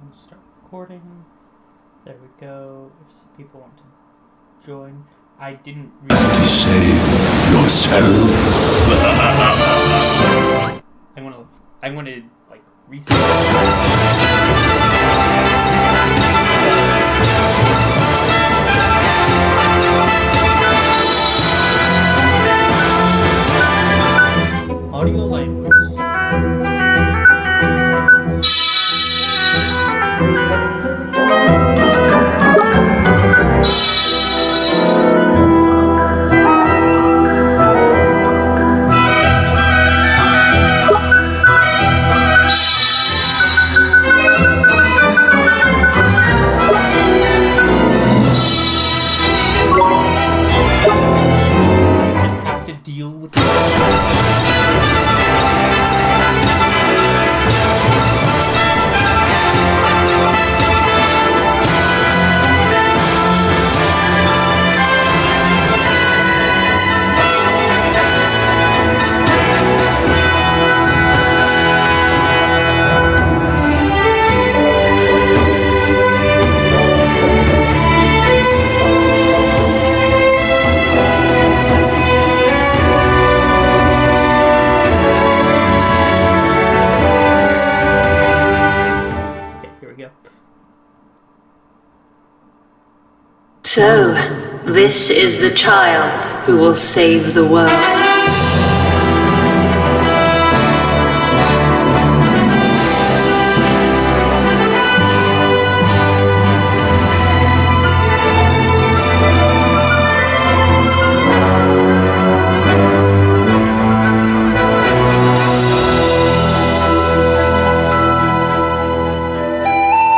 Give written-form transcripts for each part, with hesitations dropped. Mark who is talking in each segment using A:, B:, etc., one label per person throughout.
A: I'll start recording. There we go. If some people want to join. I didn't really...
B: To save yourself.
A: I want to like reset. Audio language. Just have to deal with
C: So, this is the child who will save the world.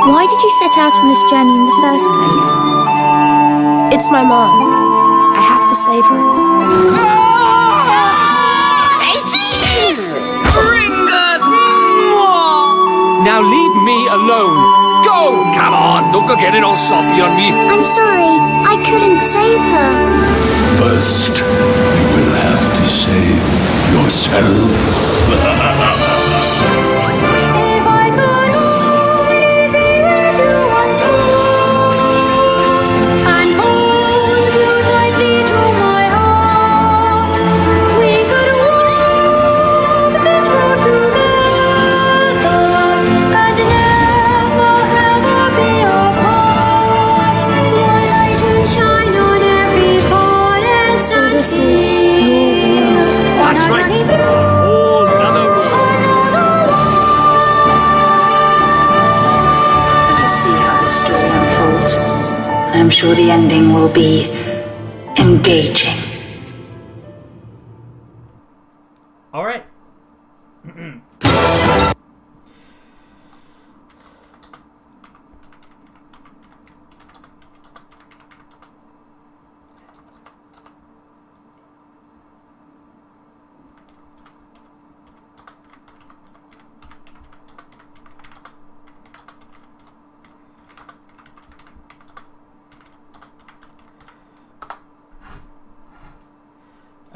D: Why did you set out on this journey in the first place?
E: It's my mom. I have to save her.
F: Say cheese!
G: Ringers!
H: Now leave me alone. Go!
G: Come on, don't go getting all soppy on me.
D: I'm sorry, I couldn't save her.
B: First, you will have to save yourself.
D: If I could only be with you once more and hold you tightly to my heart, we could walk this road together and never ever be apart. Your light will shine on every corner. So this is your world.
G: That's right. A whole other world.
C: Let us see how the story unfolds. I am sure the ending will be engaging.
A: all right.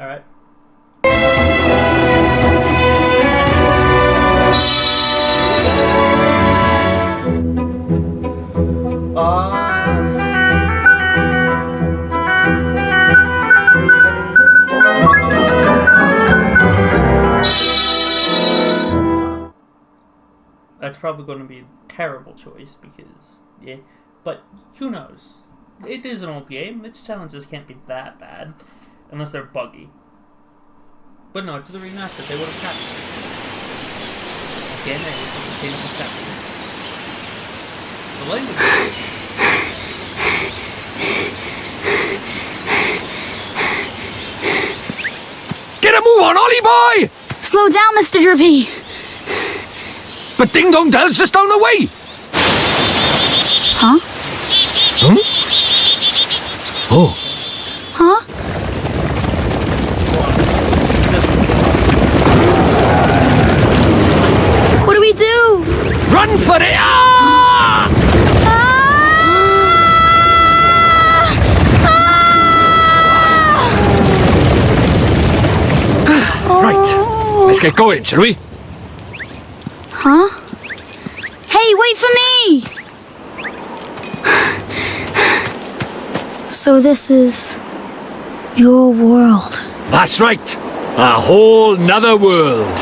A: All right. That's probably going to be a terrible choice because, yeah, but who knows? It is an old game. Its challenges can't be that bad unless they're buggy. But no, it's the remastered. They would have patched it. Again, it is the same concept. The language.
G: Get a move on, Ollie boy!
D: Slow down, Mr. Drippy.
G: But Ding Dong Dell's just down the way.
D: Huh?
G: Hmm? Oh.
D: Huh? What do we do?
G: Run for it! Ah! Right. Let's get going, shall we?
D: Huh? Hey, wait for me! So this is your world.
G: That's right. A whole nother world.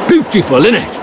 G: Beautiful, innit?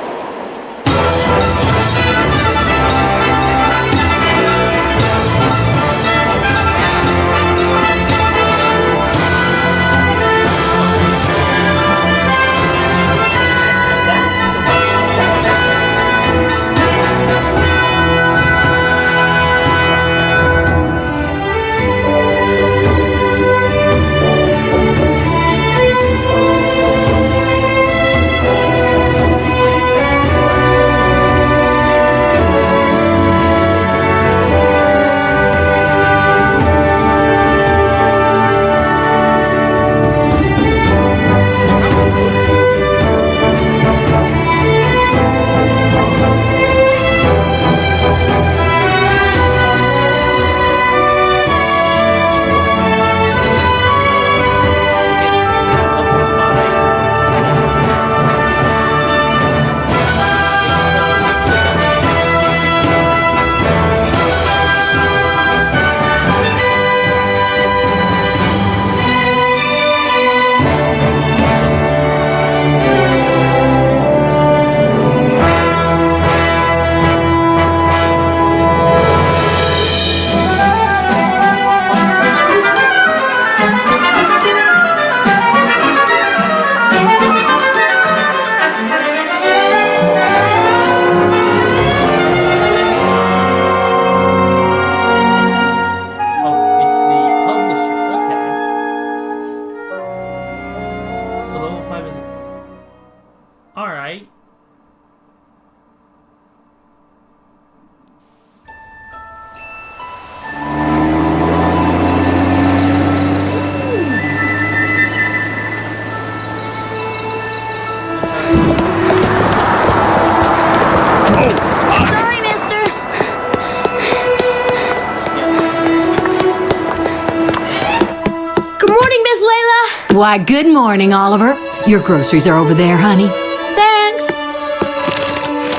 I: Why, good morning, Oliver. Your groceries are over there, honey.
D: Thanks.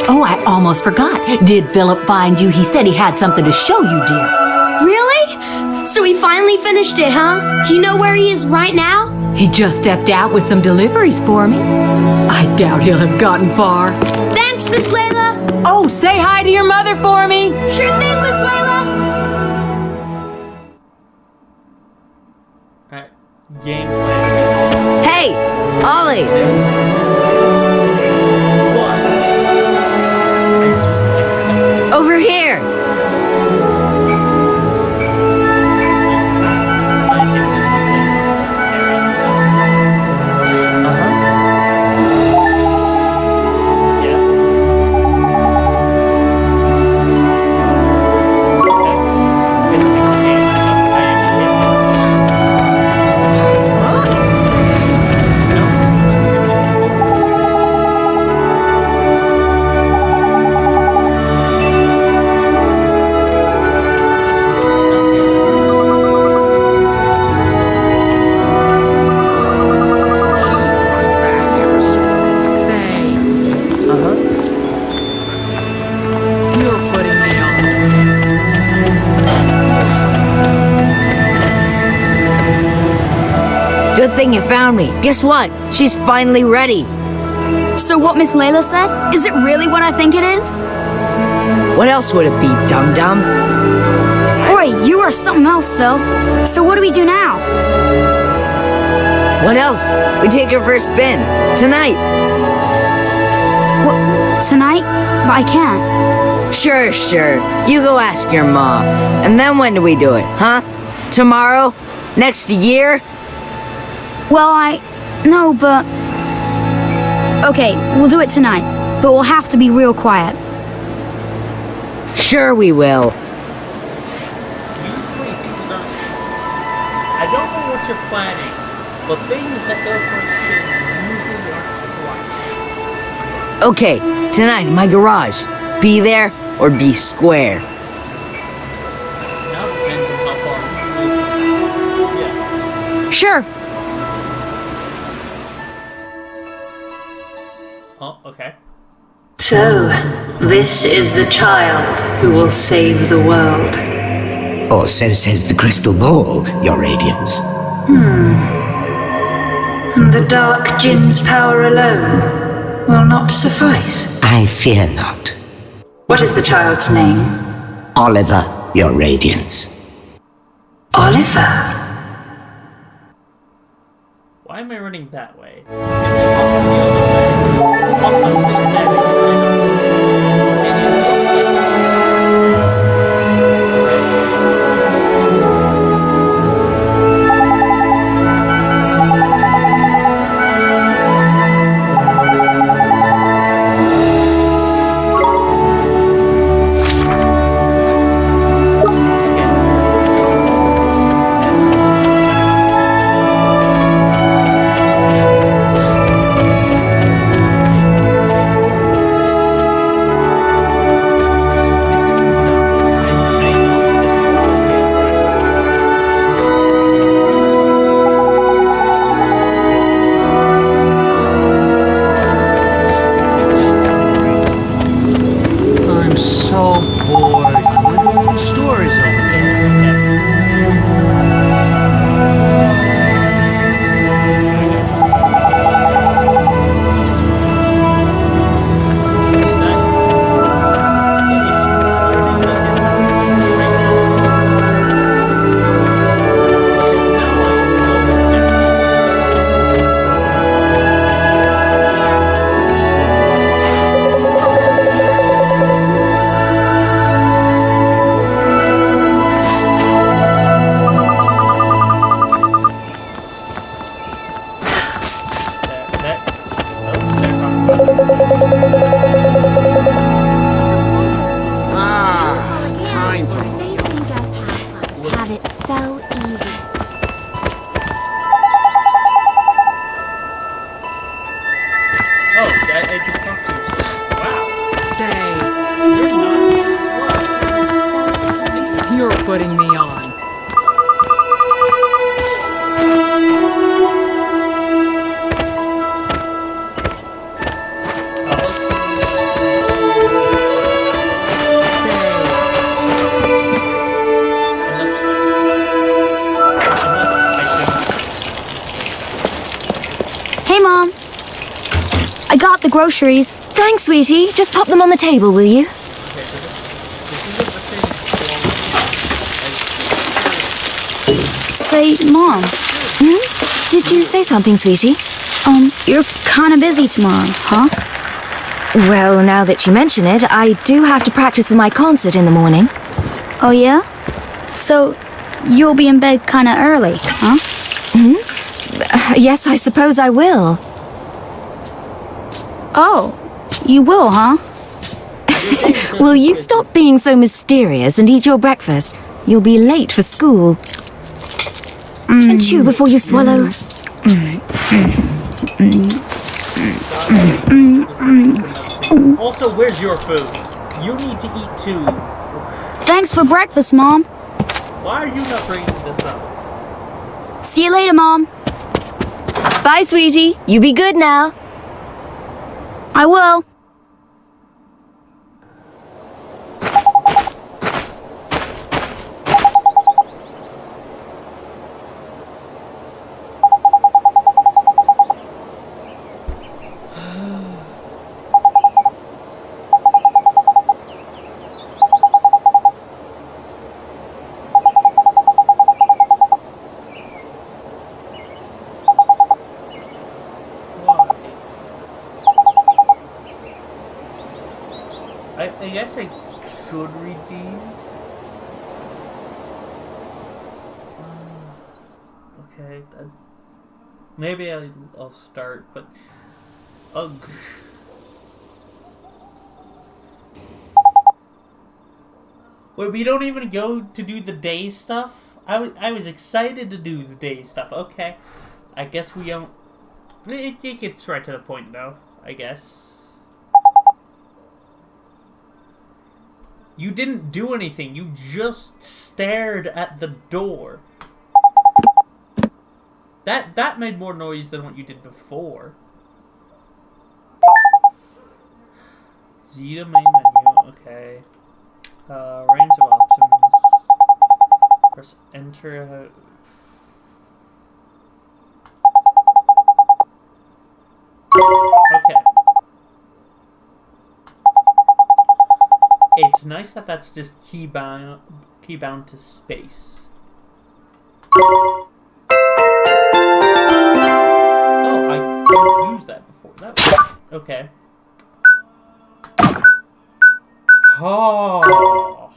I: Oh, I almost forgot. Did Philip find you? He said he had something to show you, dear.
E: Really? So he finally finished it, huh? Do you know where he is right now?
I: He just stepped out with some deliveries for me. I doubt he'll have gotten far.
E: Thanks, Miss Layla.
I: Oh, say hi to your mother for me.
E: Sure thing, Miss Layla.
A: Alright, game plan.
J: Hey, Ollie!
A: What?
J: Over here! Good thing you found me. Guess what? She's finally ready.
D: So what Miss Layla said? Is it really what I think it is?
J: What else would it be, dum-dum?
D: Boy, you are something else, Phil. So what do we do now?
J: What else? We take her for a spin. Tonight.
D: What? Tonight? But I can't.
J: Sure. You go ask your mom. And then when do we do it, huh? Tomorrow? Next year?
D: Well, No, but... Okay, we'll do it tonight. But we'll have to be real quiet.
J: Sure we will.
A: I don't know what you're planning, but things that go for a spin usually aren't quiet.
J: Okay, tonight in my garage. Be there or be square.
A: Now it depends on how far you move. Yeah.
D: Sure.
A: Oh, okay.
C: So, This is the child who will save the world.
K: Or so says the crystal ball, Your Radiance.
C: The Dark Jinn's power alone will not suffice.
K: I fear not.
C: What is the child's name?
K: Oliver, Your Radiance.
C: Oliver?
A: Why am I running that way?
H: putting me on.
D: Hey, Mom. I got the groceries.
E: Thanks, sweetie. Just pop them on the table, will you?
D: Say, Mom.
E: Did you say something, sweetie?
D: You're kind of busy tomorrow, huh?
E: Well, now that you mention it, I do have to practice for my concert in the morning.
D: Oh, yeah? So, you'll be in bed kind of early, huh?
E: Yes, I suppose I will.
D: Oh, you will, huh?
E: Will you stop being so mysterious and eat your breakfast? You'll be late for school. And chew before you swallow.
A: Also, where's your food? You need to eat too.
D: Thanks for breakfast, Mom.
A: Why are you not bringing this up?
D: See you later, Mom.
E: Bye, sweetie. You be good now.
D: I will.
A: I guess I should read these. Okay, maybe I'll start, but wait, we don't even go to do the day stuff? I was excited to do the day stuff. Okay, I guess we don't. It gets right to the point, though, I guess. You didn't do anything. You just stared at the door. That made more noise than what you did before. Z to main menu, okay. Range of options. Press enter. Okay. It's nice that that's just keybound to space. Oh, I couldn't use that before. That was okay. Oh.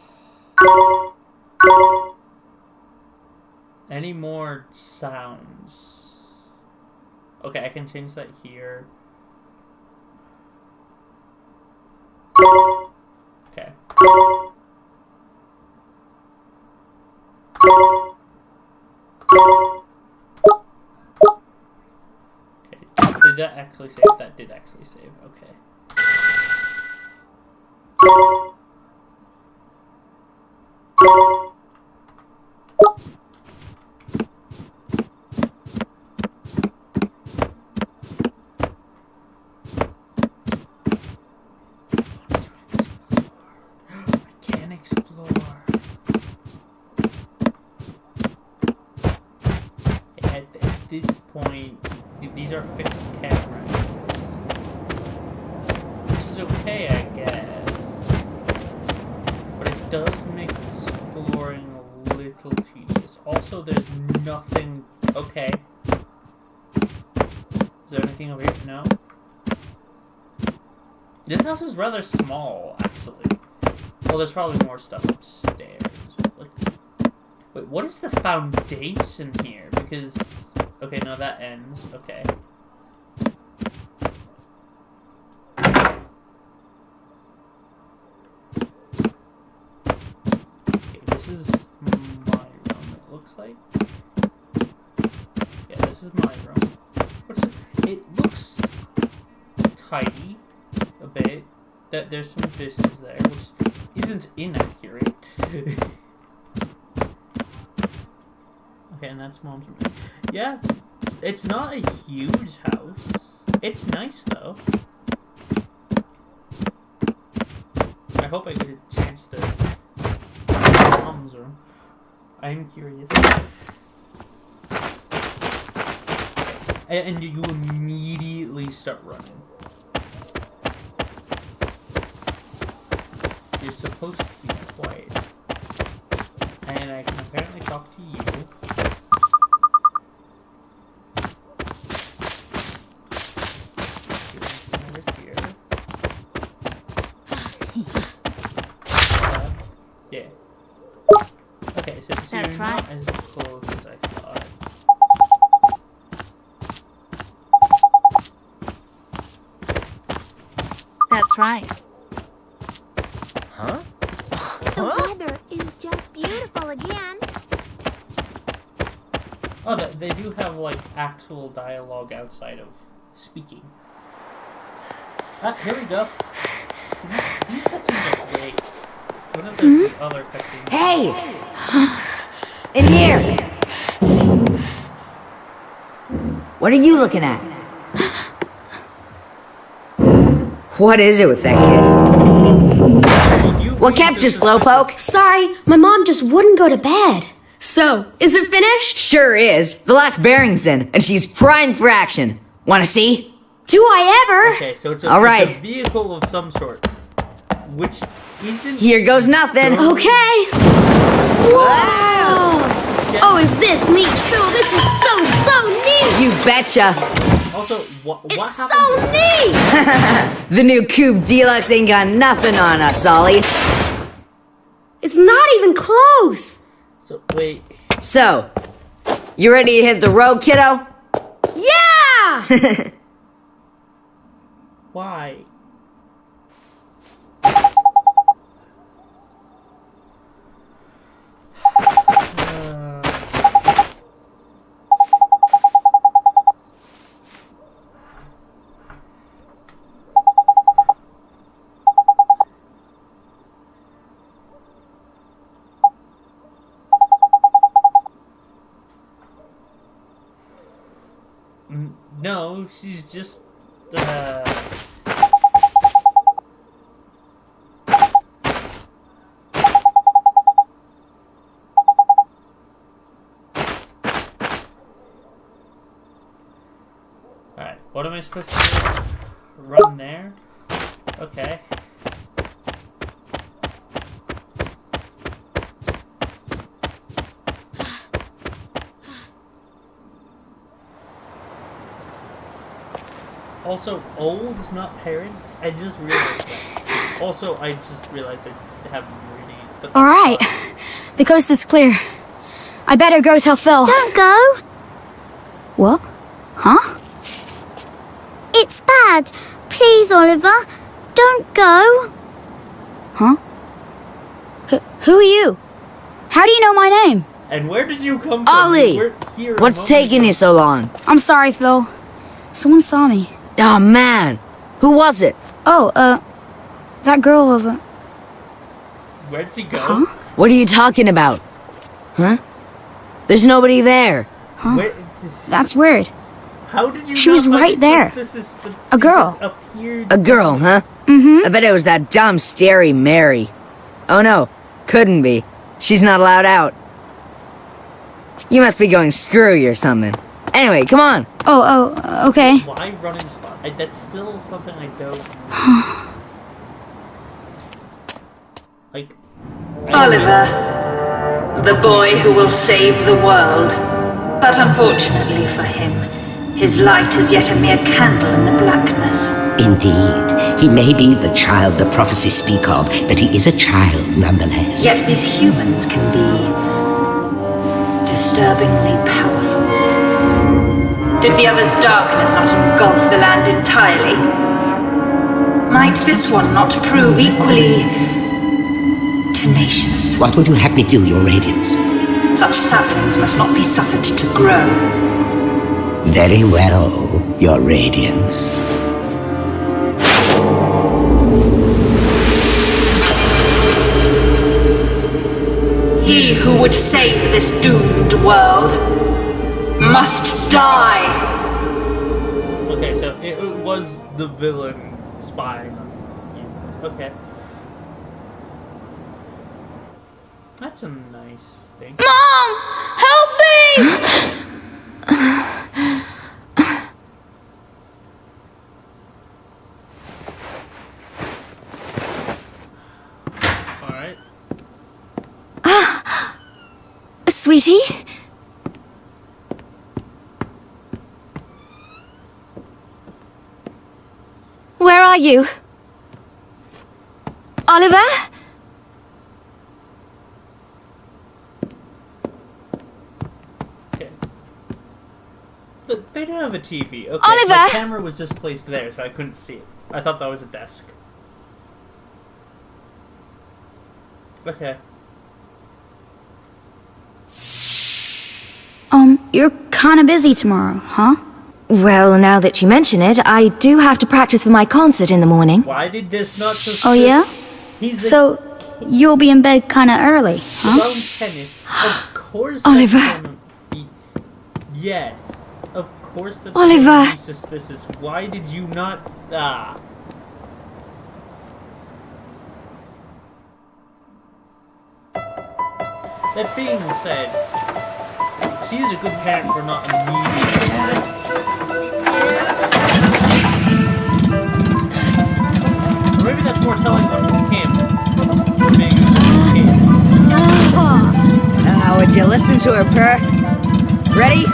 A: Any more sounds? Okay, I can change that here. Okay. Okay, did that actually save? That did actually save, okay. These are fixed cameras. Which is okay, I guess. But it does make exploring a little tedious. Also, there's nothing... Okay. Is there anything over here? No? This house is rather small, actually. Well, there's probably more stuff upstairs. Wait, what is the foundation here? Because... Okay, no, that ends. Okay. Okay, this is my room, it looks like. Yeah, this is my room. It looks tidy a bit. That there's some dishes there, which isn't inaccurate. Okay, and that's mom's room. Yeah, it's not a huge house. It's nice, though. I hope I get a chance to mom's room. I'm curious. And you immediately start running. You're supposed to be quiet. And I can apparently talk to you.
F: That's right.
A: Not as close as I thought.
F: That's right.
J: Huh?
F: The weather is just beautiful again.
A: Oh, they do have, like, actual dialogue outside of speaking. Ah, here we go. These cutscenes are great. What if there's the other cutscenes?
J: Hey! In here! What are you looking at? What is it with that kid? What kept you, Slowpoke?
L: Sorry, my mom just wouldn't go to bed. So, is it finished?
J: Sure is. The last bearing's in, and she's primed for action. Wanna see?
L: Do I ever?
A: Okay, so it's
J: All right.
A: It's a vehicle of some sort. Which isn't...
J: Here goes nothing.
L: Okay. Wow! Oh, is this neat? Phil, this is so neat!
J: You betcha.
A: Also, what
L: It's
A: happened?
L: so neat!
J: The new Coupe Deluxe ain't got nothing on us, Ollie.
L: It's not even close!
A: So, wait.
J: So, you ready to hit the road, kiddo?
L: Yeah!
A: Why? No, she's just, What am I supposed to do? Run there? Okay. Also, old is not parents. I just realized that. Also, I just realized I have reading.
D: Alright. The coast is clear. I better go tell Phil.
F: Don't go.
D: What? Huh?
F: It's bad. Please, Oliver. Don't go.
D: Huh? Who are you? How do you know my name?
A: And where did you come from?
J: Ollie!
A: We're here
J: What's taking you so long?
D: I'm sorry, Phil. Someone saw me.
J: Oh, man. Who was it?
D: Oh, that girl over...
A: Where'd he go?
D: Huh?
J: What are you talking about? Huh? There's nobody there.
D: Huh?
A: Where,
D: That's weird.
A: how did you
D: She
A: not
D: was
A: find
D: right
A: it?
D: there. A girl.
A: Just appeared.
J: A girl, huh?
D: Mm-hmm.
J: I bet it was that dumb, scary Mary. Oh no, couldn't be. She's not allowed out. You must be going screwy or something. Anyway, come on.
D: Oh, okay.
A: Why running spot? That's still something I don't... like...
M: Oliver, the boy who will save the world. But unfortunately for him, his light is yet a mere candle in the blackness.
K: Indeed, he may be the child the prophecies speak of, but he is a child nonetheless.
M: Yet these humans can be disturbingly powerful. Did the other's darkness not engulf the land entirely? Might this one not prove equally tenacious?
K: What would you have me do, Your Radiance?
M: Such saplings must not be suffered to grow.
K: Very well, Your Radiance.
M: He who would save this doomed world must die!
A: Okay, so it was the villain spying on you. Okay. That's a nice thing.
F: Mom! Help me!
A: Alright.
E: Sweetie? Where are you? Oliver?
A: Okay. But they didn't have a TV. Okay,
E: Oliver!
A: the camera was just placed there, so I couldn't see it. I thought that was a desk. Okay.
D: You're kinda busy tomorrow, huh?
E: Well, now that you mention it, I do have to practice for my concert in the morning.
A: Why did this not just...
D: Oh, yeah?
A: He's
D: So, you'll be in bed kinda early, huh?
A: Lawn tennis. Of course
E: Oliver.
A: that's gonna be... Yes. Of course that's
E: Oliver.
A: gonna be suspicious. Why did you not... Ah. That being said, she is a good parent for not immediately... Or maybe that's more telling on him. For being a kid.
J: Would you listen to her purr? Ready?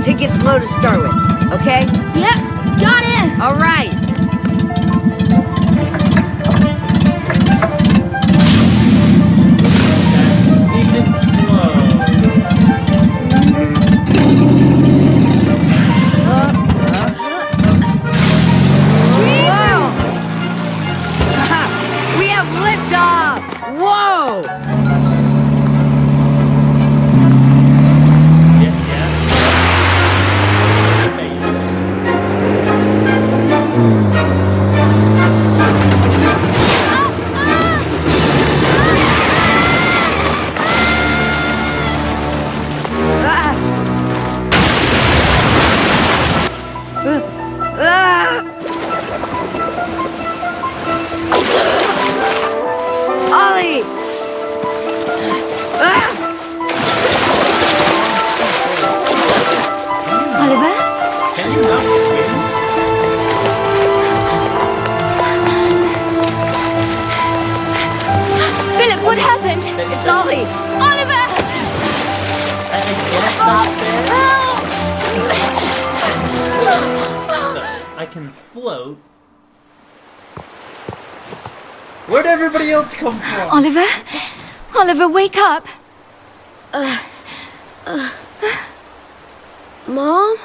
J: Take it slow to start with, okay?
D: Yep, got it!
J: All right. We have liftoff! Whoa! Ollie!
E: Oliver?
A: Can you not win?
E: happened. It's Ollie. Oliver!
A: I guess that's fair. So, I can float. Where'd everybody else come from?
E: Oliver? Oliver, wake up.
L: Mom?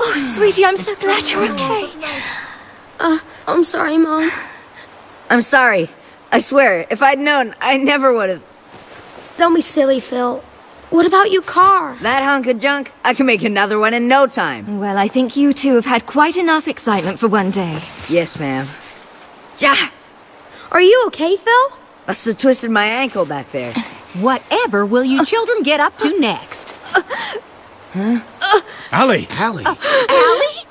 E: Oh, sweetie, I'm so glad you're okay.
L: I'm sorry, Mom.
J: I'm sorry. I swear, if I'd known, I never would have.
L: Don't be silly, Phil. What about your car?
J: That hunk of junk, I can make another one in no time.
E: Well, I think you two have had quite enough excitement for one day.
J: Yes, ma'am. Ja!
L: Are you okay, Phil?
J: Must have twisted my ankle back there.
I: Whatever will you children get up to next?
G: Allie!
B: Allie,
I: Allie?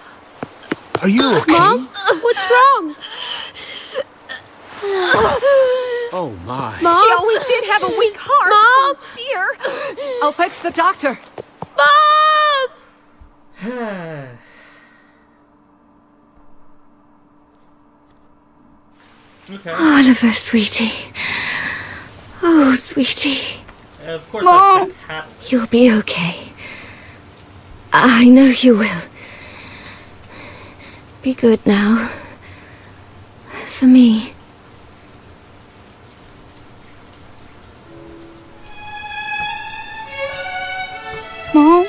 B: are you okay?
L: Mom? What's wrong?
B: Oh, my.
L: Mom?
I: She always did have a weak heart.
L: Mom?
I: Oh, dear.
J: I'll fetch the doctor.
L: Mom!
A: Okay.
E: Oliver, sweetie. Oh, sweetie.
A: Of course,
D: Mom!
A: that happens.
E: You'll be okay. I know you will. Be good now. For me.
D: Mom?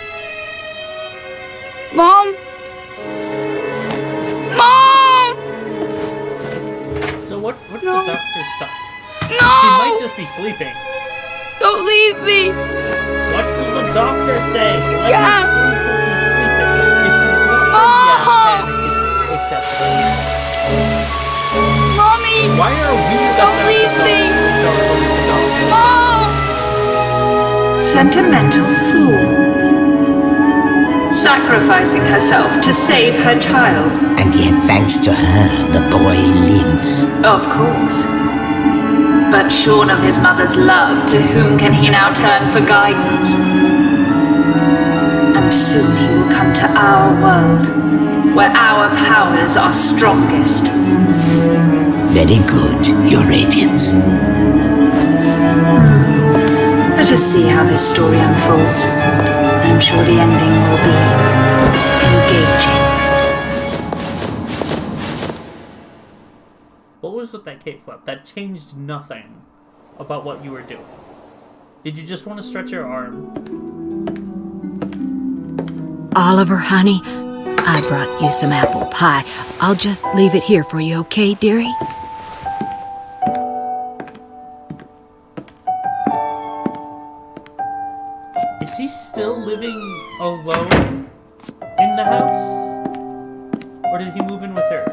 D: Mom? Mom!
A: So what's
D: No.
A: the doctor's stop? She
D: No!
A: might just be sleeping.
D: Don't leave me!
A: What does the doctor say? Let
D: Yeah.
A: her sleep when she's sleeping. If she's not
D: Oh.
A: yes, panic is acceptable.
D: Mommy!
A: Why are we
D: Don't leave me! Mom!
M: Sentimental fool. Sacrificing herself to save her child.
K: And yet, thanks to her, the boy lives.
M: Of course. But shorn of his mother's love, to whom can he now turn for guidance? And soon he will come to our world, where our powers are strongest.
K: Very good, Your Radiance.
M: Let us see how this story unfolds. I'm sure the ending will be engaging.
A: What was with that cape flap? That changed nothing about what you were doing. Did you just want to stretch your arm?
I: Oliver, honey, I brought you some apple pie. I'll just leave it here for you, okay, dearie?
A: Is he still living alone in the house? Or did he move in with her?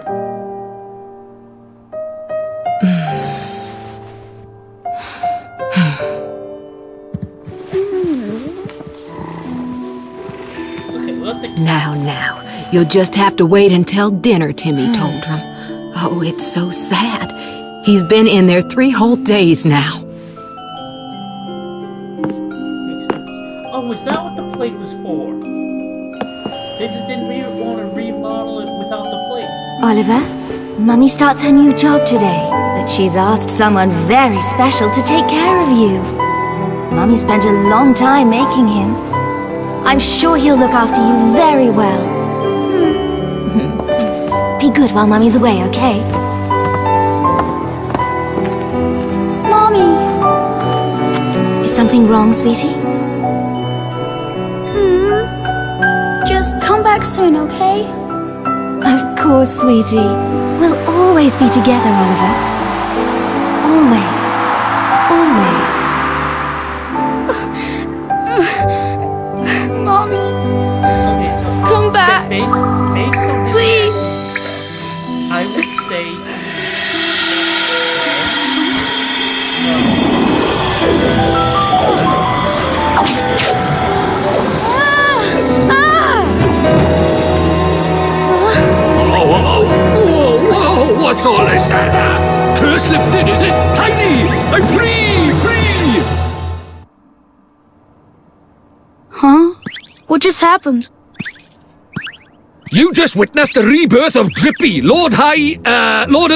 I: Now, you'll just have to wait until dinner, Timmy told him. Oh, it's so sad. He's been in there 3 whole days now.
A: Oh, is that what the plate was for? They just didn't want to remodel it without the plate.
E: Oliver, Mummy starts her new job today, but she's asked someone very special to take care of you. Mummy spent a long time making him. I'm sure he'll look after you very well. Be good while Mummy's away, okay?
L: Mommy!
E: Is something wrong, sweetie?
L: Just come back soon, okay?
E: Of course, sweetie. We'll always be together, Oliver. Always. Always.
L: Mommy!
A: Okay, so
L: Come back!
A: based on this,
L: Please!
A: I would say
G: Whoa, what's all this? Curse lifted, is it? Tiny! I'm free! Free!
D: Huh? What just happened?
G: You just witnessed the rebirth of Drippy, Lord of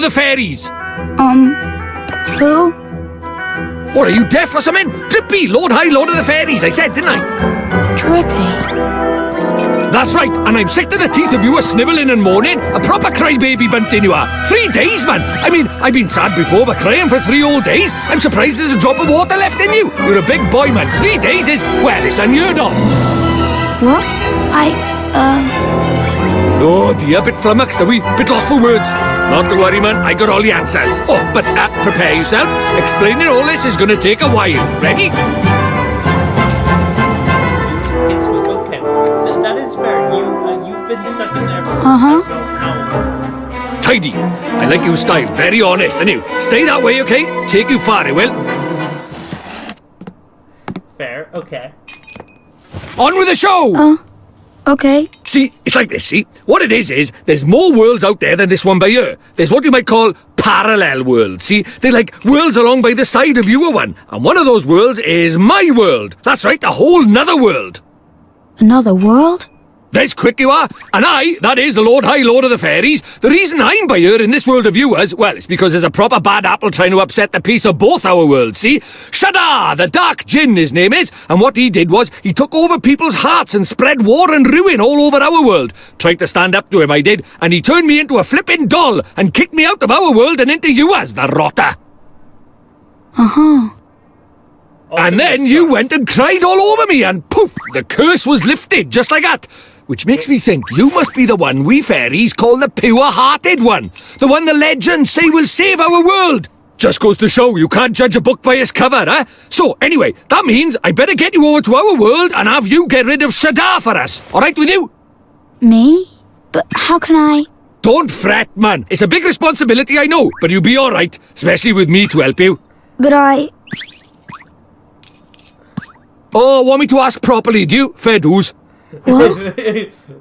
G: the Fairies.
D: Who?
G: What, are you deaf or something? Drippy, Lord High Lord of the Fairies, I said, didn't I?
D: Drippy.
G: That's right, and I'm sick to the teeth of you a snivelling and moaning. A proper crybaby bunting you are. 3 days, man. I mean, I've been sad before, but crying for 3 whole days? I'm surprised there's a drop of water left in you. You're a big boy, man. 3 days is, well, it's unheard of.
D: What?
G: Oh dear, bit flummoxed, are we? Bit lost for words. Not to worry, man, I got all the answers. Oh, but prepare yourself. Explaining all this is gonna take a while. Ready?
A: Okay, that is fair. You've been stuck in there for
D: Uh-huh.
G: Tidy. I like your style, very honest, and you. Stay that way, okay? Take you far, it will.
A: Fair, okay.
G: On with the show!
D: Okay.
G: See, it's like this, see? What it is there's more worlds out there than this one by here. There's what you might call parallel worlds, see? They're like worlds along by the side of your one. And one of those worlds is my world. That's right, a whole nother world.
D: Another world?
G: There's quick you are. And that is the Lord High Lord of the Fairies. The reason I'm by here in this world of yours, well, it's because there's a proper bad apple trying to upset the peace of both our worlds, see? Shadar, the Dark Djinn, his name is. And what he did was, he took over people's hearts and spread war and ruin all over our world. Tried to stand up to him, I did. And he turned me into a flippin' doll and kicked me out of our world and into yours, the rotter.
D: Uh-huh.
G: And then you went and cried all over me, and poof, the curse was lifted, just like that. Which makes me think you must be the one we fairies call the pure-hearted one. The one the legends say will save our world. Just goes to show you can't judge a book by its cover, eh? So, anyway, that means I better get you over to our world and have you get rid of Shadar for us. All right with you?
D: Me? But how can I...
G: Don't fret, man. It's a big responsibility, I know, but you'll be all right, especially with me to help you.
D: But I...
G: Oh, want me to ask properly, do you? Fair dues.
D: What?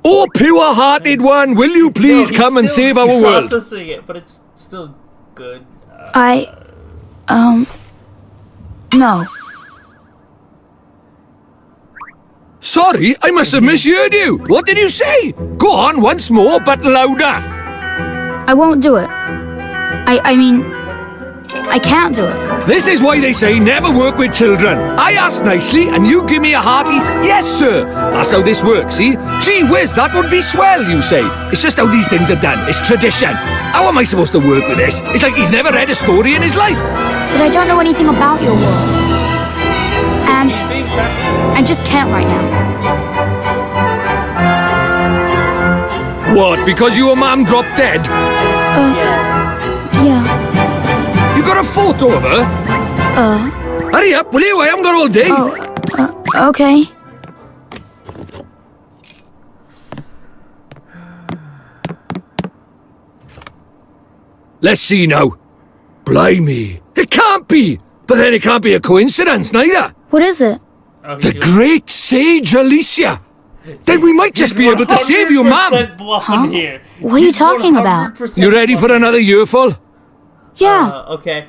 G: Oh, pure-hearted one, will you please come and save our world?
A: Processing it, but it's still good.
D: No.
G: Sorry, I must have misheard you. What did you say? Go on once more, but louder.
D: I won't do it. I mean, I can't do it.
G: This is why they say never work with children. I ask nicely, and you give me a hearty, yes, sir. That's how this works, see? Gee whiz, that would be swell, you say. It's just how these things are done. It's tradition. How am I supposed to work with this? It's like he's never read a story in his life.
D: But I don't know anything about your world. And I just can't right now.
G: What, because your mum dropped dead?
D: Yeah.
G: You got a photo of her? Hurry up, will you? I haven't got all day.
D: Okay.
G: Let's see now. Blimey. It can't be. But then it can't be a coincidence, neither.
D: What is it?
G: The great sage Alicia. Then we might just be able to save your mum.
D: Huh? What are you talking about?
G: You ready for another earful?
D: Yeah.
A: Okay.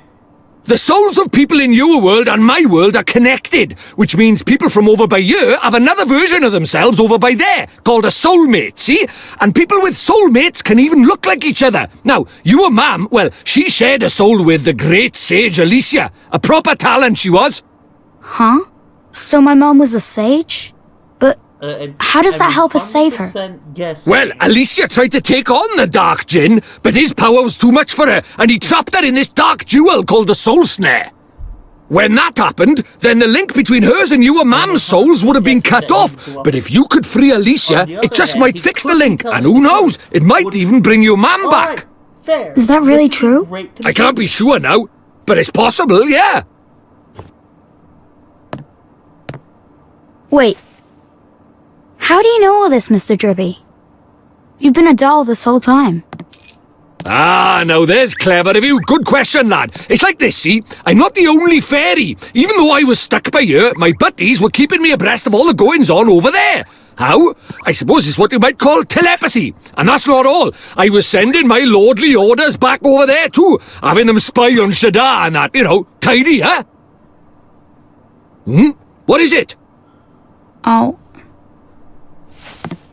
G: The souls of people in your world and my world are connected, which means people from over by here have another version of themselves over by there, called a soulmate, see? And people with soulmates can even look like each other. Now, your mum, well, she shared a soul with the great sage Alicia. A proper talent she was.
D: Huh? So my mom was a sage? But how does that help us save her?
G: Well, Alicia tried to take on the Dark Djinn, but his power was too much for her, and he trapped her in this dark jewel called the Soul Snare. When that happened, then the link between hers and your mum's souls would have been cut off. But if you could free Alicia, it just might fix the link, and who knows, it might even bring your mum back.
D: Is that really true?
G: I can't be sure now, but it's possible, yeah.
D: Wait. How do you know all this, Mr. Drippy? You've been a doll this whole time.
G: Ah, now there's clever of you. Good question, lad. It's like this, see? I'm not the only fairy. Even though I was stuck by here, my buddies were keeping me abreast of all the goings-on over there. How? I suppose it's what you might call telepathy. And that's not all. I was sending my lordly orders back over there too, having them spy on Shadar and that, you know, tidy, huh? What is it?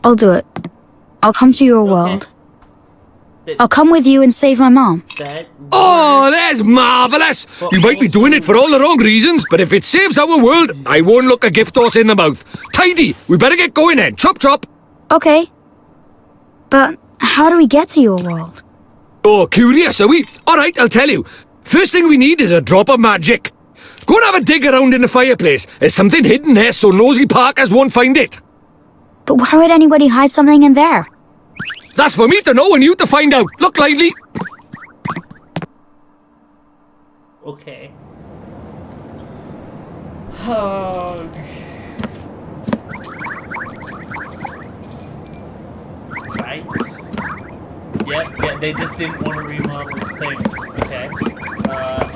D: I'll do it. I'll come to your world. I'll come with you and save my mom.
G: Oh, that's marvellous! You might be doing it for all the wrong reasons, but if it saves our world, I won't look a gift horse in the mouth. Tidy! We better get going then. Chop chop!
D: Okay. But how do we get to your world?
G: Oh, curious, are we? Alright, I'll tell you. First thing we need is a drop of magic. Go and have a dig around in the fireplace. There's something hidden there so nosy Parkers won't find it.
D: But why would anybody hide something in there?
G: That's for me to know and you to find out. Look lively.
A: Okay. Right. Yeah, they just didn't want to remodel the thing. Okay.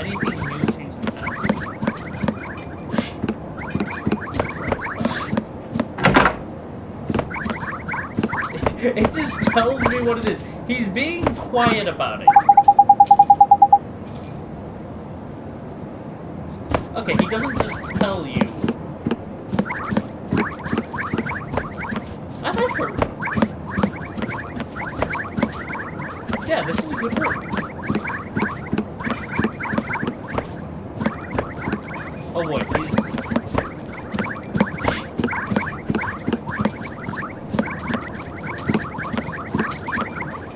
A: Anything new changing the house? It just tells me what it is. He's being quiet about it. Okay, he doesn't just tell you. I like her. Yeah, this is a good word. Oh boy, please.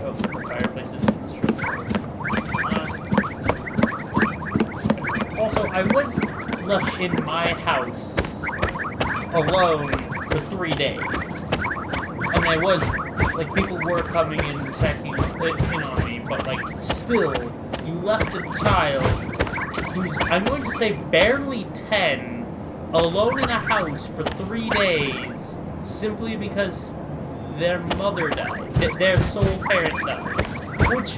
A: Oh, the fireplace is also, I was left in my house alone for 3 days. And I was, like, people were coming in and checking in on me, but, like, still, you left a child who's, I'm going to say, barely 10, alone in a house for 3 days, simply because their mother died, their sole parent died. Which,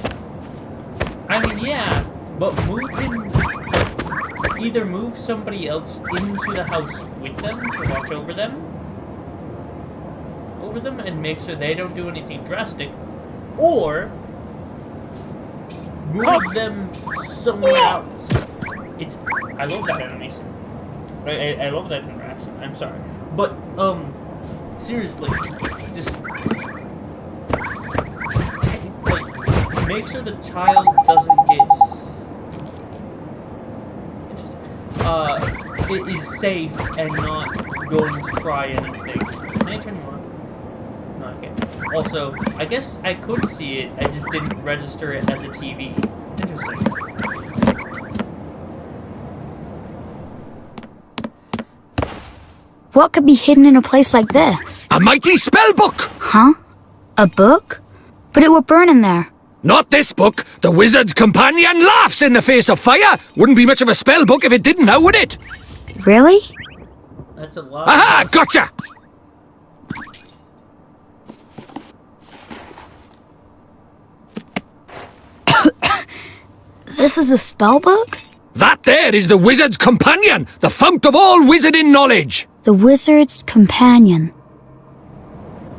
A: I mean, yeah, but move him, either move somebody else into the house with them to watch over them, and make sure they don't do anything drastic, or move them somewhere else. I love that animation. I love that interaction. I'm sorry, but seriously, just like make sure the child doesn't get it is safe and not going to try anything. Can I turn you on? Okay. Also, I guess I could see it, I just didn't register it as a TV. Interesting.
D: What could be hidden in a place like this?
G: A mighty spell book!
D: Huh? A book? But it would burn in there.
G: Not this book. The Wizard's Companion laughs in the face of fire. Wouldn't be much of a spell book if it didn't now, would it?
D: Really?
A: That's a lot.
G: Aha! Gotcha!
D: This is a spell book?
G: That there is the Wizard's Companion, the fount of all wizarding knowledge.
D: The Wizard's Companion.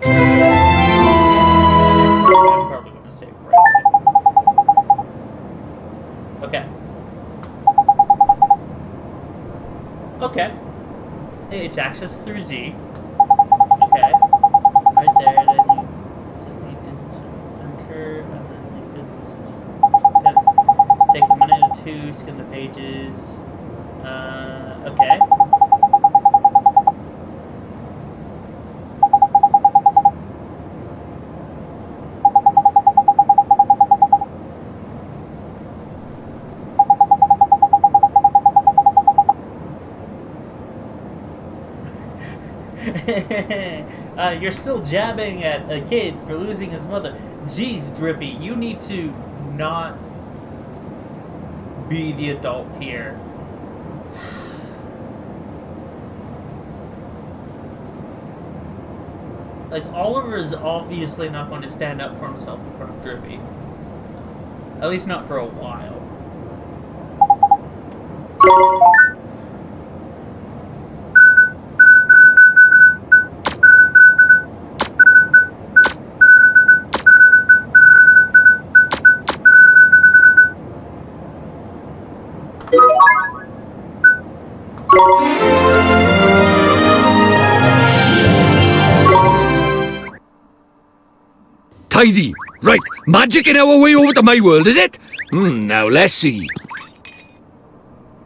A: I'm probably going to say right. Okay. Okay. It's accessed through Z. Okay. Right there, then you just need to enter, and then you can take a minute or two, skim the pages. Okay. You're still jabbing at a kid for losing his mother. Jeez, Drippy, you need to not be the adult here. Like, Oliver is obviously not going to stand up for himself in front of Drippy. At least not for a while.
G: tidy. Right, magic in our way over to my world, is it? Now let's see.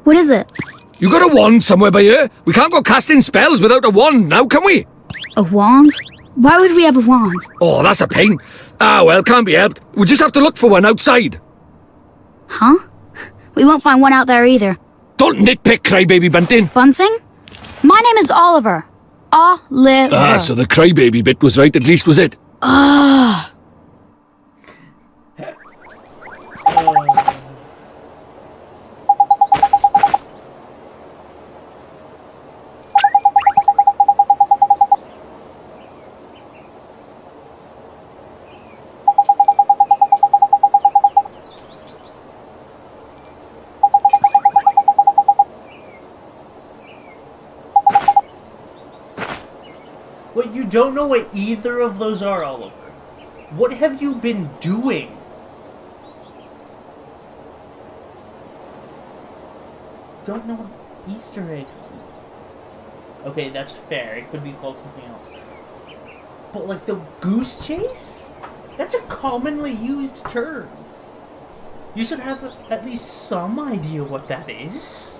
D: What is it?
G: You got a wand somewhere by here? We can't go casting spells without a wand now, can we?
D: A wand? Why would we have a wand?
G: Oh, that's a pain. Ah, well, can't be helped. We'll just have to look for one outside.
D: Huh? We won't find one out there either.
G: Don't nitpick, crybaby Bunting.
D: Bunting? My name is Oliver. Oliver.
G: Ah, so the crybaby bit was right at least, was it?
D: Ugh.
A: Wait, you don't know what either of those are, Oliver? What have you been doing? Don't know what Easter egg. Okay, that's fair. It could be called something else. But like the goose chase? That's a commonly used term. You should have at least some idea what that is.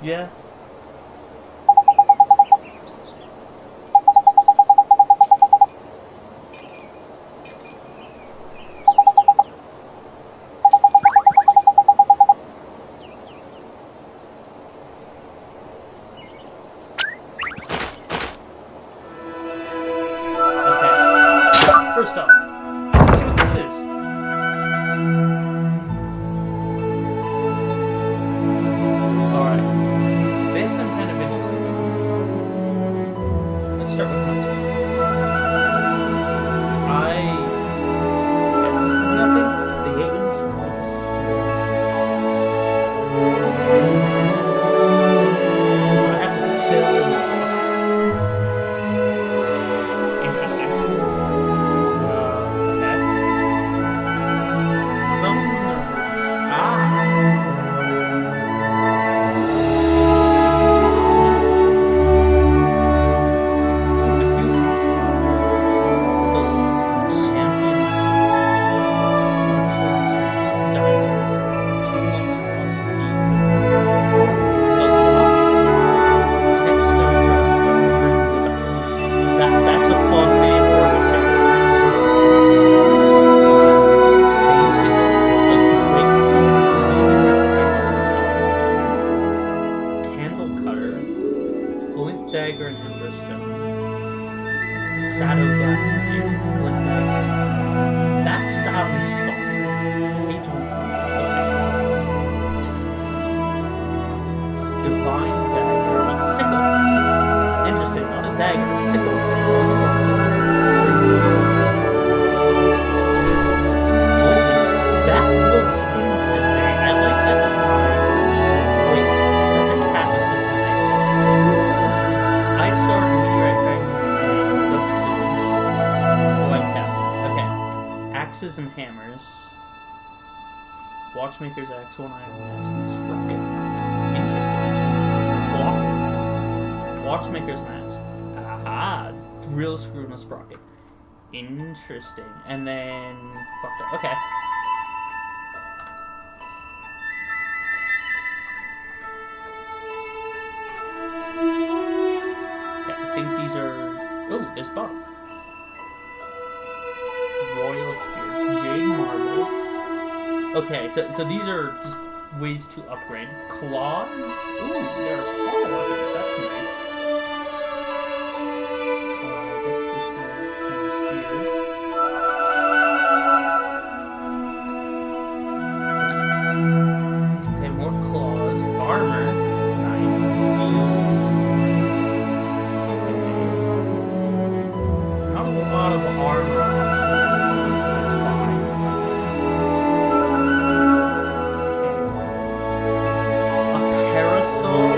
A: Yeah. First off, let's see what this is. Alright. This I'm kind of interested in. Let's start with hunting. I guess this is nothing. The Yaven's Woods. I have to fill in the interesting. Dagger and Emberstone. Shadow Glass Spear. Flint Dagger and Taunt. That sounds fun. Page 1. Okay. Divine Dagger. A sickle. Interesting. Not a dagger. A sickle. That looks interesting. I like that design. Wait, that's a cat with just a name. I saw meteorite fragments. White cap. Okay. Axes and hammers. Watchmaker's axe, one iron axe, and sprocket. Interesting. Watchmaker's axe. Aha! Drill screw and a sprocket. Interesting. And then fucked up. Okay. I think these are... Oh, there's Bob. Royal Spears. Jade Marbles. Okay, so these are just ways to upgrade. Claws? Ooh, they're claw weapons. That's nice. I guess this is more spears. Okay, more claws. Armor. Nice. Seals. Not a lot of armor. That's fine. A parasol.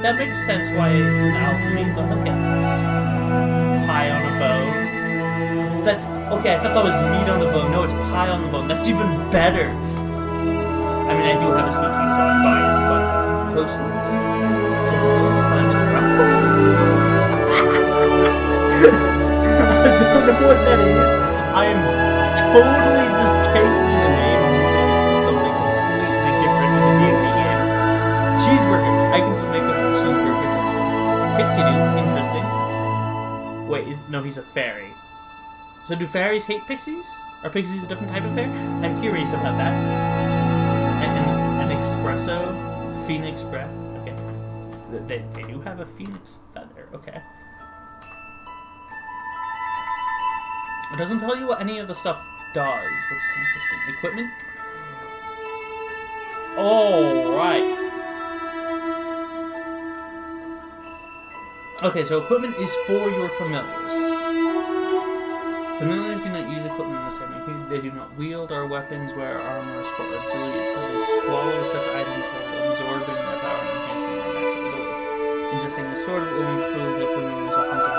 A: that makes sense why it's an alchemy, but okay. Pie on a bone. That's okay. I thought that was meat on the bone. No, it's pie on the bone. That's even better. I mean, I do have a sweet tooth, so I'm biased, but toast. I don't know what that is. I am totally just taking the name and using it for something completely different in the D&D game. Cheeseburger. I can just make up a cheeseburger. Pixie dude. Interesting. Wait, no, he's a fairy. So do fairies hate pixies? Are pixies a different type of fairy? I'm curious about that. An espresso? Phoenix breath? Okay. They do have a phoenix feather. Okay. It doesn't tell you what any of the stuff does, which is interesting. Equipment? Oh, right. Okay, so equipment is for your familiars. Familiars do not use equipment in the same way. They do not wield our weapons, wear armor, sport or agility, they swallow such items while absorbing their power and enhancing their natural abilities. Interesting, the sword will improve the familiar's offensive.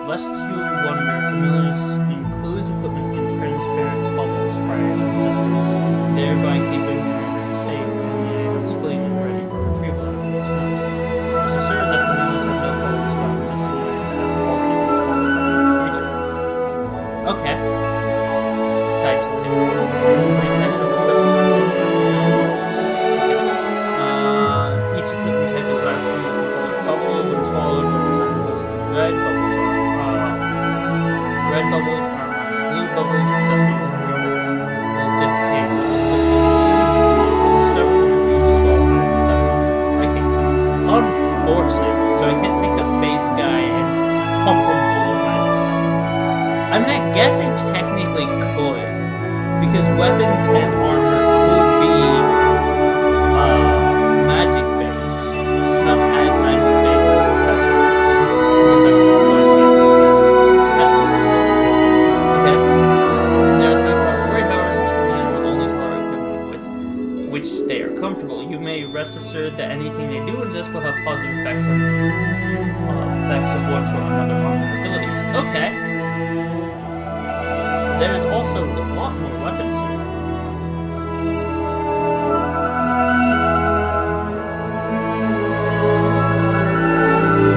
A: Lest you wonder, familiars includes equipment in transparent bubbles prior to resisting, thereby keeping them safe and spleen and ready for retrieval after this notice. It's asserted that familiars are built bubbles by resisting creature. Okay. Types of things. Each equipment type is by a bubble when swallowed when the time goes red bubbles. Red bubbles are blue bubbles, accessories, and green bubbles. Will dictate which stuff you swallow. Unfortunate. So I can't take the base guy and pump him full of magic stuff. I mean, I guess I technically could, because weapons and armor could be magic based. Stuff has magic based accessories. Comfortable. You may rest assured that anything they do in this will have positive effects on one sort or another on their abilities. Okay. There is also a lot more weapons here.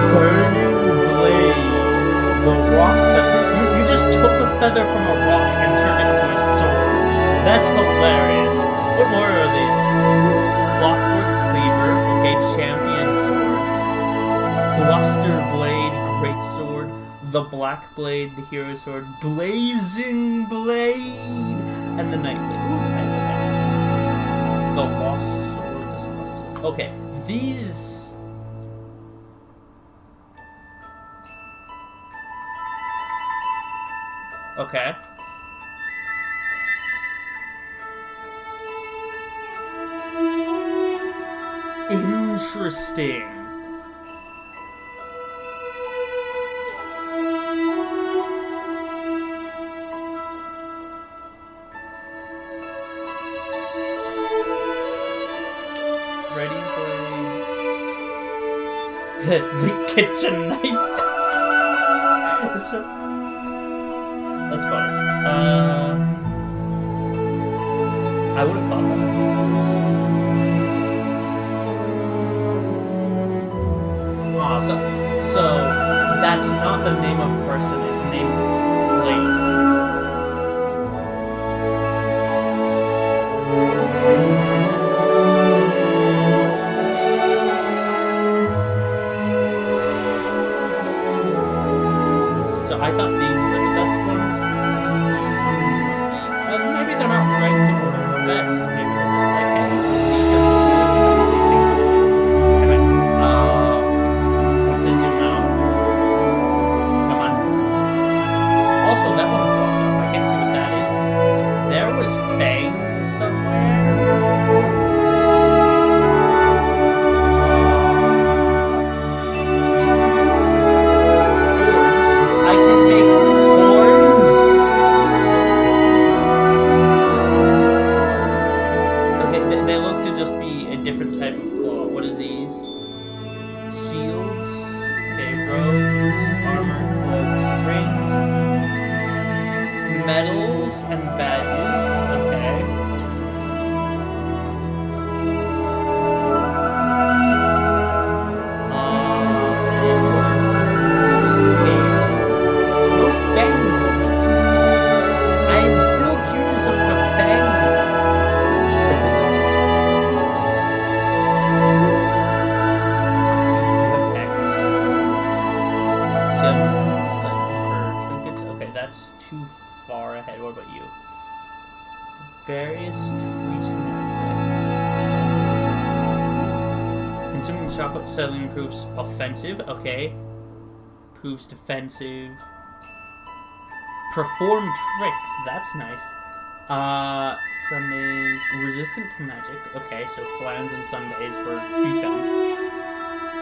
A: Burning blade. The rock feather. You just took a feather from a rock and turned it into a sword. That's hilarious. What more are these? Clockwork Cleaver, okay, Champion Sword, Bluster Blade, Great Sword, the Black Blade, the Hero Sword, Blazing Blade, and the Night Blade. Ooh, the Lost Sword. Okay, these... Okay. Interesting. Ready for the kitchen knife. So, that's funny. I would have thought that. So that's not the name of a person, it's named place. So I thought these were the best ones. Maybe they're not ranked in order of best. Maybe they're just like, hey, these are these things. Anyway, I can make medals and badges. Okay. I'm still curious of the bang. Okay, that's too far ahead. What about you? Various treats and effects. Consuming chocolate steadily improves offensive. Okay. Improves defensive. Perform tricks. That's nice. Sundays resistant to magic. Okay, so flans and Sundays for defense.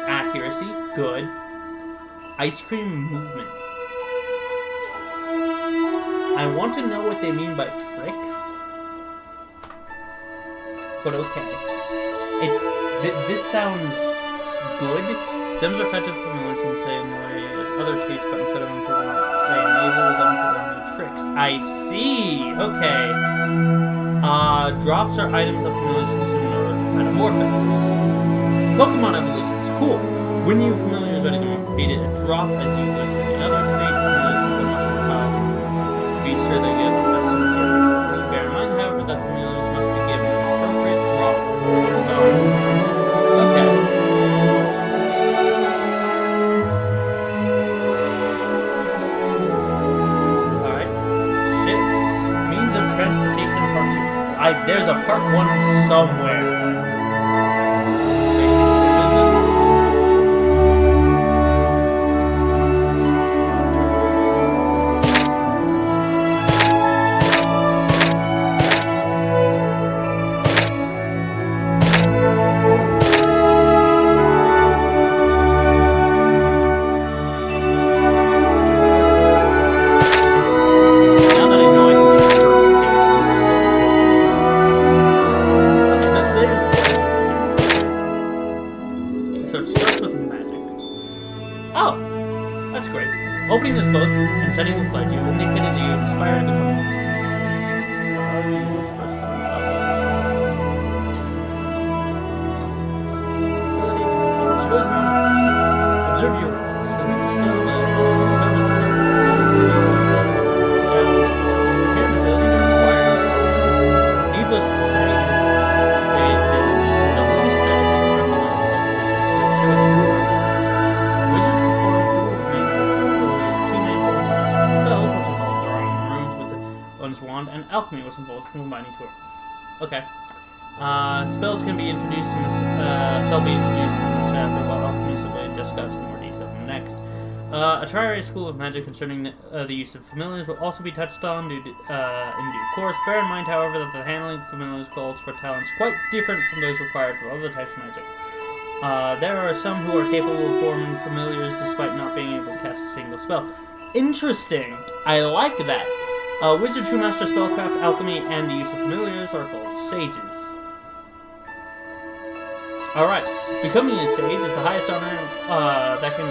A: Accuracy. Good. Ice cream movement. I want to know what they mean by tricks. But okay. This sounds good. Gems are effective for me in the same way as other treats, but instead of improving, they enable them to learn new tricks. I see! Okay. Drops are items of familiars similar to metamorphose. Pokemon evolutions. Cool. When your familiar is ready to defeat it, a drop as you would with another trait. Be sure they get the best material. Bear in mind, however, that familiars must be given an appropriate drop for their zone. Okay. Alright. Ships. Means of transportation part 2. There's a part 1 somewhere. Okay. Spells can be introduced in this, shall be introduced in this chapter, while alchemy will be discussed in more detail in the next. A Triary School of Magic concerning the use of familiars will also be touched on in due course. Bear in mind, however, that the handling of familiars calls for talents quite different from those required for other types of magic. There are some who are capable of forming familiars despite not being able to cast a single spell. Interesting. I like that. Wizards who master spellcraft, alchemy, and the use of familiars are called sages. Alright, becoming a sage is the highest honor that can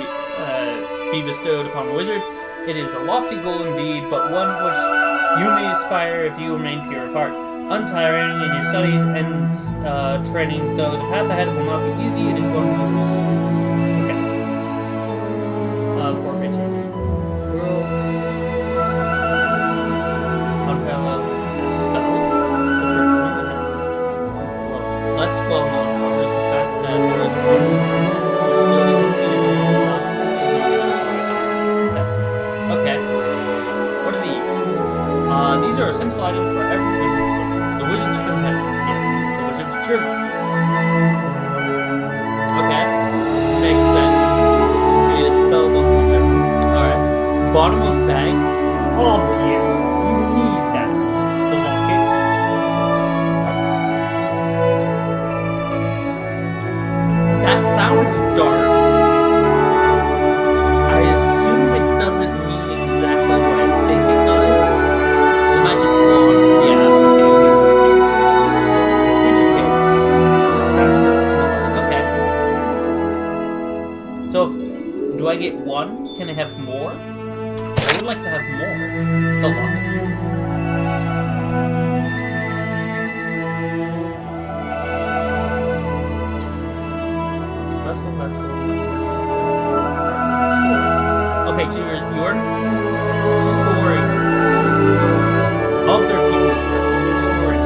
A: be bestowed upon a wizard. It is a lofty goal indeed, but one which you may aspire if you remain pure of heart. Untiring in your studies and training, though the path ahead will not be easy, it is one of okay. For riches. Less well known, however, is the fact that there is a okay. What are these? These are essential items for every wizard. The wizard's companion. Yes, the wizard's journal. Okay. Makes sense. Need a spellbook and journal. Alright. Bottomless bag. Obvious. You need that. The locket. That sounds dark. I assume it doesn't mean exactly what I think it does. The magic wand, yeah. Okay. So, do I get one? Can I have more? I would like to have more. A lot. Special vessel. Okay, so you're storing other people's virtues. Storing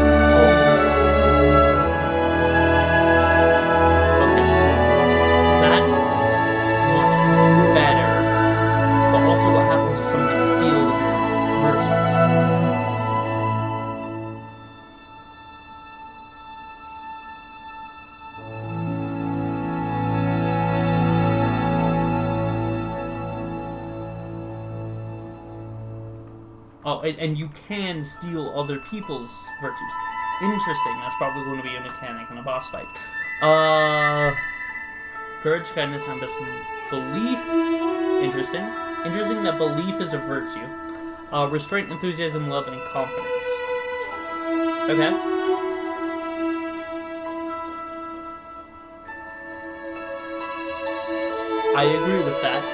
A: okay. That's much better. But also what happens if somebody steals your virtues? Oh, and you can steal other people's virtues. Interesting. That's probably going to be a mechanic in a boss fight. Courage, kindness, ambition, belief. Interesting. Interesting that belief is a virtue. Restraint, enthusiasm, love, and confidence. Okay. I agree with that.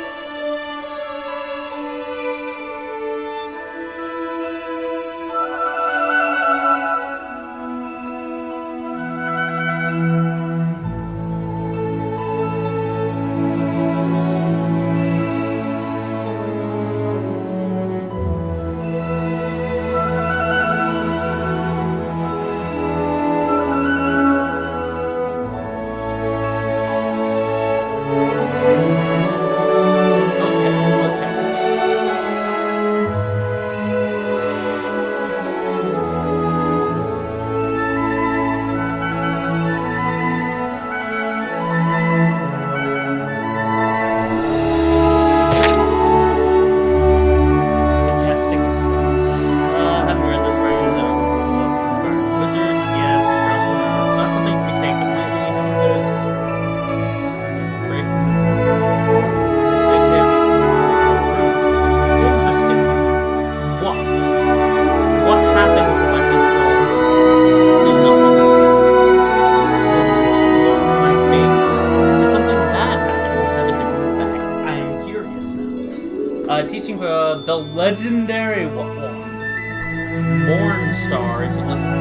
A: Teaching for the legendary one. Mornstar is a legendary.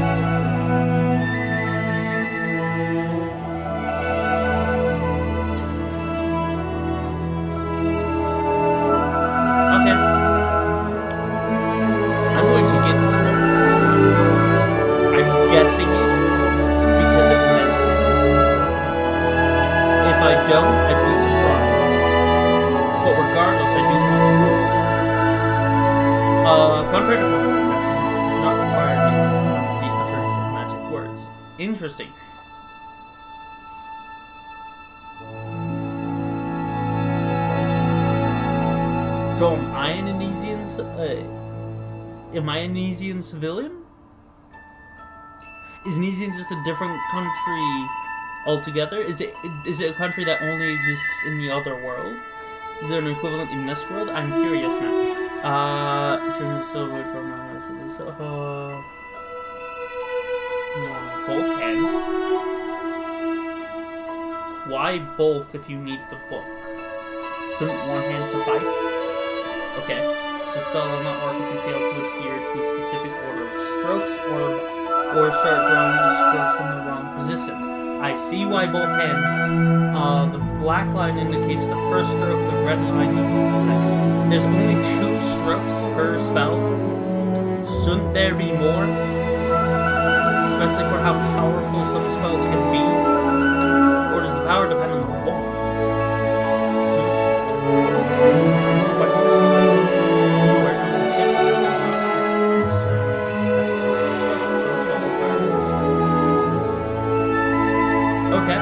A: Okay. I'm going to get this one. I'm guessing it because it went. If I don't, I'd be surprised. But regardless, I do know. Contrary to protection does not require the utterance of magic words. Interesting. So am I an Indonesian civilian? Is Indonesian just a different country altogether? Is it a country that only exists in the other world? Is there an equivalent in this world? I'm curious now. Both hands. Why both if you need the book? Couldn't one hand suffice? Okay. The spell will not work if you fail to adhere to a specific order of strokes or start drawing the strokes from the wrong position. I see why both hands. The black line indicates the first stroke, the red line indicates the second. There's only 2 strokes per spell. Shouldn't there be more? Especially for how powerful some spells can be. Or does the power depend on the wand? Okay.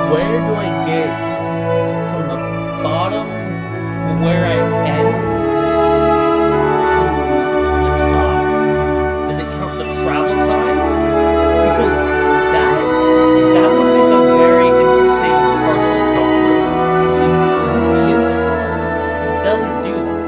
A: Where do I get from the bottom where I end to the top? Does it count the travel time? Because that would make a very interesting partial stop. It doesn't do that.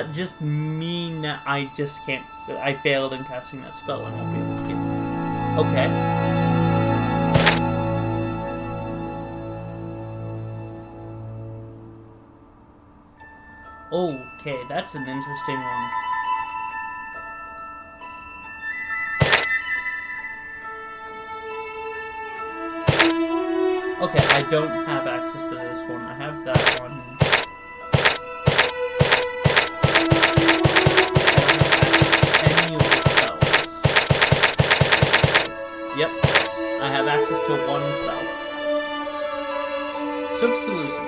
A: that just mean that I just can't... I failed in casting that spell and won't be able to get it? Okay. Okay, that's an interesting one. Okay, I don't have access to this one. I have that one. Any of the spells. Yep, I have access to one spell. Swift Solutions.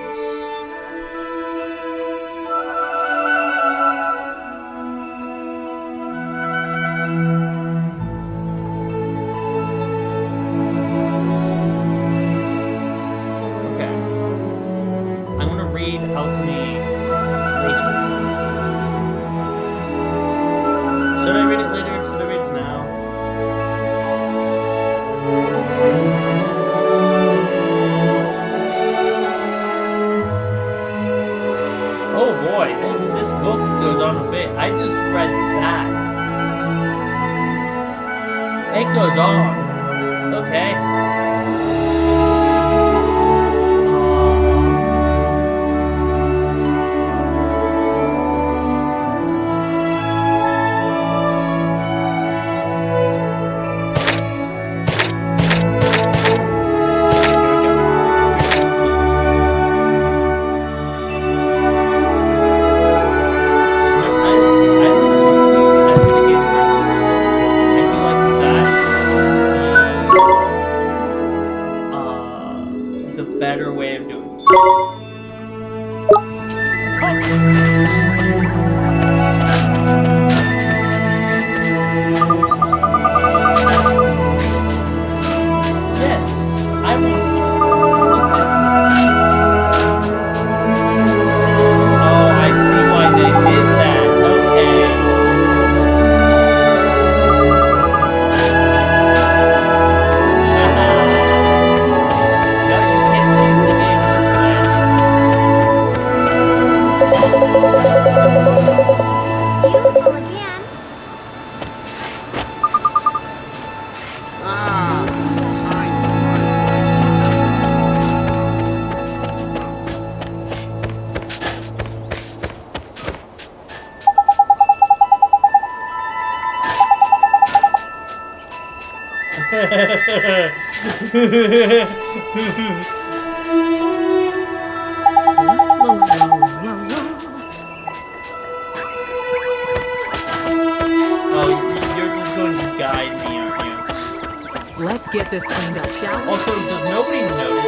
H: Let's get this cleaned up, shall we?
A: Also, does nobody notice?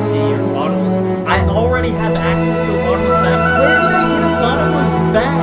A: See your bottomless. I already have access to a bottomless bag. Where did I get a bottomless bag?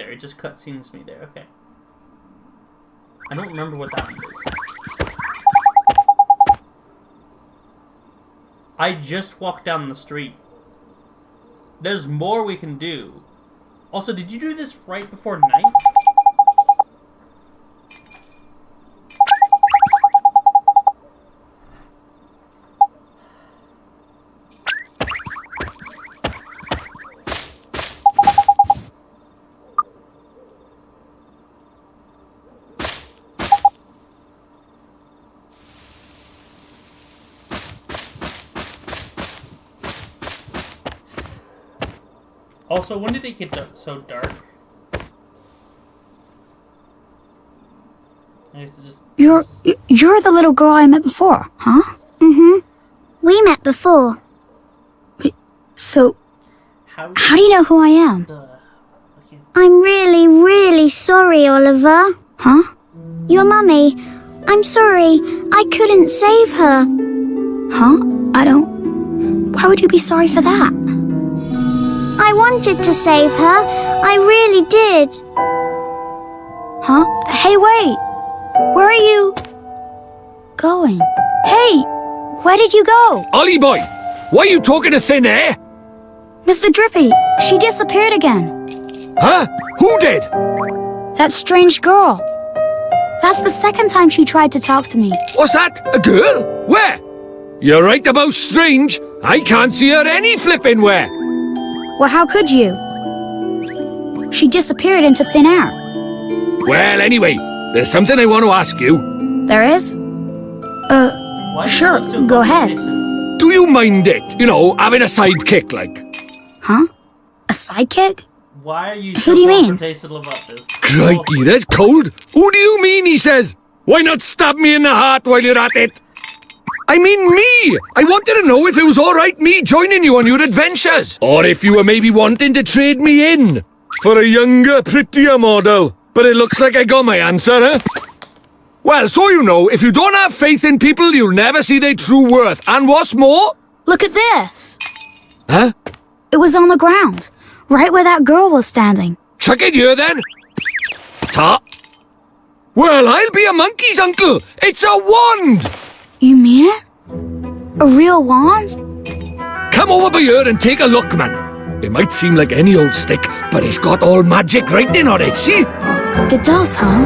A: It just cutscenes me there, okay. I don't remember what that one is. I just walked down the street. There's more we can do. Also, did you do this right before night? Also, when did it get so dark? I have to just...
D: You're the little girl I met before, huh?
F: Mm-hmm. We met before.
D: So, how do you know who I am?
F: I'm really, really sorry, Oliver.
D: Huh?
F: Your mummy. I'm sorry. I couldn't save her.
D: Huh? Why would you be sorry for that?
F: I wanted to save her. I really did.
D: Huh? Hey, wait. Where are you going? Hey, where did you go?
G: Ollie boy, why are you talking to thin air?
D: Mr. Drippy, she disappeared again.
G: Huh? Who did?
D: That strange girl. That's the second time she tried to talk to me.
G: What's that? A girl? Where? You're right about strange. I can't see her any flipping where.
D: Well, how could you? She disappeared into thin air.
G: Well, anyway, there's something I want to ask you.
D: There is? Sure, go ahead.
G: Do you mind it? You know, having a sidekick, like?
D: Huh? A sidekick?
A: Why are you
D: Who do you mean?
A: confrontational about this?
G: Crikey, that's cold. Who do you mean, he says? Why not stab me in the heart while you're at it? I mean me! I wanted to know if it was alright me joining you on your adventures. Or if you were maybe wanting to trade me in for a younger, prettier model. But it looks like I got my answer, huh? Well, so you know, if you don't have faith in people, you'll never see their true worth. And what's more...
D: Look at this!
G: Huh?
D: It was on the ground, right where that girl was standing.
G: Chuck it here, then. Ta. Well, I'll be a monkey's uncle. It's a wand!
D: You mean it? A real wand?
G: Come over by here and take a look, man. It might seem like any old stick, but it's got all magic writing on it, see?
D: It does, huh?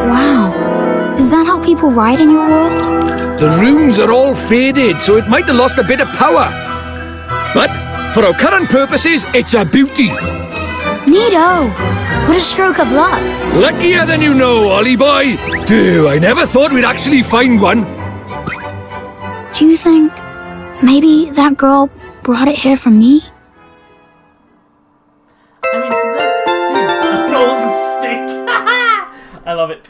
D: Wow. Is that how people write in your world?
G: The runes are all faded, so it might have lost a bit of power. But, for our current purposes, it's a beauty.
D: Neato! What a stroke of luck.
G: Luckier than you know, Ollie boy. Phew, I never thought we'd actually find one.
D: Do you think maybe that girl brought it here for me?
A: I mean, an old stick. I love it.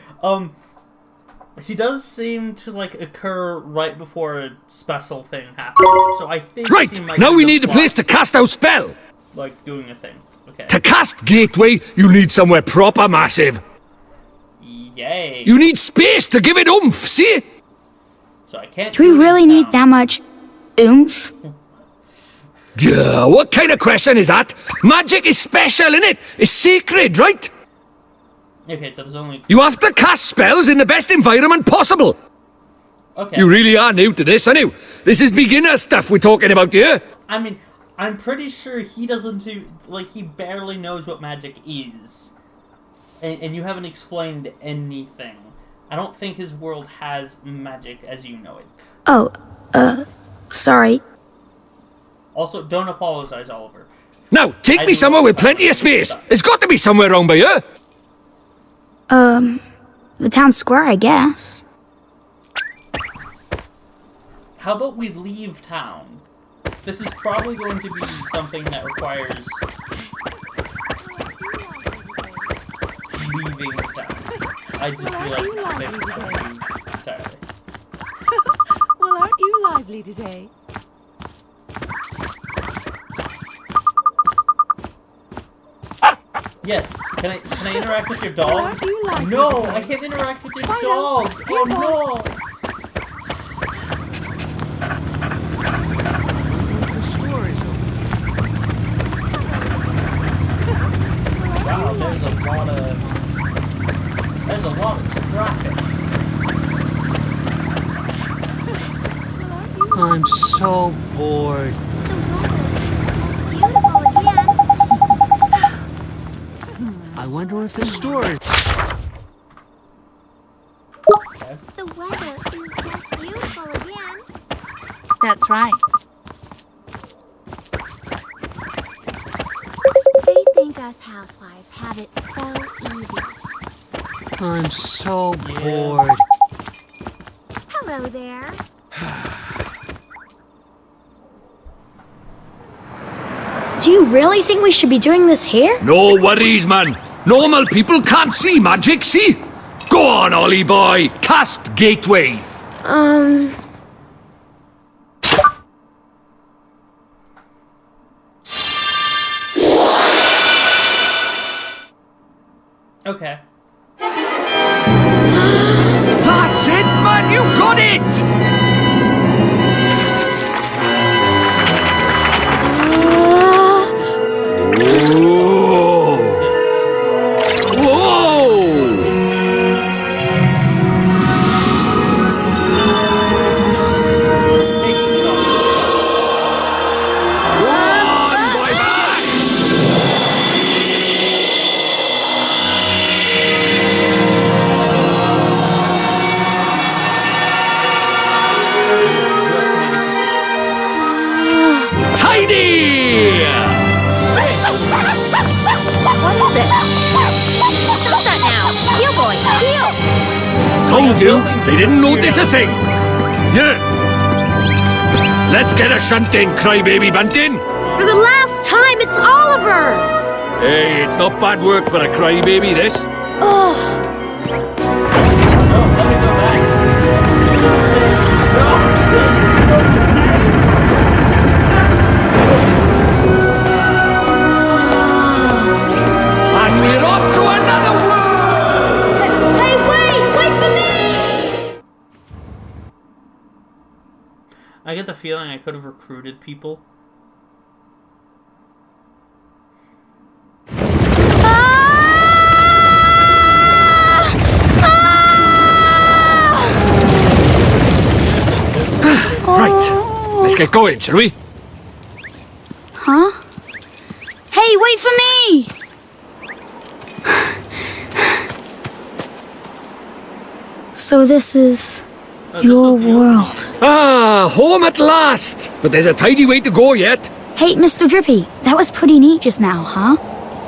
A: She does seem to like occur right before a special thing happens. So I think
G: right. Now we need a place to cast our spell.
A: Like doing a thing. Okay.
G: To cast Gateway, you need somewhere proper massive.
A: Yay.
G: You need space to give it oomph. See?
A: So I can't.
D: Do we really need that much oomph?
G: Yeah, what kind of question is that? Magic is special, innit? It's sacred, right?
A: Okay, so there's only...
G: You have to cast spells in the best environment possible.
A: Okay.
G: You really are new to this, aren't you? This is beginner stuff we're talking about here.
A: I mean, I'm pretty sure he doesn't do... Like, he barely knows what magic is. And you haven't explained anything. I don't think his world has magic as you know it.
D: Oh, sorry.
A: Also, don't apologize, Oliver.
G: Now, take me somewhere with plenty of space. There's got to be somewhere around by here.
D: The town square, I guess.
A: How about we leave town? This is probably going to be something that requires leaving town. I just realized this entirely.
N: Well, aren't you lively today?
A: Yes. Can I interact with your dog? No, I can't interact with your dog. Oh no. Wow, there's a lot of traffic.
B: I'm so bored. I wonder if the store is...
F: The weather is just beautiful again.
O: That's right.
F: They think us housewives have it so easy.
B: I'm so bored.
F: Hello there.
D: Do you really think we should be doing this here?
G: No worries, man. Normal people can't see magic, see? Go on, Ollie boy. Cast Gateway.
A: Okay.
G: That's it, man. You got it. Told you, they didn't notice a thing. Yeah. Let's get a shunt in, crybaby bunting.
D: For the last time, it's Oliver!
G: Hey, it's not bad work for a crybaby, this. And we're off to another world!
D: Hey, wait for me!
A: I get the feeling I could have recruited people.
G: Right, let's get going, shall we?
D: Huh? Hey, wait for me! So this is your world.
G: Ah, home at last! But there's a tidy way to go yet.
D: Hey, Mr. Drippy, that was pretty neat just now, huh?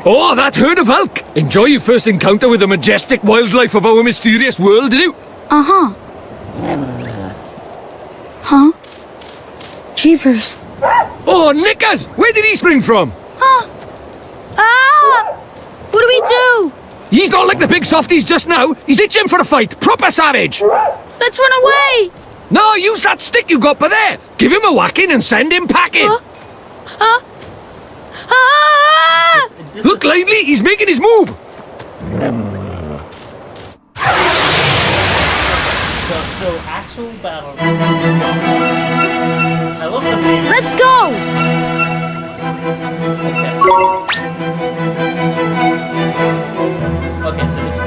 G: Oh, that herd of elk! Enjoy your first encounter with the majestic wildlife of our mysterious world, did you?
D: Uh-huh. Huh? Jeepers.
G: Oh, Nickers! Where did he spring from?
D: Huh? Ah! What do we do?
G: He's not like the big softies just now. He's itching for a fight. Proper savage.
D: Let's run away!
G: No, use that stick you got by there. Give him a whacking and send him packing.
D: Ah!
G: Look lively, he's making his move.
A: So actual battle. I love the name.
D: Let's go!
A: Okay, so this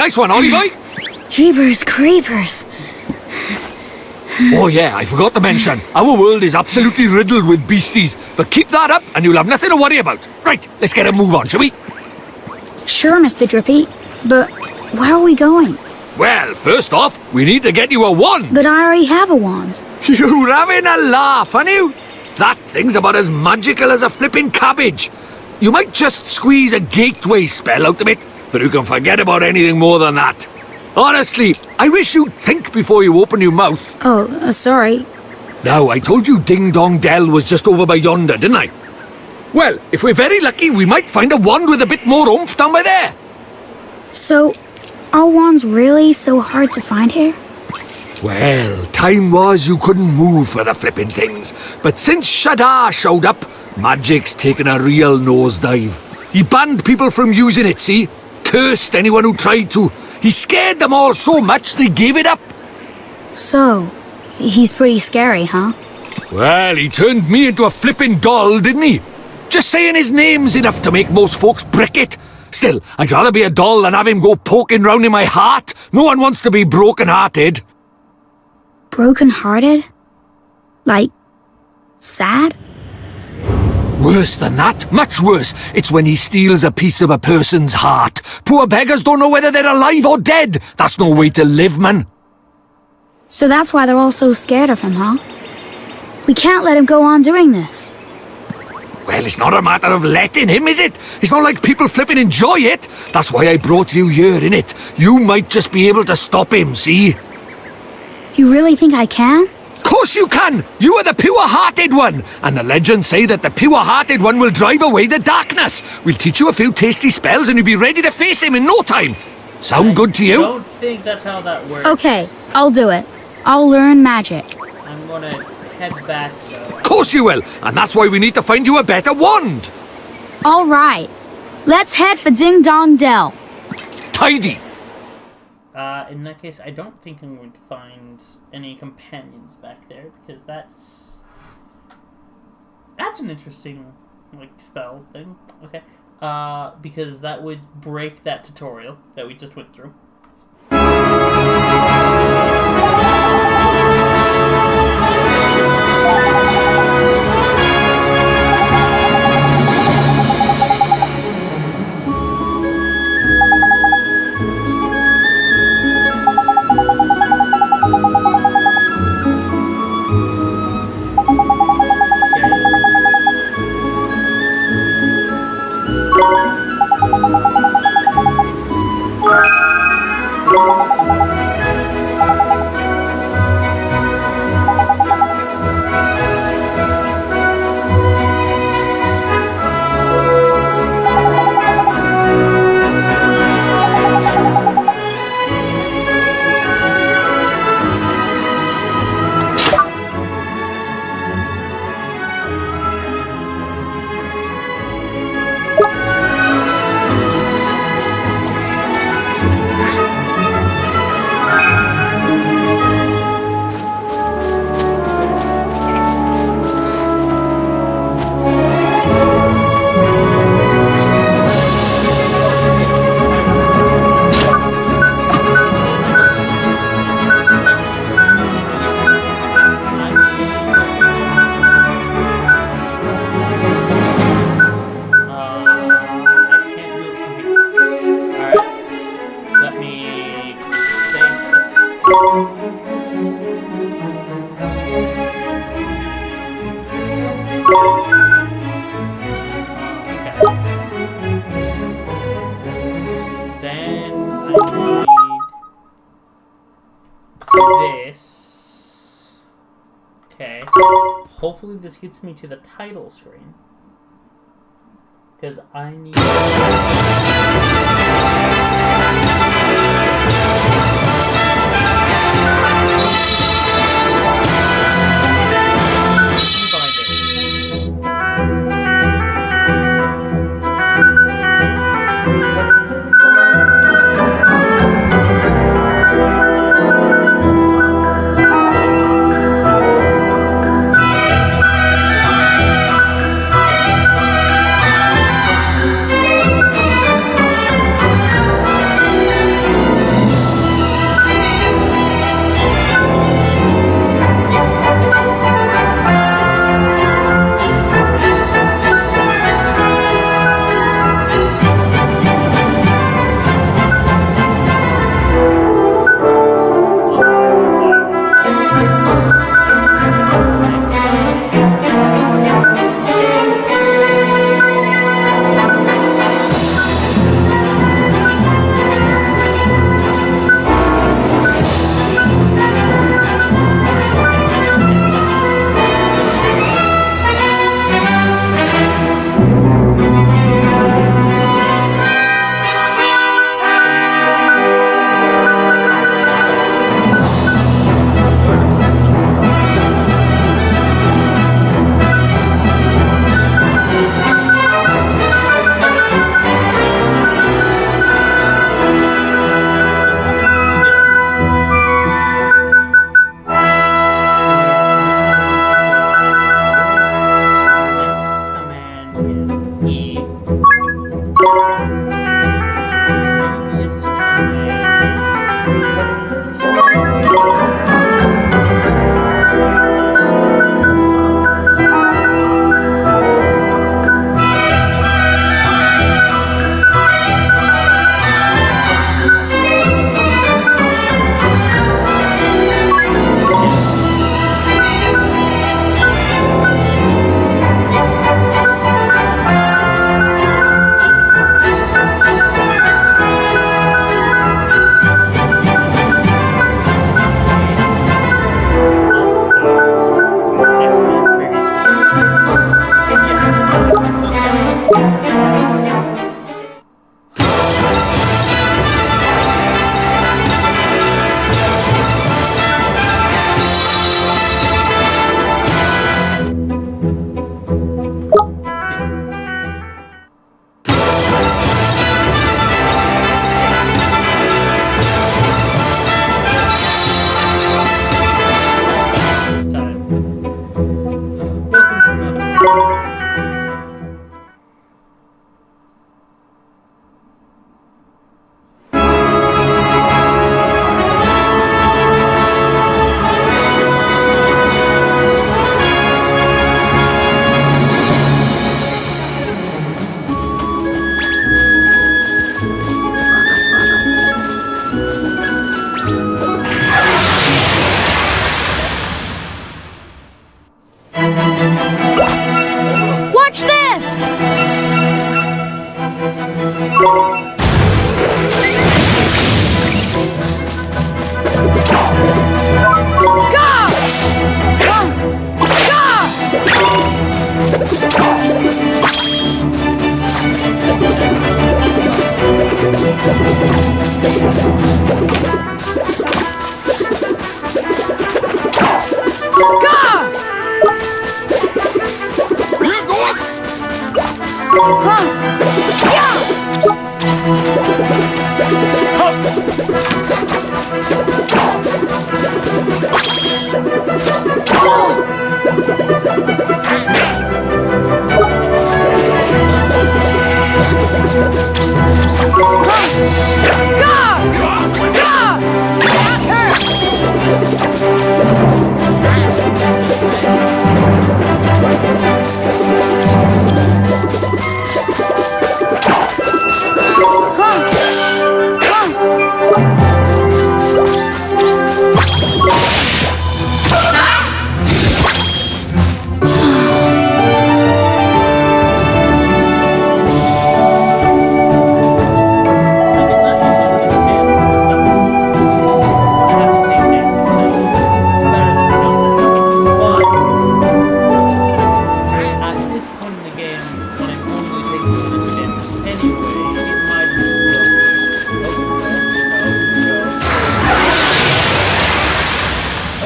G: Nice one, Ollie boy.
D: Jeepers creepers.
G: Oh yeah, I forgot to mention, our world is absolutely riddled with beasties, but keep that up and you'll have nothing to worry about. Right, let's get a move on, shall we?
D: Sure, Mr. Drippy, but where are we going?
G: Well, first off, we need to get you a wand.
D: But I already have a wand.
G: You're having a laugh, aren't you? That thing's about as magical as a flipping cabbage. You might just squeeze a gateway spell out of it, but you can forget about anything more than that. Honestly, I wish you'd think before you open your mouth.
D: Oh, sorry.
G: Now, I told you Ding Dong Dell was just over by yonder, didn't I? Well, if we're very lucky, we might find a wand with a bit more oomph down by there.
D: So, are wands really so hard to find here?
G: Well, time was you couldn't move for the flipping things. But since Shadar showed up, magic's taken a real nosedive. He banned people from using it, see? Cursed anyone who tried to. He scared them all so much they gave it up.
D: So, he's pretty scary, huh?
G: Well, he turned me into a flipping doll, didn't he? Just saying his name's enough to make most folks brick it. Still, I'd rather be a doll than have him go poking round in my heart. No one wants to be broken-hearted.
D: Broken-hearted? Like, sad?
G: Worse than that, much worse. It's when he steals a piece of a person's heart. Poor beggars don't know whether they're alive or dead. That's no way to live, man.
D: So that's why they're all so scared of him, huh? We can't let him go on doing this.
G: Well, it's not a matter of letting him, is it? It's not like people flipping enjoy it. That's why I brought you here, innit? You might just be able to stop him, see?
D: You really think I can?
G: Of course you can! You are the pure-hearted one! And the legends say that the pure-hearted one will drive away the darkness. We'll teach you a few tasty spells and you'll be ready to face him in no time. Sound good to you?
A: I don't think that's how that works.
D: Okay, I'll do it. I'll learn magic.
A: I'm gonna head back, though.
G: Of course you will! And that's why we need to find you a better wand!
D: All right. Let's head for Ding Dong Dell.
G: Tidy!
A: In that case, I don't think I'm going to find any companions back there, because that's an interesting, like, spell thing. Okay. Because that would break that tutorial that we just went through. Hopefully this gets me to the title screen. Because I need...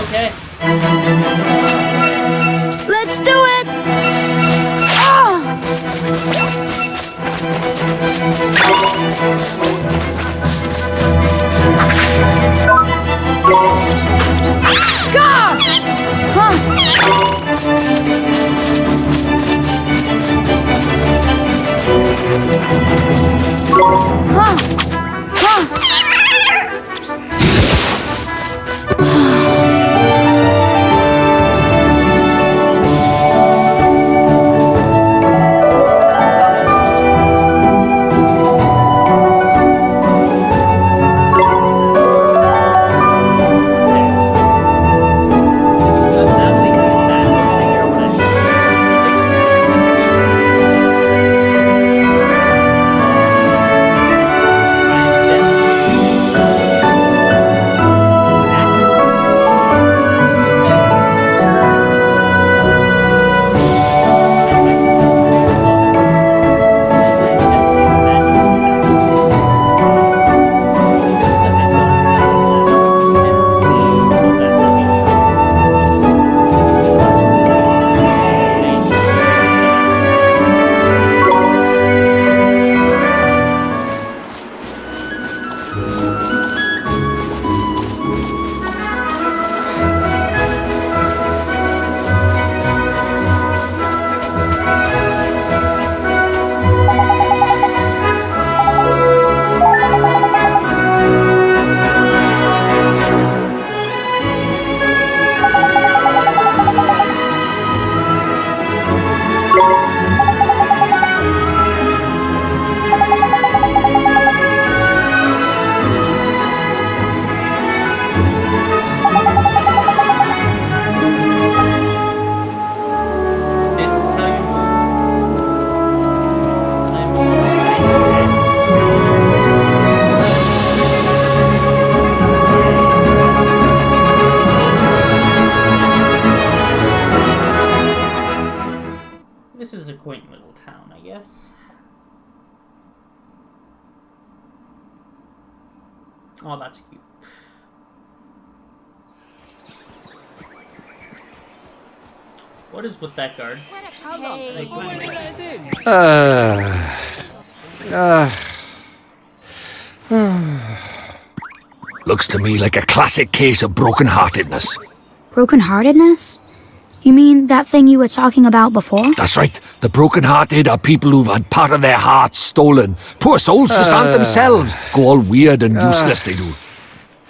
A: Okay.
D: Let's do it! Ah! God!
A: This is a quaint little town, I guess. Oh, that's cute. What is with that guard?
G: Looks to me like a classic case of broken-heartedness.
D: Broken-heartedness? You mean that thing you were talking about before?
G: That's right. The broken-hearted are people who've had part of their hearts stolen. Poor souls just aren't themselves. Go all weird and useless, they do.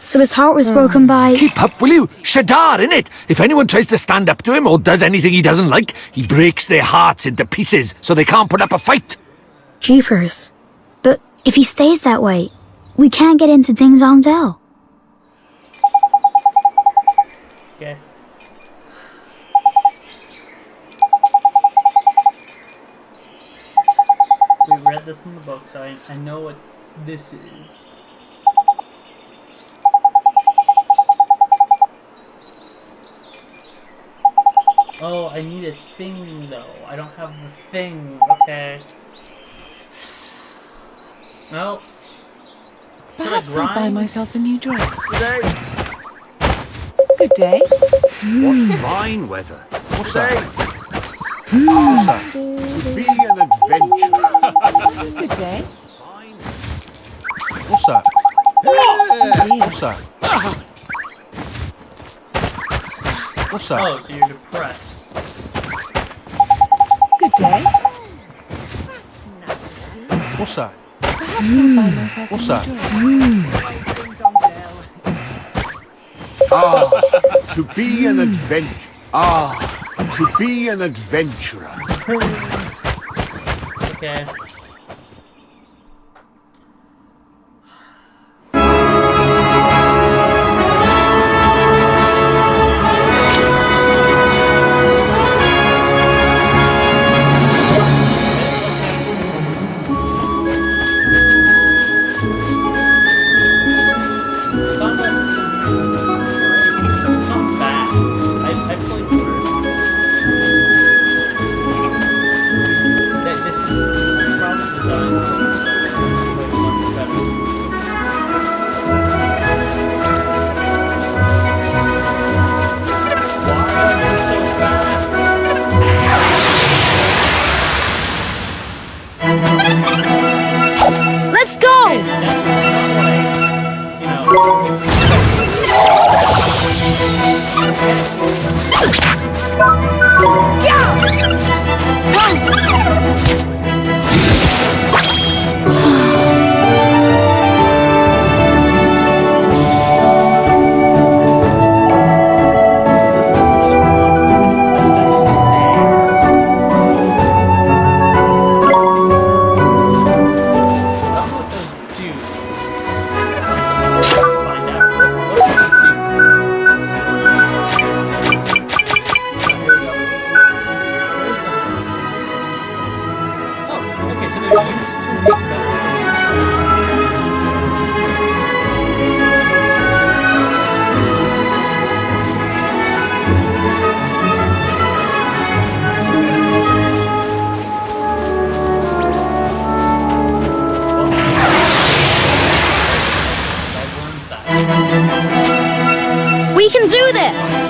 D: So his heart was broken by...
G: Keep up, will you? Shadar, innit? If anyone tries to stand up to him or does anything he doesn't like, he breaks their hearts into pieces so they can't put up a fight.
D: Jeepers. But if he stays that way, we can't get into Ding Dong Dell.
A: Okay. We read this in the book, so I know what this is. Oh, I need a thing, though. I don't have the thing. Okay. Well.
N: Perhaps I'll buy myself a new dress.
P: Good day.
N: Good day.
P: What fine weather. What's that? What's that? To be an adventure.
N: Good day.
P: What's that? What's that? What's that?
A: Oh, so you're depressed.
N: Good day.
P: What's that?
N: Perhaps I'll buy myself
P: What's
N: a
P: that?
N: new dress.
P: Ah, to be an adventure. Ah, to be an adventurer.
A: Okay.
L: this!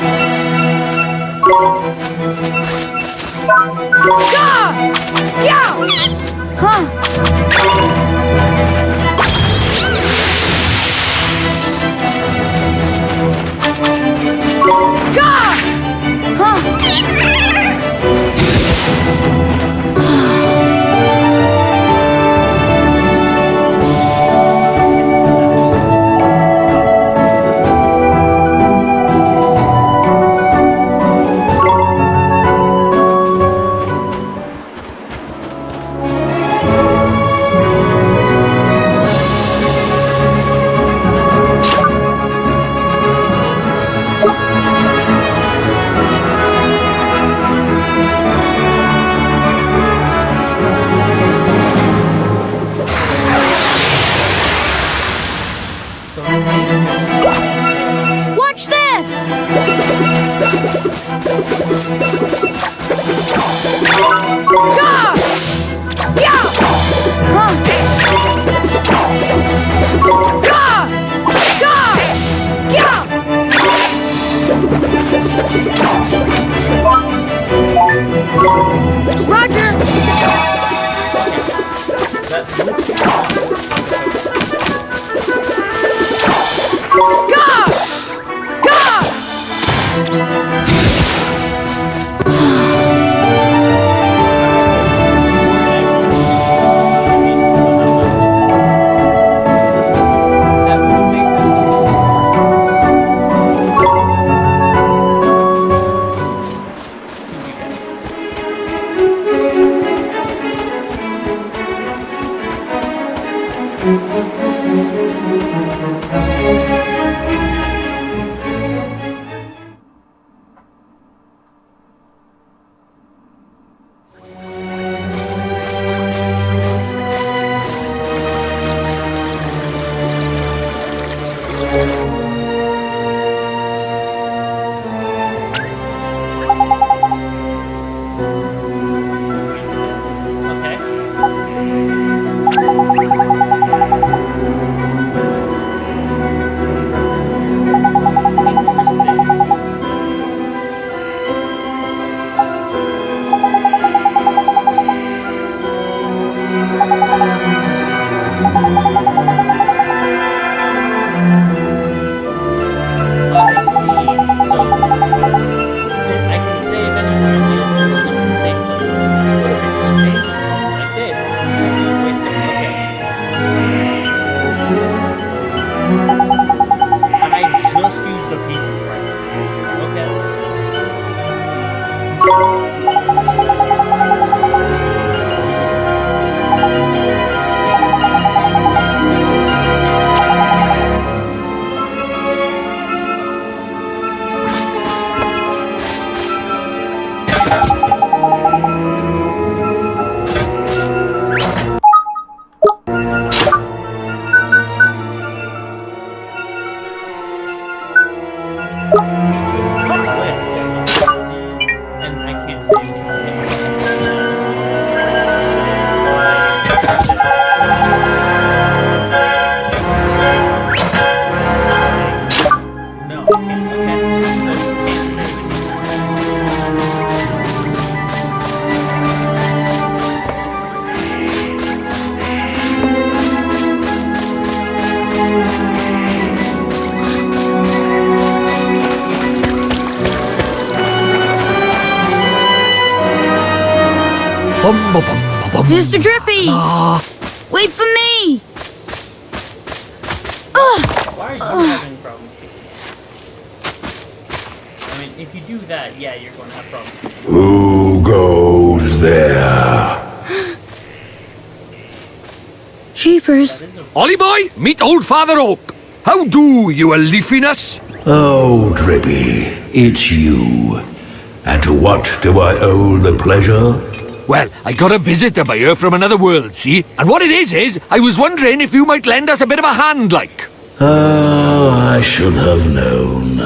D: Watch this! Mr. Drippy! Wait for me!
A: Why are you having problems kicking it? I mean, if you do that, yeah, you're going to have problems.
Q: Who goes there?
D: Jeepers.
G: Ollie boy, meet old Father Oak. How do, you a leafiness?
Q: Oh, Drippy, it's you. And to what do I owe the pleasure?
G: Well, I got a visitor by here from another world, see? And what it is, I was wondering if you might lend us a bit of a hand, like.
Q: Oh, I should have known.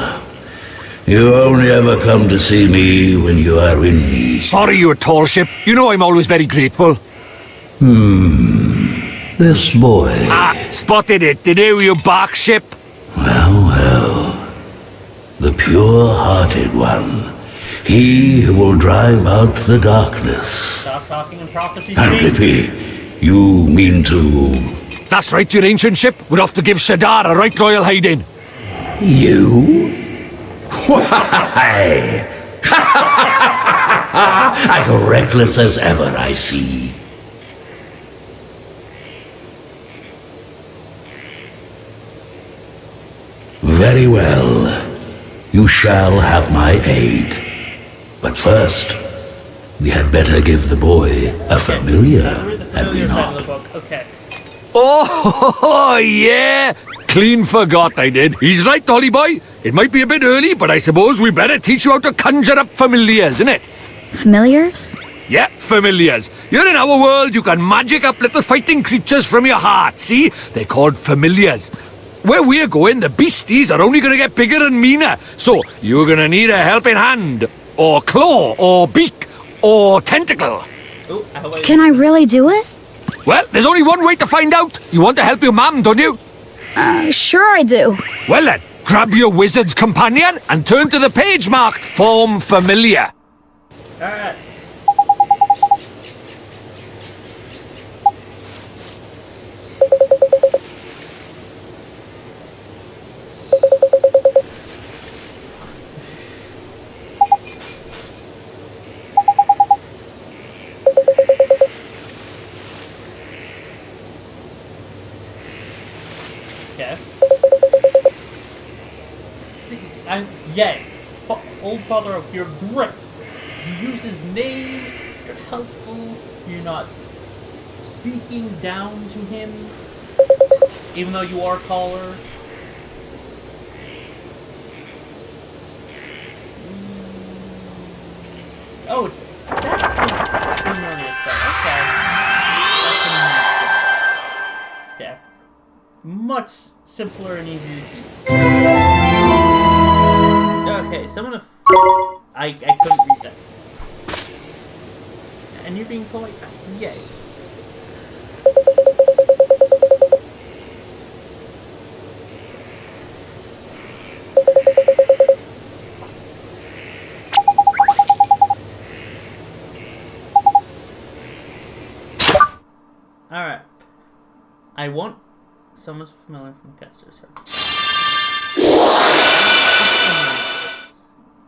Q: You only ever come to see me when you are in need.
G: Sorry, you tall ship. You know I'm always very grateful.
Q: This boy.
G: Ah, spotted it, did you bark ship?
Q: Well. the pure-hearted one. He who will drive out the darkness.
A: Stop talking in prophecy.
Q: And Pippi, you mean to...
G: That's right, your ancient ship. We're off to give Shadar a right royal hiding.
Q: You? Why? As reckless as ever, I see. Very well. You shall have my aid. But first, we had better give the boy a familiar, had we not?
A: Okay.
G: Oh, yeah! Clean forgot I did. He's right, Dolly boy. It might be a bit early, but I suppose we better teach you how to conjure up familiars, innit?
D: Familiars?
G: Yeah, familiars. You're in our world, you can magic up little fighting creatures from your heart, see? They're called familiars. Where we're going, the beasties are only going to get bigger and meaner. So, you're going to need a helping hand, or claw, or beak, or tentacle.
D: Can I really do it?
G: Well, there's only one way to find out. You want to help your mum, don't you?
D: Sure I do.
G: Well then, grab your wizard's companion and turn to the page marked Form Familiar.
A: Alright. Yay! Old Father Oak, you're great! You use his name, you're helpful, you're not speaking down to him, even though you are taller. Oh, that's the erroneous thing. Okay. Yeah. Much simpler and easier to use. Okay, so I'm gonna... I couldn't read that. And you're being polite. Yay. Alright. I want someone's familiar from the caster's turn.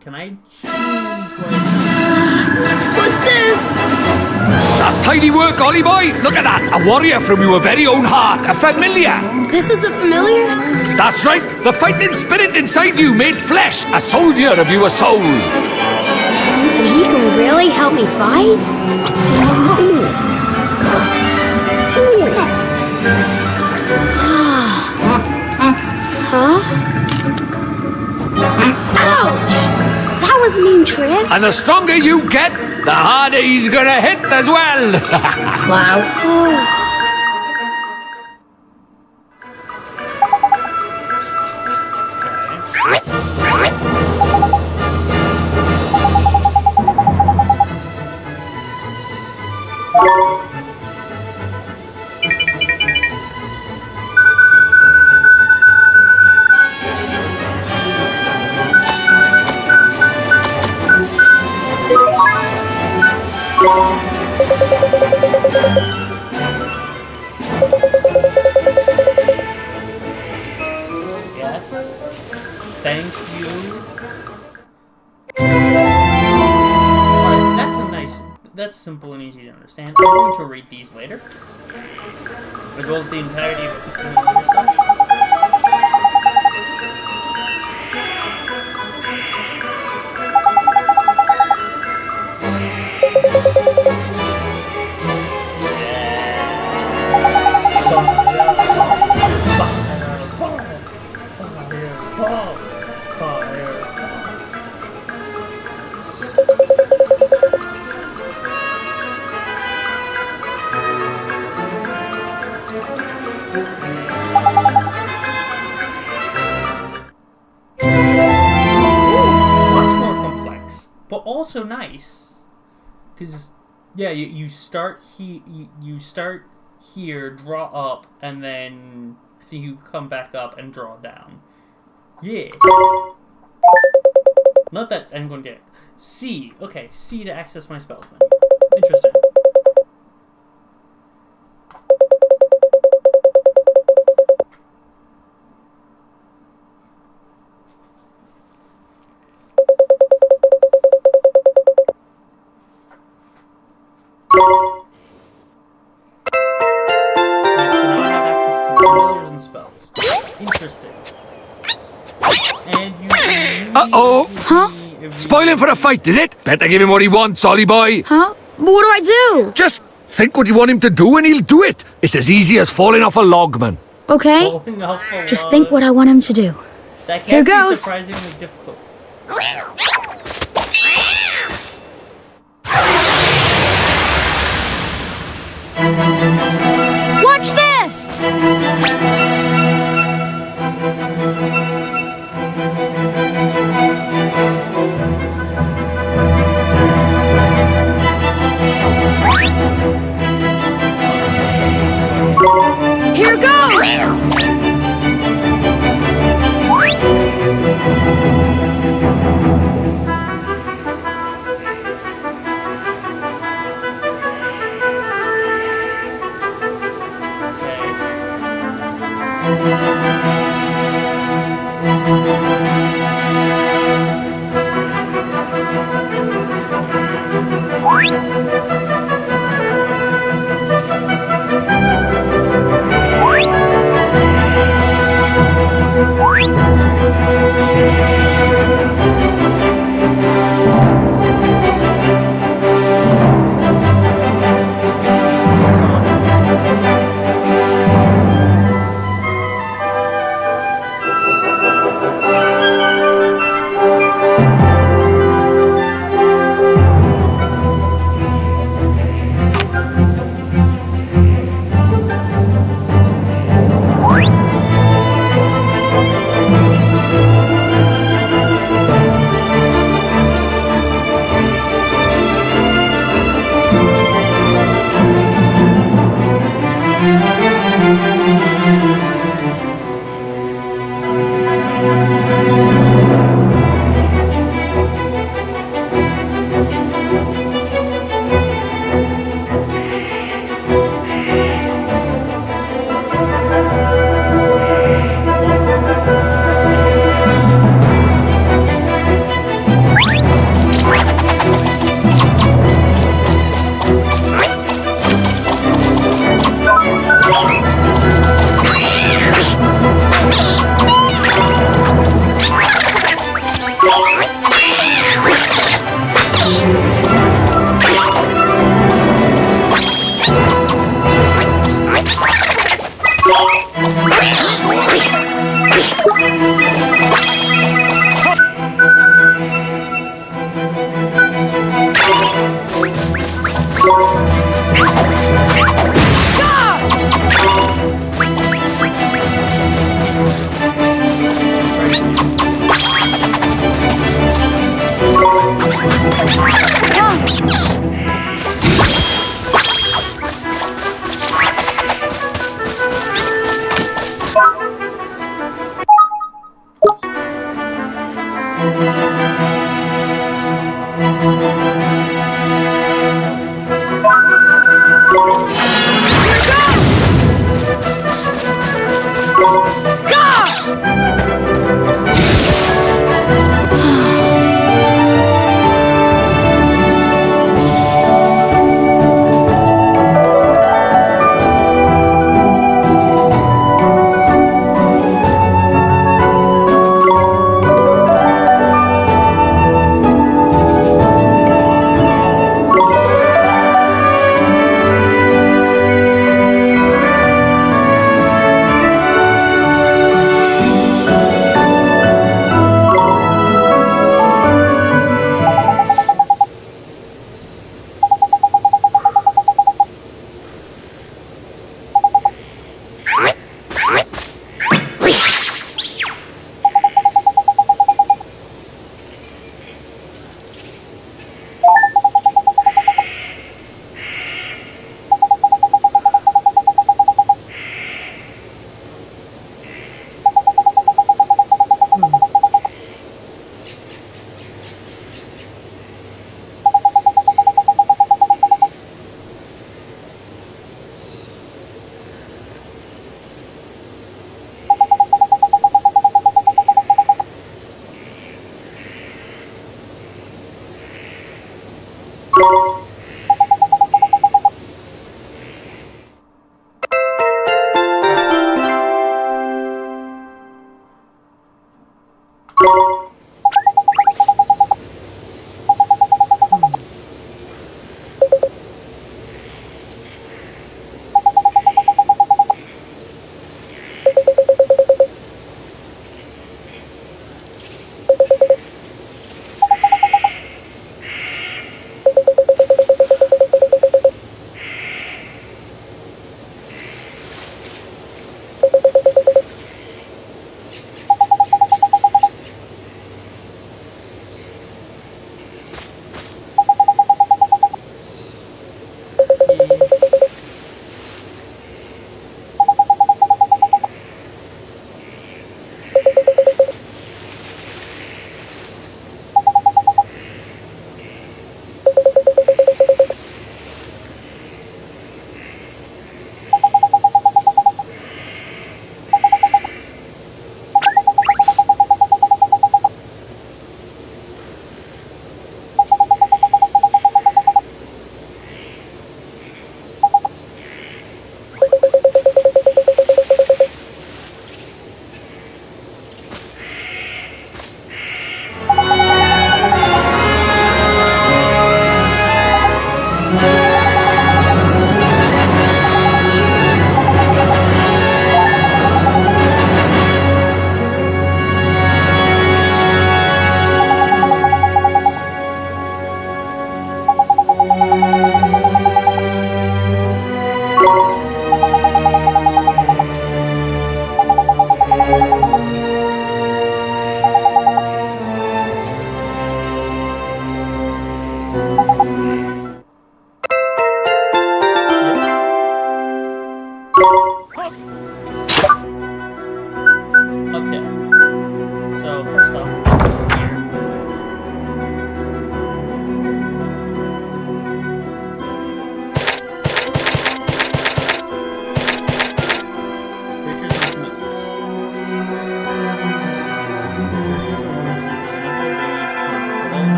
A: Can I choose
L: What's this?
G: That's tidy work, Ollie boy. Look at that. A warrior from your very own heart. A familiar.
L: This is a familiar?
G: That's right. The fighting spirit inside you made flesh. A soldier of your soul.
L: He can really help me fight? Huh? Ouch! That was a mean trick.
G: And the stronger you get, the harder he's gonna hit as well.
L: Wow.
A: That's simple and easy to understand. I'm going to read these later, as well as the entirety of the also nice, because yeah, you start you start here, draw up, and then I think you come back up and draw down. Yeah. Not that I'm going to get C. Okay, C to access my spells menu. Interesting.
G: Uh-oh!
D: Huh?
G: Spoiling for a fight, is it? Better give him what he wants, Ollie boy.
D: Huh? But what do I do?
G: Just think what you want him to do and he'll do it. It's as easy as falling off a log, man.
D: Okay. Just think what I want him to do.
A: That
D: Here
A: can't be
D: goes.
A: surprisingly difficult.
D: Watch this! Here goes!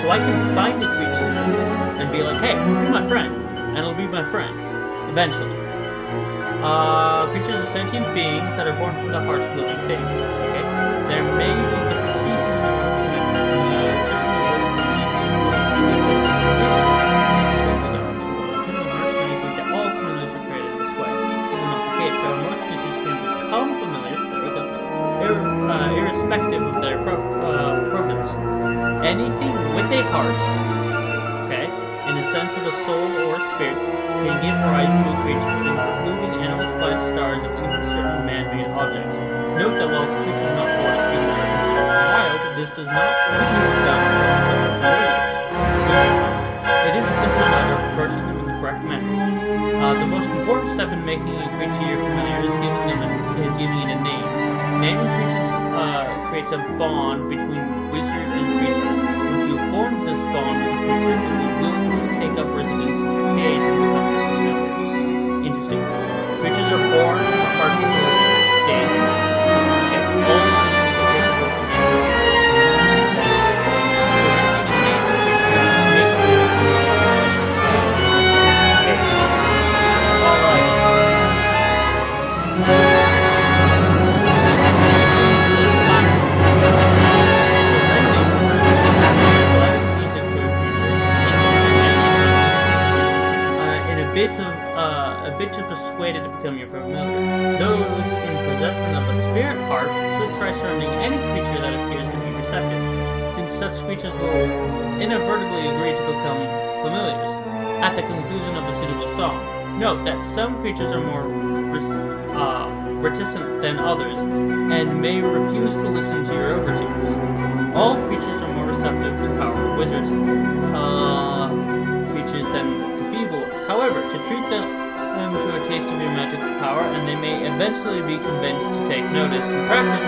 A: So I can find the creature and be like, hey, you're my friend. And it'll be my friend. Eventually. Creatures are sentient beings that are born from the hearts of living things. Okay? There may be different species all familiars are created this way. This is not the case. There are more species can become familiars, irrespective of their provenance. Anything with a heart, okay, in the sense of a soul or a spirit, can give rise to a creature, including animals, plants, stars, and even certain man-made objects. Note that while creatures not born in human are considered wild, this does not mean it is a simple matter of approaching them in the correct manner. The most important step in making a creature your familiar is giving it a name. Naming creatures creates a bond between wizard and creature. Once you form this bond with the creature, it will willingly take up residence in the cage and become familiar. Interesting. Creatures are born apart from the state. A bit too persuaded to become your familiar. Those in possession of a spirit heart should try surrounding any creature that appears to be receptive, since such creatures will inadvertently agree to become familiars at the conclusion of a suitable song. Note that some creatures are more reticent than others, and may refuse to listen to your overtures. All creatures are more receptive to powerful wizards, creatures than to feeble ones. However, to treat them to a taste of your magical power, and they may eventually be convinced to take notice. In practice,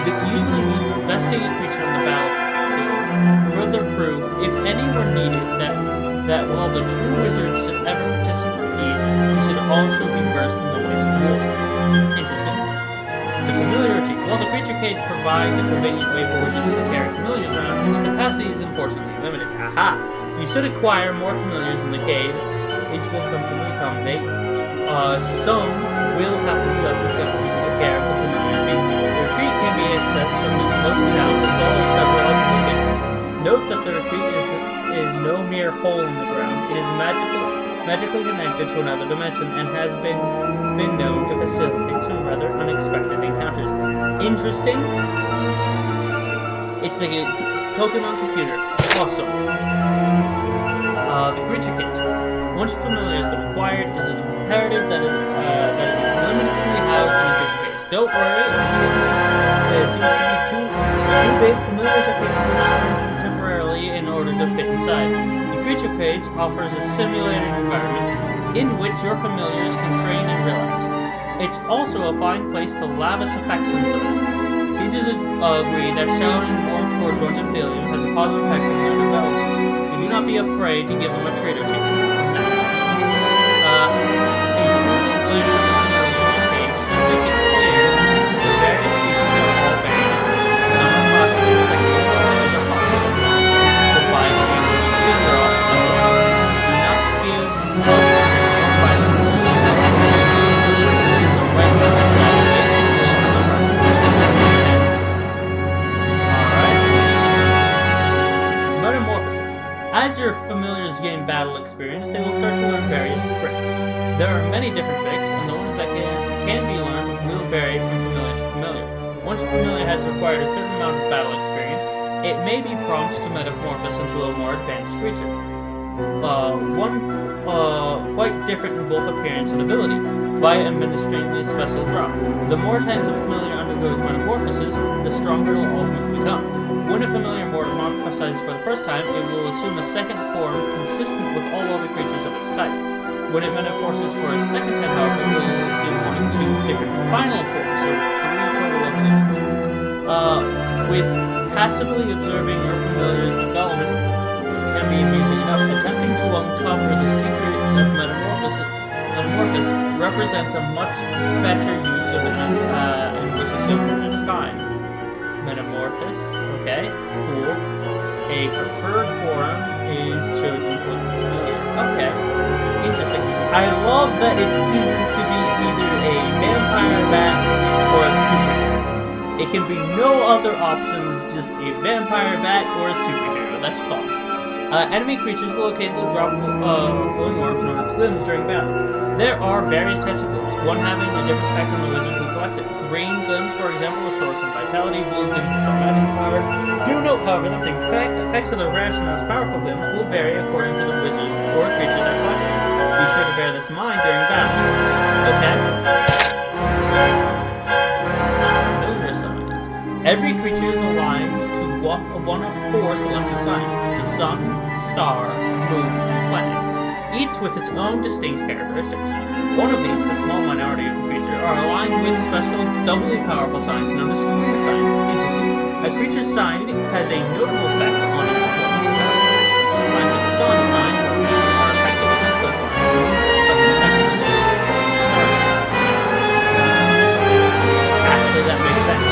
A: this usually means besting a creature on the battlefield. Further proof, if any were needed, that while the true wizard should ever participate, he should also be versed in the ways of war. Interesting. The familiar retreat. While the creature cage provides a convenient way for wizards to carry familiars around, its capacity is unfortunately limited. Aha! You should acquire more familiars in the cave. Each will comfortably accommodate. Some will have to be left to take care of the familiar beings. The retreat can be accessed from the Note Town as well as several other locations. Note that the retreat is no mere hole in the ground. It is magically connected to another dimension and has been known to facilitate some rather unexpected encounters. Interesting. It's the Pokemon computer. Awesome. The creature cage. Once a familiar has been acquired, it is imperative that it be limitedly housed in the creature cage. Don't worry, it seems to be too big. Familiars are capable temporarily in order to fit inside. The creature cage offers a simulated environment in which your familiars can train and relax. It's also a fine place to lavish affections on. Teachers agree that showering warmth towards one's affiliates has a positive effect on their development. So do not be afraid to give them a treat or two. As your familiars gain battle experience, they will start to learn various tricks. There are many different tricks, and the ones that can be learned will vary from familiar to familiar. Once a familiar has acquired a certain amount of battle experience, it may be prompt to metamorphose into a more advanced creature. Quite different in both appearance and ability, by administering a special drop. The more times a familiar undergoes metamorphosis, the stronger it will ultimately become. When a familiar metamorphosizes for the first time, it will assume a second form consistent with all other creatures of its type. When it metamorphoses for a second time, however, it will assume one of two different final forms, so 3 total evolutions. With passively observing your familiar's development can be amusing enough. Attempting to uncover the secrets of metamorphosis represents a much better use of its time. Metamorphosis. Okay, cool. A preferred form is chosen for the familiar. Okay, interesting. I love that it chooses to be either a vampire bat or a superhero. It can be no other options, just a vampire bat or a superhero. That's fun. Enemy creatures will occasionally drop glowing orbs known as glims during battle. There are various types of glims, one having a different effect on the wizard who collects it. Green glims, for example, restore some vitality. Blue glims restore magic power. Do note, however, that the effects of the rare and most powerful glims will vary according to the wizard or creature that collects them. Be sure to bear this in mind during battle. Okay. Familiar signs. Every creature is aligned to one of 4 celestial signs: the sun, star, moon, and planet, each with its own distinct characteristics. One of these, the small minority of the creature, are aligned with special, doubly powerful signs known as twin signs. A creature's sign has a notable effect on its performance. Signs of the sun sign are effective against the Actually, that makes sense.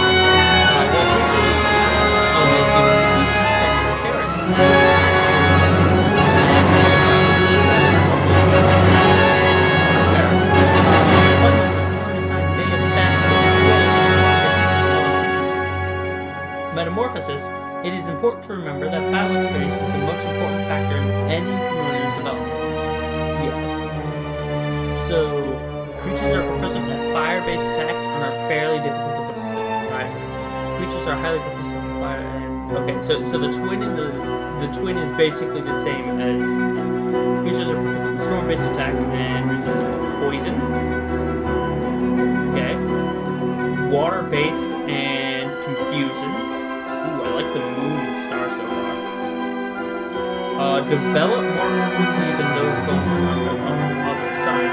A: Metamorphosis, it is important to remember that battle experience is the most important factor in any familiar's development. Yes. So, creatures are proficient at fire-based attacks and are fairly difficult to withstand, right? Creatures are highly proficient at fire and... Okay, so the twin in the twin is basically the same as... Creatures are proficient at storm-based attack and resistant to poison. Okay. Water-based and confusion. Ooh, I like the moon and star so far. Develop more quickly than those going on the other side.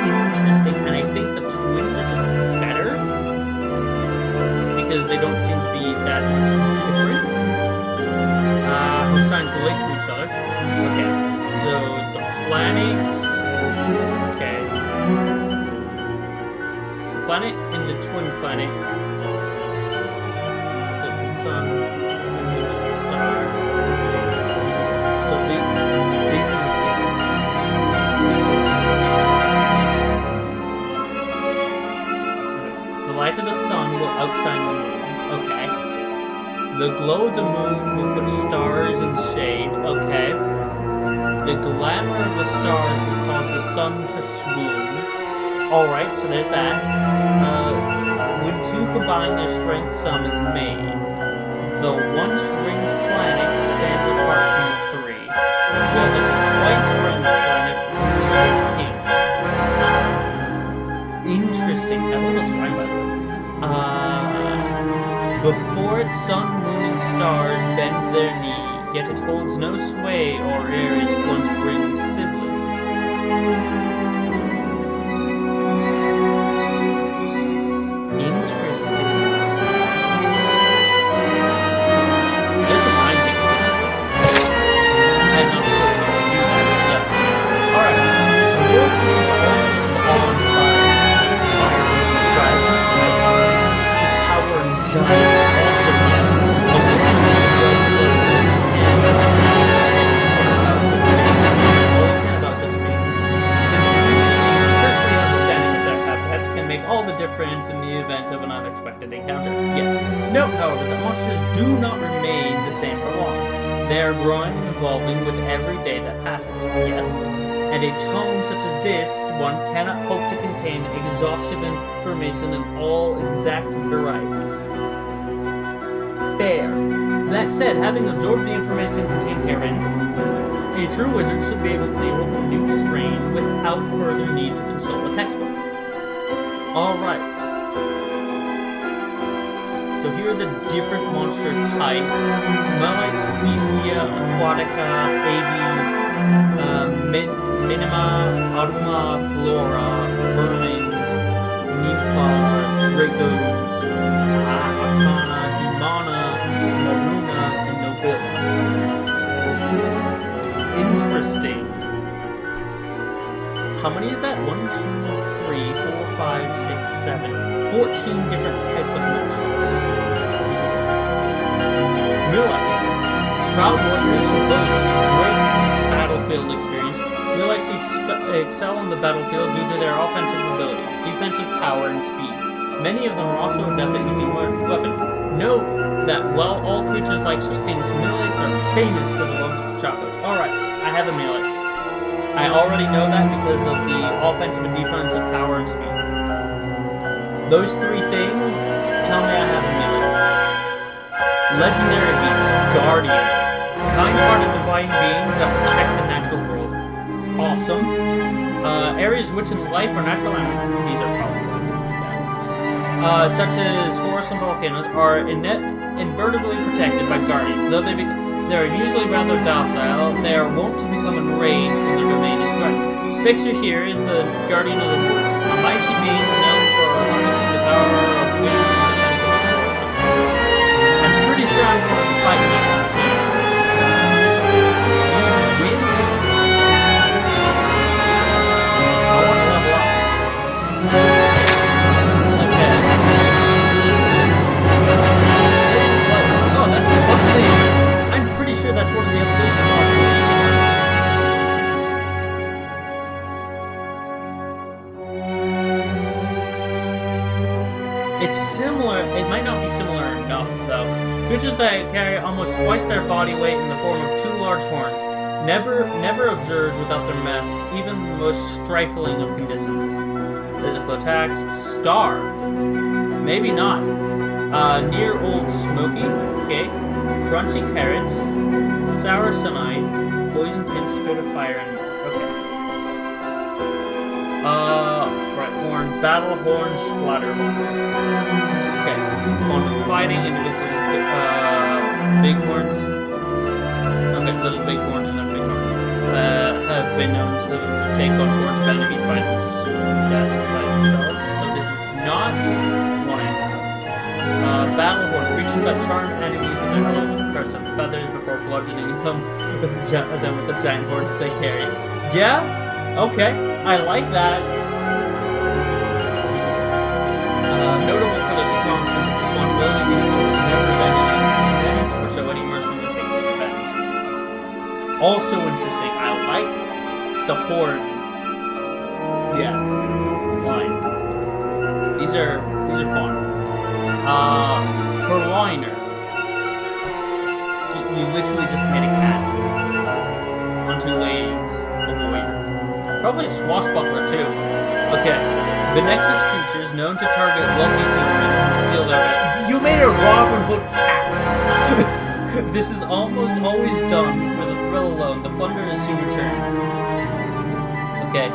A: Interesting, and I think the twins are just better because they don't seem to be that much different. Whose signs relate to each other. Okay, so the planets. Okay. planet and the twin planet. The sun, the moon, the star. So these the light of the sun will outshine the moon. Okay. The glow of the moon will put stars in shade. Okay. The glamour of the stars will cause the sun to swoon. Alright, so there's that. When two combine their strength, sum is made. The once-ringed planet stands apart from the three, while the twice-ringed planet rules as king. Interesting. That one was fine, by the way. Before its sun, moon, and stars bend their knee, yet it holds no sway or ere its once-ringed siblings. Interesting. There's a mind thing to this. I'm not sure how to do that. Yeah. Alright. On fire, and giant. All the difference in the event of an unexpected encounter. Yes. Note, however, that monsters do not remain the same for long. They are growing and evolving with every day that passes. Yes. And a tome such as this one cannot hope to contain exhaustive information in all exact varieties. Fair. That said, having absorbed the information contained herein, a true wizard should be able to deal with a new strain without further need to consult a textbook. Alright. So here are the different monster types. Melites, Bestia, Aquatica, Aves, Minima, Aruma, Flora, Vermins, Nympha, Dracos, Arcana, Demona, Maruna, and Nobila. Interesting. How many is that? 1, 2, 3, 4, 5, 6, 7. 14 different types of monsters. Melites. Proud warriors who boast great battlefield experience. Melites excel on the battlefield due to their offensive abilities, defensive power, and speed. Many of them are also adept at using weapons. Note that while all creatures like sweet things, Melites are famous for the love of chocolates. Alright, I have a Melite. I already know that because of the offensive and defensive power and speed. Those three things tell me I have a Melite. Legendary beasts, guardians. Kind-hearted divine beings that protect the natural world. Awesome. Areas rich in life or natural enemies. These are probably such as forests and volcanoes are inevitably protected by guardians. Though they are usually rather docile, they are wont to become enraged when their domain is threatened. Picture here is the guardian of the woods, a mighty being known for harnessing the power of wind and the magic of the forest. I'm pretty sure I'm going to fight this. Wind? I want to level up. Okay. Oh, that's one thing. I'm pretty sure that's one of the evolution It's similar, it might not be similar enough though. Creatures that carry almost twice their body weight in the form of 2 large horns. Never observed without their masks, even the most trifling of conditions. Physical attacks, star. Maybe not. Near Old Smoky, okay. Crunchy carrots, sour sunite, poison pin, spirit of fire, and more. Okay. Right horn, battle horn, splatter horn. Okay. On fighting individual big horns. Okay, little big horn and then big horn. Have been known to take on horns of enemies by themselves. So this is not one I have. Battle horn, creatures that charm enemies with their clothing, press some feathers before bludgeoning them with the giant horns they carry. Yeah? Okay. I like that. Notable for their strong sense of responsibility, these creatures never been any or show any mercy when taking revenge. Also interesting, I like the horde. Yeah, line. These are fun. Purloiner. You literally just made a cat. On two legs, a warrior. Probably a swashbuckler too. Okay. The Nexus creatures known to target wealthy humans and steal their wealth. You made a Robin Hood cat! This is almost always done for the thrill alone. The plunder is soon returned. Okay.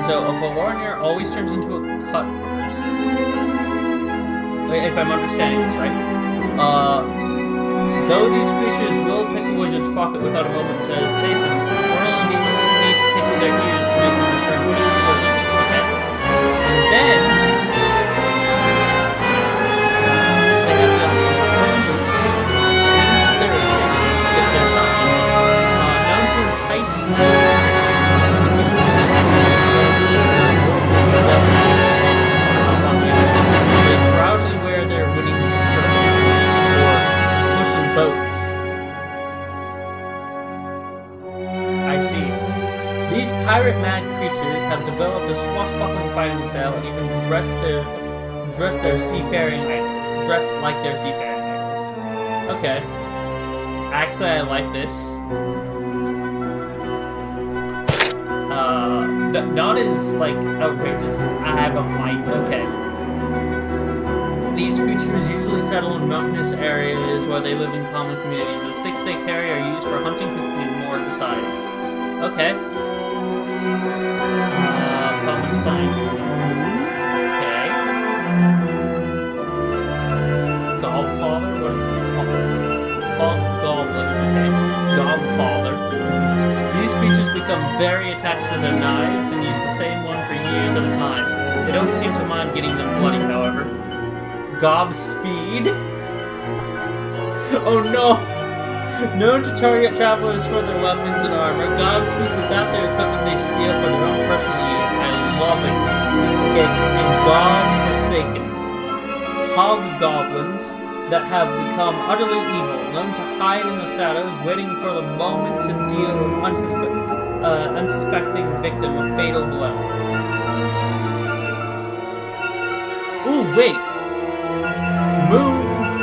A: So a Purloiner always turns into a cutpurse. If I'm understanding this right. Though these creatures will pick a wizard's pocket without a moment's hesitation, Orlando needs to tickle their ears to make them return to the wizard. Okay? And then they have the known to entice they proudly wear their winning boats. I see. These pirate-mad creatures have developed a swashbuckling fighting style and even dress their seafaring items. Dress like their seafaring items. Okay. Actually, I like this. Not as, like, outrageous. I have a might. Okay. These creatures usually settle in mountainous areas where they live in common communities. The sticks they carry are used for hunting and more besides. Okay. Common signs. Okay. Gobfather? What is it called? Goblin. Okay. Gobfather. These creatures become very attached to their knives and use the same one for years at a time. They don't seem to mind getting them bloody, however. Gobspeed. Oh no! Known to target travelers for their weapons and armor, Gobspeed is not their equipment they steal for their own personal use. I love it. Okay, and God-forsaken. Hobgoblins that have become utterly evil, known to hide in the shadows, waiting for the moment to deal an unsuspecting victim a fatal blow. Ooh, wait! Moon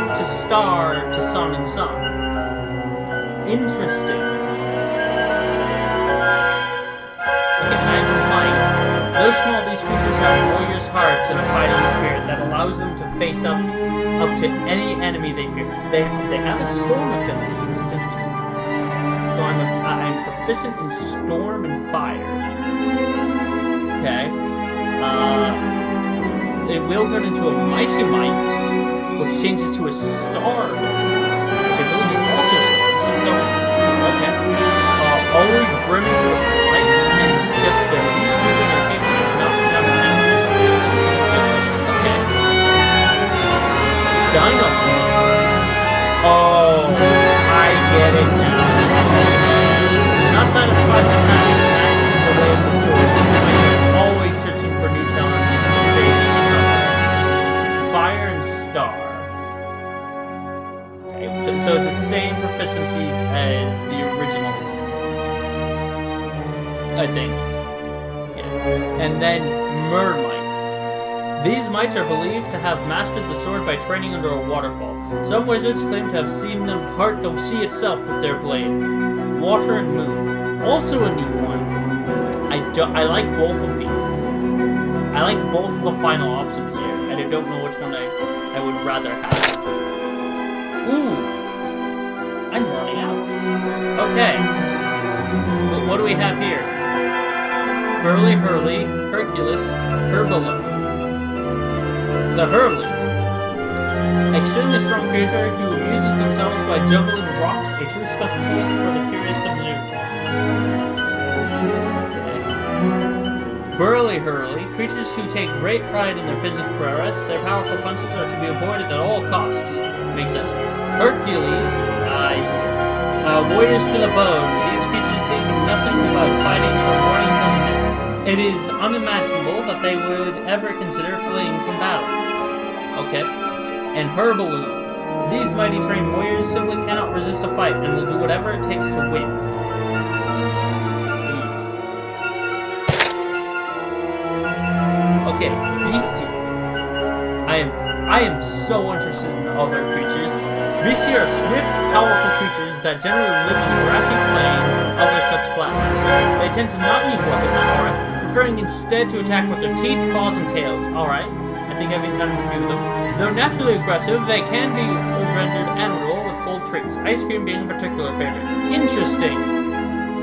A: to star to sun and sun. Interesting. Okay, I'm fine. Though small, these creatures have warriors' hearts and a fighting spirit that allows them to face up to any enemy they fear. They have a storm affinity, which is interesting. So I'm proficient in storm and fire. Okay. It will turn into a mighty might, which changes to a star, which I believe is also storm. Okay. Always brimming with light and just their least moving their capable of knocking down an enemy. Okay. Dynamo. Oh, I get it now. Not satisfied with having the way of the sword. I'm always searching for new talent. Fire and star. Okay, so it's the same proficiencies as the original, I think. Yeah. And then Mermight. These mites are believed to have mastered the sword by training under a waterfall. Some wizards claim to have seen them part the sea itself with their blade. Water and Moon. Also a new one. I like both of these. I like both of the final options here, and I don't know which one I would rather have. Ooh! I'm running out. Okay. But what do we have here? Hurly, Hercules, Herbalo. The Hurly. Extremely strong creature who amuses themselves by juggling rocks, a true specialist for the curious of zoo. Burly Hurly, creatures who take great pride in their physical prowess. Their powerful punches are to be avoided at all costs. Makes sense. Hercules, warriors to the bone. These creatures think of nothing but fighting from morning till night. It is unimaginable that they would ever consider fleeing from battle. Okay. And herbalism. These mighty trained warriors simply cannot resist a fight and will do whatever it takes to win. Okay, these two. I am so interested in other creatures. These here are swift, powerful creatures that generally live on grassy plains and other such flatlands. They tend to not use weapons, alright, preferring instead to attack with their teeth, paws, and tails. Alright, I think I've been done with them. Though naturally aggressive, they can be rendered amenable with cold treats, ice cream being a particular favorite. Interesting.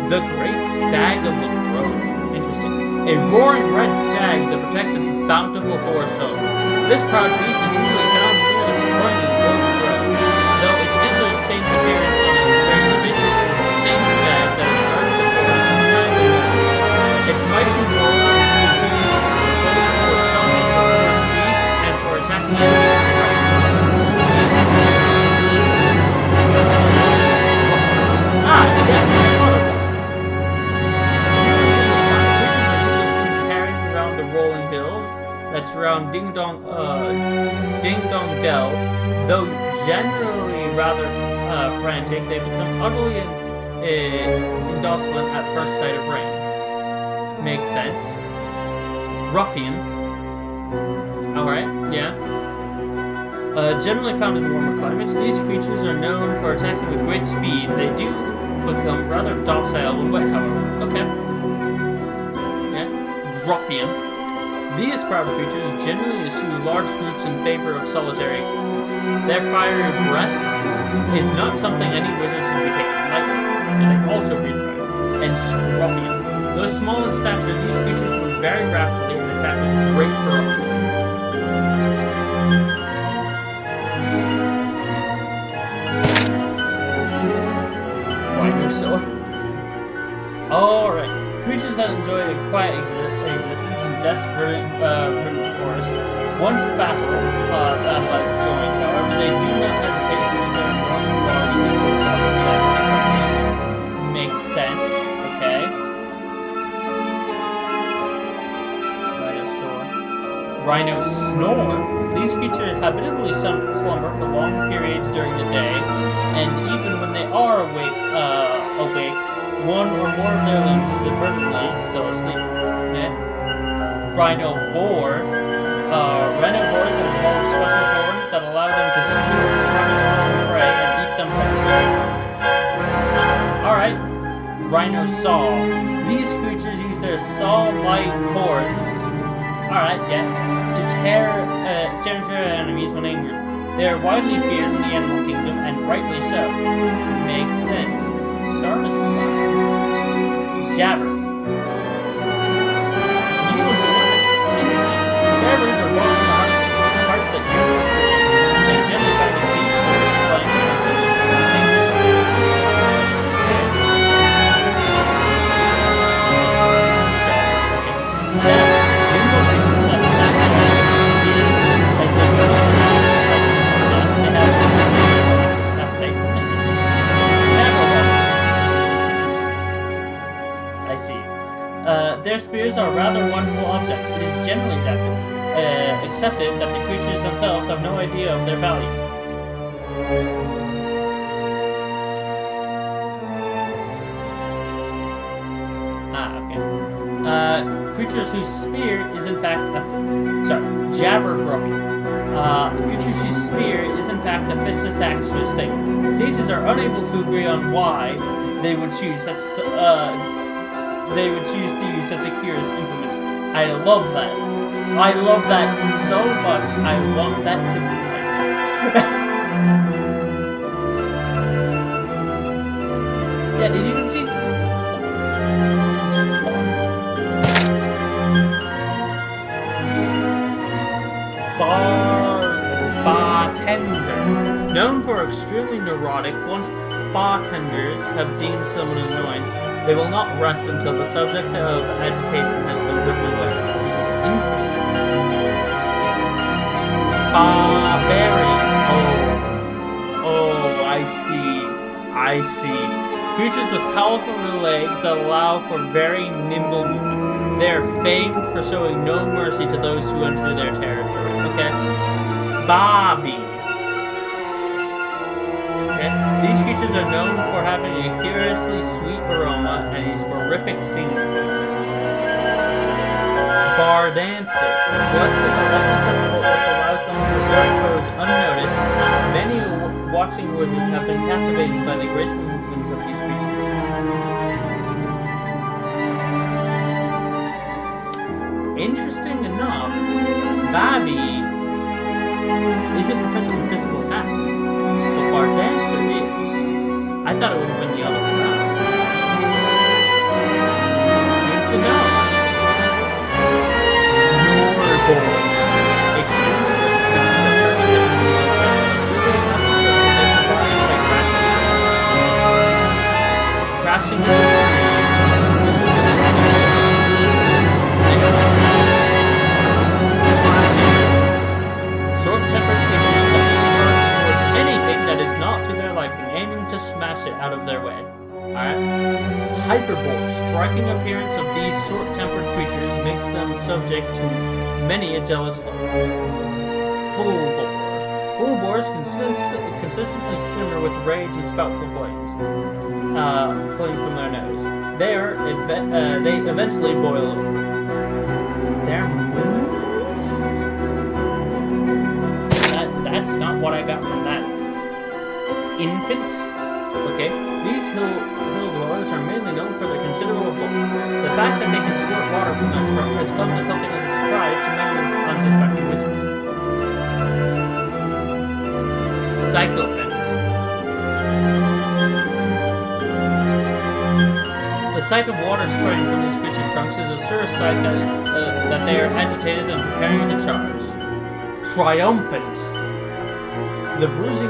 A: The Great Stag of the Grove. Interesting. A roaring red stag that protects its bountiful forest home. This proud beast is usually found near the surrounding grove, though its antlers change appearance on its very vicious and same stag that has earned the forest from time to time. Its mighty control is used both for summoning for beasts and for attacking enemies. Rolling hills that surround Ding Dong Dell, though generally rather frantic, they become utterly indolent at first sight of rain. Makes sense. Ruffian. Alright, yeah. Generally found in warmer climates, these creatures are known for attacking with great speed. They do become rather docile when wet, however. Okay. Yeah. Ruffian. These proud creatures generally eschew large groups in favor of solitary existence. Their fiery breath is not something any wizards would be taking lightly, and they also breathe fire. And Ruffian. Though small in stature, these creatures move very rapidly and attack with great ferocity. Alright. Creatures that enjoy a quiet existence in desperate forest. Once battle has joined, however, they do not hesitate to use their strong qualities. Makes sense. Okay. Rhino snore. These creatures habitually slumber for long periods during the day, and even when they are awake, one or more of their limbs is inadvertently still asleep. Rhinosaurs have evolved special horns that allow them to skewer harvest prey and eat them whole. Alright. Rhinosaur. These creatures use their saw-like horns. Alright, yeah. To tear enemies when angered. They are widely feared in the animal kingdom, and rightly so. Makes sense. Start a song. Jabber. Jabbers are one of the parts that you they generally find in deep forest flying their spears are rather wonderful objects. It is generally accepted that the creatures themselves have no idea of their value. Okay. Creatures whose spear is in fact Jabberwocky. Creatures whose spear is in fact a fist attack to stick. Sages are unable to agree on why they would choose such to use such a curious implement. I love that. I love that so much. I want that to be yeah, did you even see this? Bartender. Known for extremely neurotic, once bartenders have deemed someone an annoyance, they will not rest until the subject of agitation has been driven away. Interesting. Barbarian. Oh, I see. Creatures with powerful legs that allow for very nimble movement. They are famed for showing no mercy to those who enter their territory. Okay. Bobby. Okay. These creatures are known for having a curiously sweet aroma and a horrific singing. Bar dancer. Blessed with a lucky temple which allows them to avoid foes unnoticed, many watching women have been captivated by the graceful movements of these creatures. Interesting enough, Bobby isn't proficient in physical attacks, but Bar dancer is. I thought it would have been the other way around. Good to know. Crashing short-tempered creatures towards anything that is not to their liking, aiming to smash it out of their way. Alright? Hyperbole. Striking appearance of these short-tempered creatures makes them subject to many a jealous look. Bull boars consistently simmer with rage and spoutful flames, flowing from their nose. They eventually boil over. They're that's not what I got from that. Infants. Okay, these hill dwellers are mainly known for their considerable bulk. The fact that they can squirt water from their trunk has come to something of a surprise to many unsuspecting witches. Psychophant. The sight of water spraying from these creature trunks is a sure sign that they are agitated and preparing to charge. Triumphant. The bruising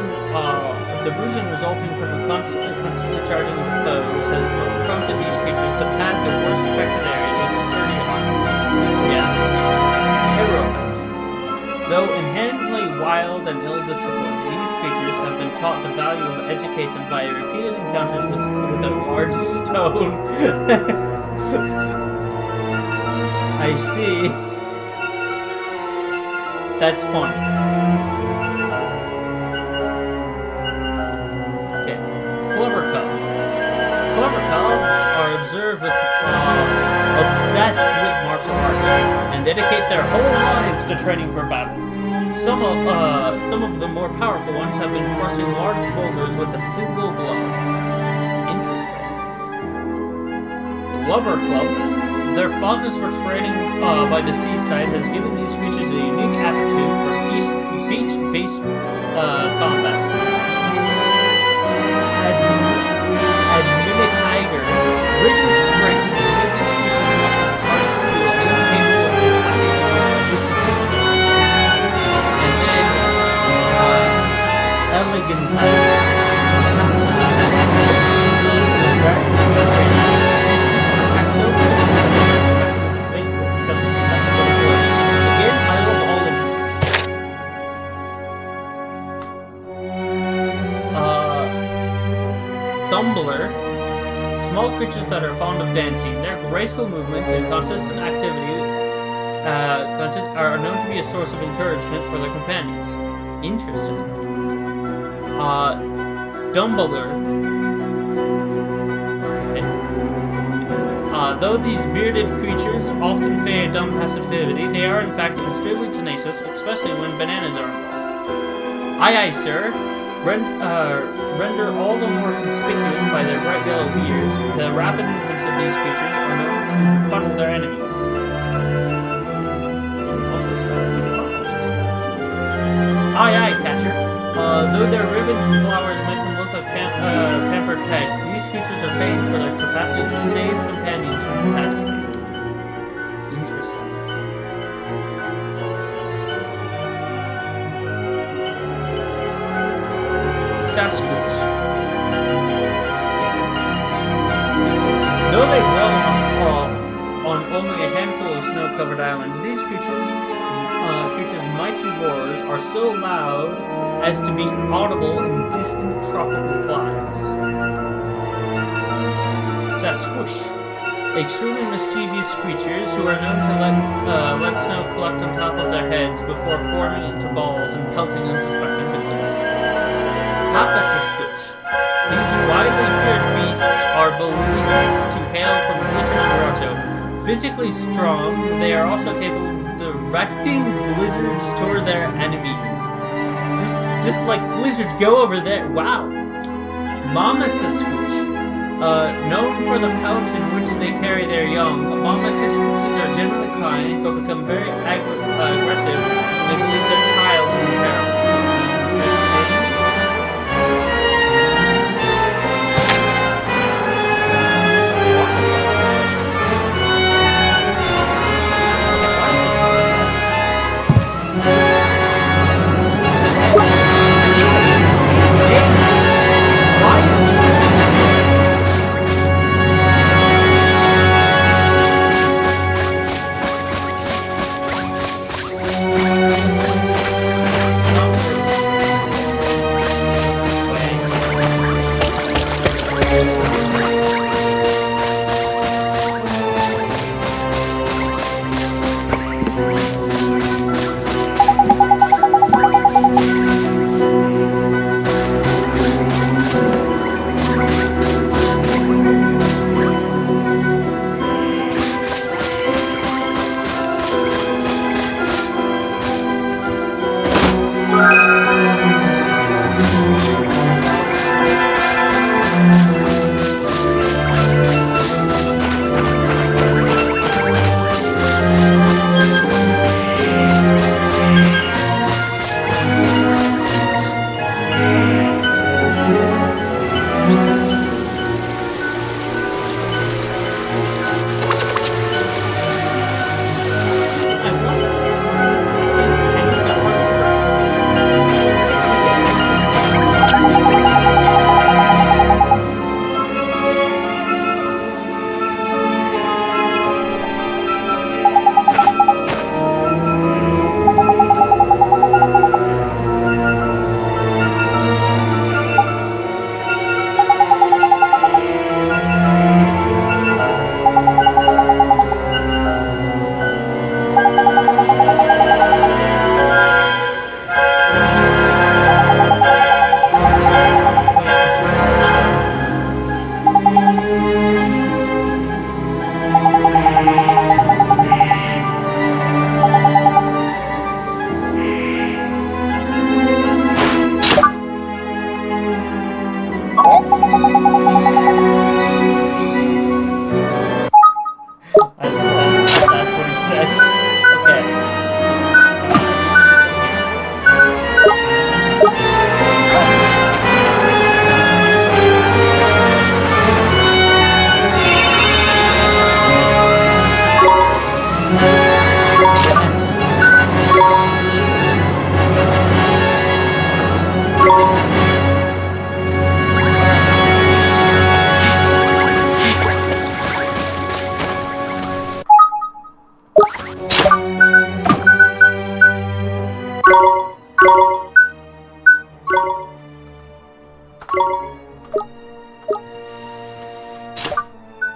A: resulting from the constantly charging of foes has prompted these creatures to pack their worst affected areas with sturdy armor. Yeah. Heroic. Though inherently wild and ill-disciplined, these creatures have been taught the value of education by repeated encounters with a large stone. I see. That's funny. Clever cubs are observed with obsessed with martial arts and dedicate their whole lives to training for battle. Some of the more powerful ones have been crushing large boulders with a single blow. Interesting. Lover Club. Their fondness for training by the seaside has given these creatures a unique aptitude for beach-based combat. Tiger, rigid strength, elegant tiger. Again, I love all of these. Tumbler. Small creatures that are fond of dancing, their graceful movements and consistent activity are known to be a source of encouragement for their companions. Interesting. Dumbler. Okay. Though these bearded creatures often feign a dumb passivity, they are in fact extremely tenacious, especially when bananas are involved. Aye aye, sir. Render all the more conspicuous by their bright yellow ears, the rapid movements of these creatures are known to funnel their enemies. Aye aye, catcher. Though their ribbons and flowers make them look like pampered pets, these creatures are famed for their capacity to save companions from catastrophe. Interesting. Sasquatch. Though they dwell on only a handful of snow-covered islands, these creatures' mighty roars are so loud as to be audible in distant tropical climes. Sasquatch. Extremely mischievous creatures who are known to let snow collect on top of their heads before forming into balls and pelting unsuspecting victims. Squitch. These widely feared beasts are believed to hail from Blizzard Naruto. Physically strong, they are also capable of directing blizzards toward their enemies. Just like Blizzard, go over there. Wow. Mama Squitch. Known for the pouch in which they carry their young, Mama Squitches are generally kind, but become very aggressive when they believe their child is in peril.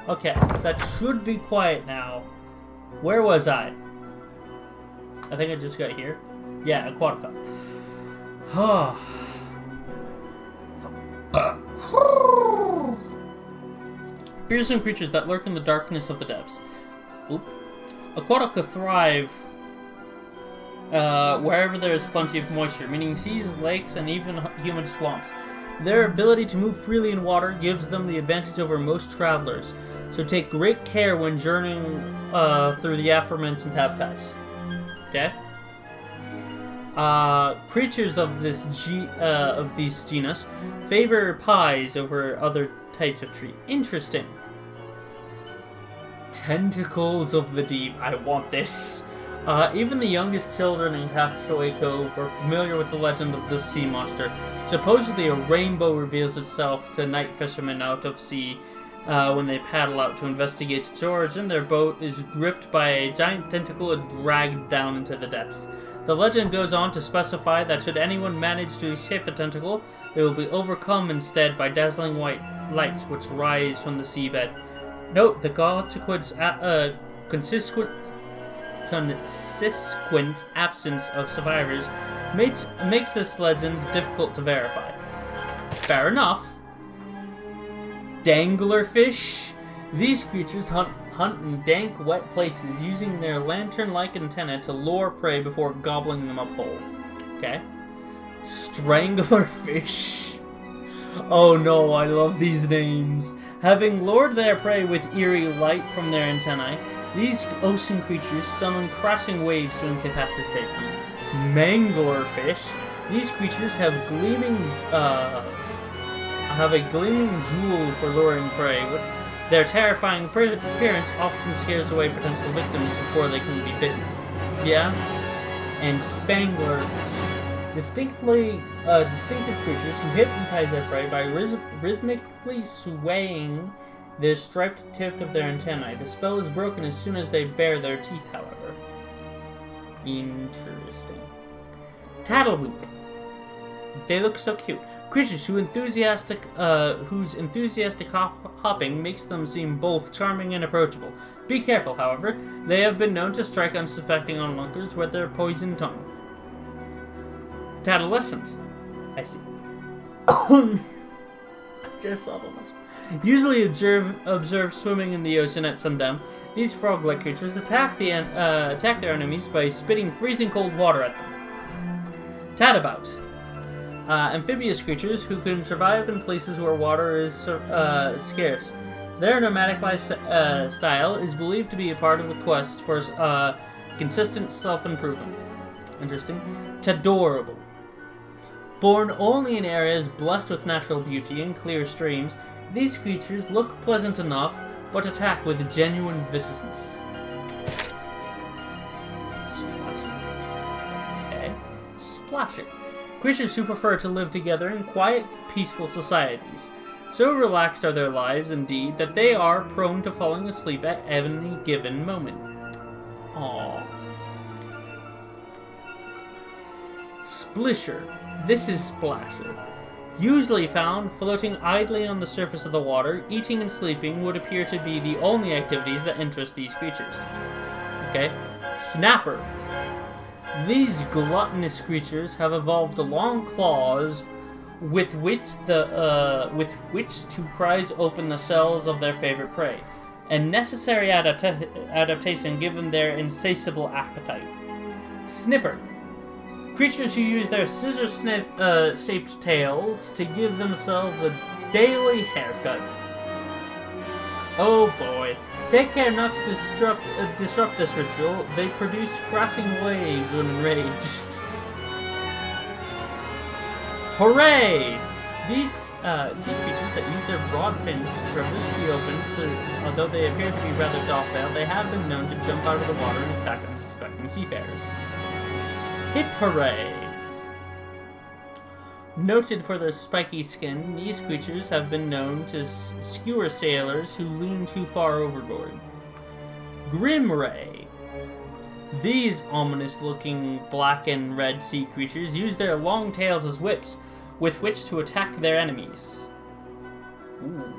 A: Okay, that should be quiet now. Where was I? I think I just got here. Yeah, Aquatica. Fearsome creatures that lurk in the darkness of the depths. Oop. Aquatica thrive wherever there is plenty of moisture, meaning seas, lakes, and even humid swamps. Their ability to move freely in water gives them the advantage over most travelers, so take great care when journeying through the aforementioned habitats. Okay? Creatures of this genus favor pies over other types of tree. Interesting. Tentacles of the deep. I want this. Even the youngest children in Castaway Cove are familiar with the legend of the sea monster. Supposedly a rainbow reveals itself to night fishermen out of sea when they paddle out to investigate its origin. Their boat is gripped by a giant tentacle and dragged down into the depths. The legend goes on to specify that should anyone manage to escape the tentacle, they will be overcome instead by dazzling white lights which rise from the seabed. Note the consistent absence of survivors makes this legend difficult to verify. Fair enough. Danglerfish. These creatures hunt in dank, wet places using their lantern-like antennae to lure prey before gobbling them up whole. Okay. Stranglerfish. Oh no, I love these names. Having lured their prey with eerie light from their antennae, these ocean creatures summon crashing waves to incapacitate them. Manglerfish. These creatures have a gleaming jewel for luring prey. Their terrifying appearance often scares away potential victims before they can be bitten. Yeah? And Spangler. Distinctive creatures who hypnotize their prey by rhythmically swaying the striped tip of their antennae. The spell is broken as soon as they bare their teeth, however. Interesting. Tattleweep. They look so cute. Creatures whose enthusiastic hopping makes them seem both charming and approachable. Be careful, however. They have been known to strike unsuspecting onlookers with their poisoned tongue. Tattleescent. I see. Just love them. Usually observed swimming in the ocean at sundown, these frog-like creatures attack their enemies by spitting freezing cold water at them. Tadabout. Amphibious creatures who can survive in places where water is scarce. Their nomadic lifestyle is believed to be a part of the quest for consistent self-improvement. Interesting. Tadorable. Born only in areas blessed with natural beauty and clear streams, these creatures look pleasant enough, but attack with genuine viciousness. Okay. Splasher. Creatures who prefer to live together in quiet, peaceful societies. So relaxed are their lives, indeed, that they are prone to falling asleep at any given moment. Aww. Splisher. This is Splasher. Usually found floating idly on the surface of the water, eating and sleeping would appear to be the only activities that interest these creatures. Okay. Snapper. These gluttonous creatures have evolved long claws with which to prise open the cells of their favorite prey. A necessary adaptation given their insatiable appetite. Snipper. Creatures who use their scissor-shaped tails to give themselves a daily haircut. Oh boy. Take care not to disrupt this ritual. They produce crashing waves when enraged. Hooray! These sea creatures that use their broad fins to traverse the open, so although they appear to be rather docile, they have been known to jump out of the water and attack unsuspecting seafarers. Hip hooray! Noted for their spiky skin, these creatures have been known to skewer sailors who lean too far overboard. Grim Ray. These ominous-looking black and red sea creatures use their long tails as whips, with which to attack their enemies. Ooh,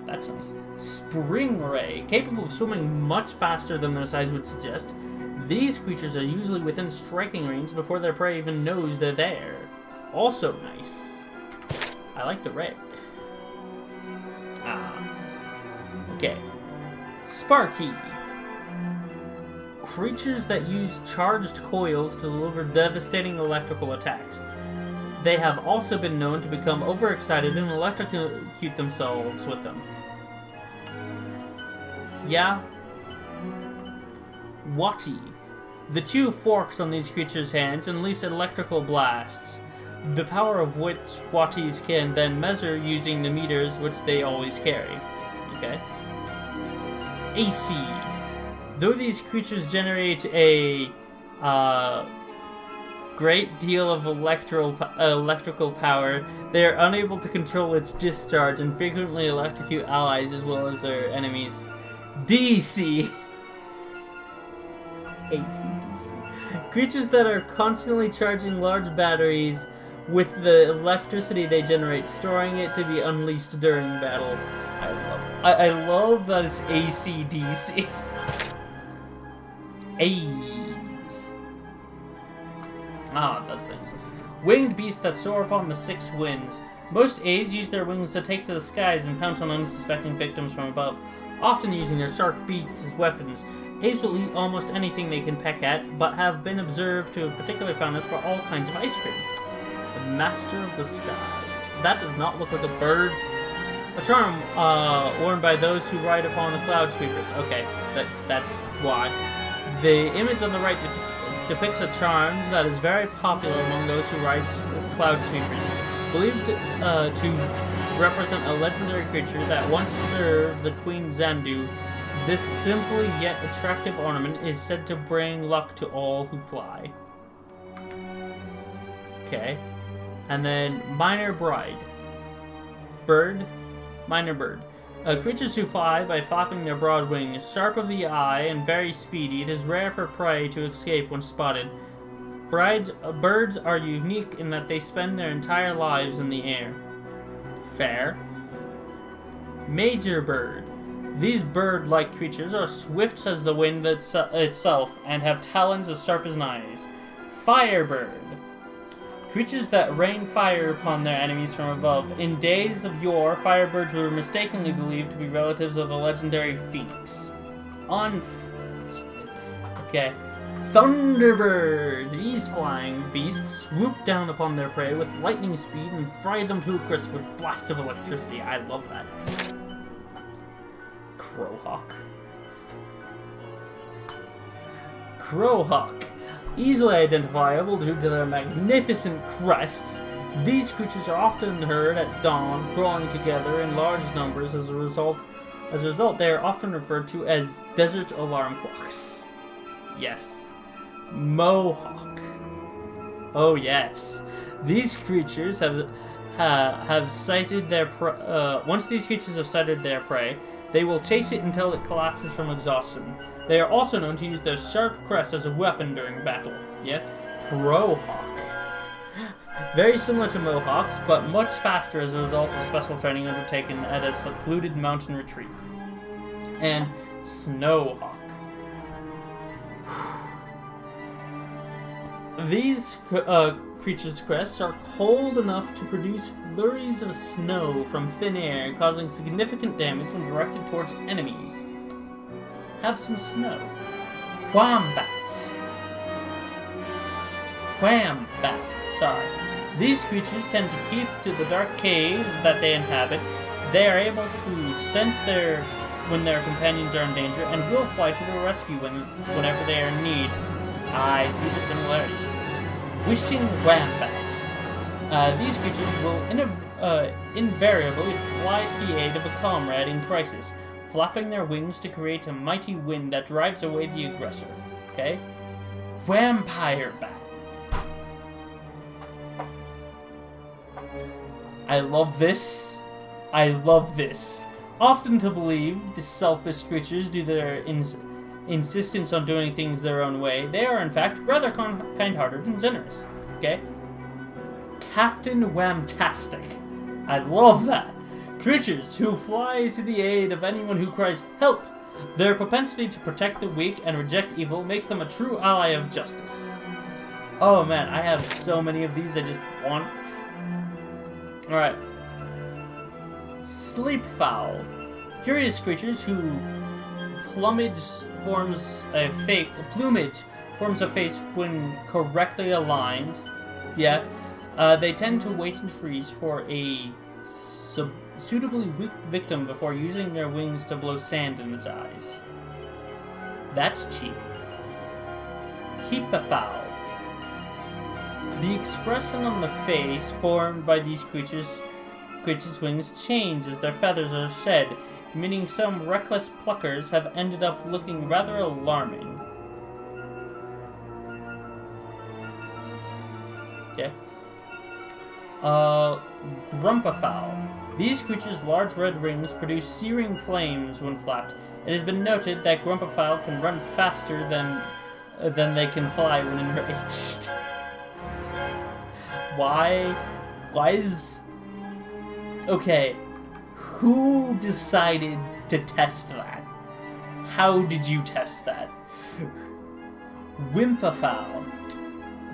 A: that's nice. Spring Ray. Capable of swimming much faster than their size would suggest, these creatures are usually within striking range before their prey even knows they're there. Also nice. I like the ray. Okay. Sparky. Creatures that use charged coils to deliver devastating electrical attacks. They have also been known to become overexcited and electrocute themselves with them. Yeah. Wati. The two forks on these creatures' hands unleash electrical blasts, the power of which Watis can then measure using the meters which they always carry. Okay. AC. Though these creatures generate a great deal of electrical power, they are unable to control its discharge and frequently electrocute allies as well as their enemies. DC. AC. Creatures that are constantly charging large batteries with the electricity they generate, storing it to be unleashed during battle. I love that it's AC/DC. Those things. Winged beasts that soar upon the 6 winds. Most aides use their wings to take to the skies and pounce on unsuspecting victims from above, often using their sharp beaks as weapons. Aides will eat almost anything they can peck at, but have been observed to have particular fondness for all kinds of ice cream. The Master of the Skies. That does not look like a bird. A charm worn by those who ride upon the cloud sweepers. Okay, that's why. The image on the right depicts a charm that is very popular among those who ride cloud sweepers. Believed to represent a legendary creature that once served the Queen Zandu, this simple yet attractive ornament is said to bring luck to all who fly. Okay. And then Minor Bride. Bird. Minor bird. Creatures who fly by flapping their broad wings, sharp of the eye and very speedy. It is rare for prey to escape when spotted. Birds are unique in that they spend their entire lives in the air. Fair. Major bird. These bird-like creatures are swift as the wind itself and have talons as sharp as knives. Firebird. Creatures that rain fire upon their enemies from above. In days of yore, firebirds were mistakenly believed to be relatives of the legendary phoenix. Okay. Thunderbird. These flying beasts swoop down upon their prey with lightning speed and fry them to a crisp with blasts of electricity. I love that. Crowhawk. Crowhawk. Easily identifiable due to their magnificent crests, these creatures are often heard at dawn, crawling together in large numbers. As a result, they are often referred to as desert alarm clocks. Yes. Mohawk. Oh yes. These creatures have sighted their once these creatures have sighted their prey, they will chase it until it collapses from exhaustion. They are also known to use their sharp crest as a weapon during battle. Yeah? Crowhawk. Very similar to Mohawks, but much faster as a result of special training undertaken at a secluded mountain retreat. And Snowhawk. These creatures' crests are cold enough to produce flurries of snow from thin air, causing significant damage when directed towards enemies. Have some snow. Wombats. Wombat. Sorry. These creatures tend to keep to the dark caves that they inhabit. They are able to sense when their companions are in danger and will fly to their rescue whenever they are in need. I see the similarities. Wishing wombats. These creatures will invariably fly to the aid of a comrade in crisis, flapping their wings to create a mighty wind that drives away the aggressor. Okay? Vampire bat. I love this. I love this. Often to believe the selfish creatures due to their insistence on doing things their own way, they are in fact rather kind-hearted and generous. Okay? Captain Whamtastic. I love that. Creatures who fly to the aid of anyone who cries help. Their propensity to protect the weak and reject evil makes them a true ally of justice. Oh man, I have so many of these I just want. Alright. Sleepfowl. Curious creatures who plumage forms a face when correctly aligned. Yeah. They tend to wait in trees for a suitably weak victim before using their wings to blow sand in its eyes. That's cheap. Keep-a-fowl. The expression on the face formed by these creatures' wings change as their feathers are shed, meaning some reckless pluckers have ended up looking rather alarming. Okay. Grumpafowl. These creatures' large red rings produce searing flames when flapped. It has been noted that Grumpafowl can run faster than they can fly when enraged. Why is... Okay, who decided to test that? How did you test that? Wimpafowl.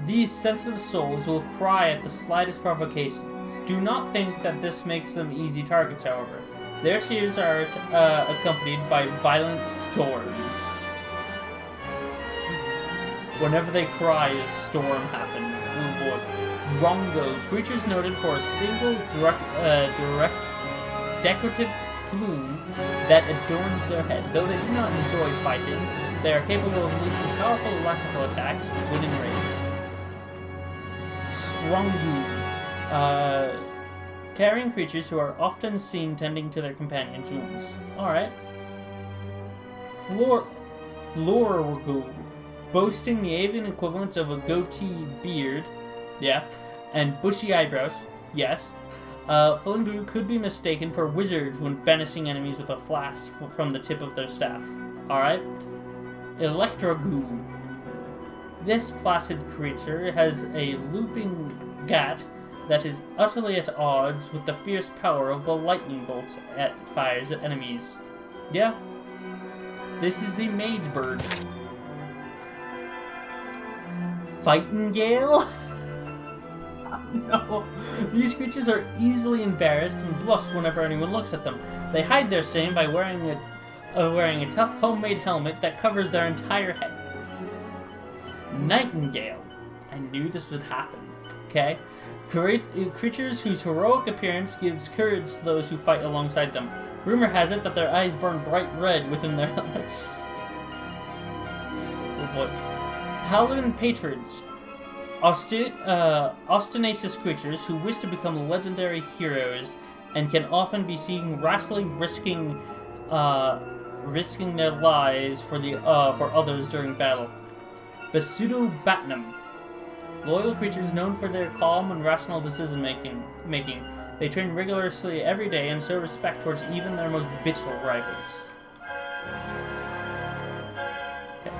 A: These sensitive souls will cry at the slightest provocation. Do not think that this makes them easy targets, however. Their tears are accompanied by violent storms. Whenever they cry, a storm happens. Oh boy. Rongo. Creatures noted for a single decorative plume that adorns their head. Though they do not enjoy fighting, they are capable of releasing powerful electrical attacks when enraged. Strongu. Carrying creatures who are often seen tending to their companions' wounds. Alright. Florgu. Boasting the avian equivalent of a goatee beard, yeah, and bushy eyebrows, yes. Flungu could be mistaken for wizards when banishing enemies with a flash from the tip of their staff. Alright? Electrogoo. This placid creature has a looping gat that is utterly at odds with the fierce power of the lightning bolts it fires at enemies. Yeah. This is the mage bird. Fighting Gale? No. These creatures are easily embarrassed and blush whenever anyone looks at them. They hide their shame by wearing a tough homemade helmet that covers their entire head. Nightingale. I knew this would happen. Okay? Creatures whose heroic appearance gives courage to those who fight alongside them. Rumor has it that their eyes burn bright red within their helmets. Oh boy. Howlin' Patrons. Ostentatious creatures who wish to become legendary heroes and can often be seen rashly risking their lives for others during battle. Basudo Batnum. Loyal creatures known for their calm and rational decision making. They train rigorously every day and show respect towards even their most bitchful rivals. Okay.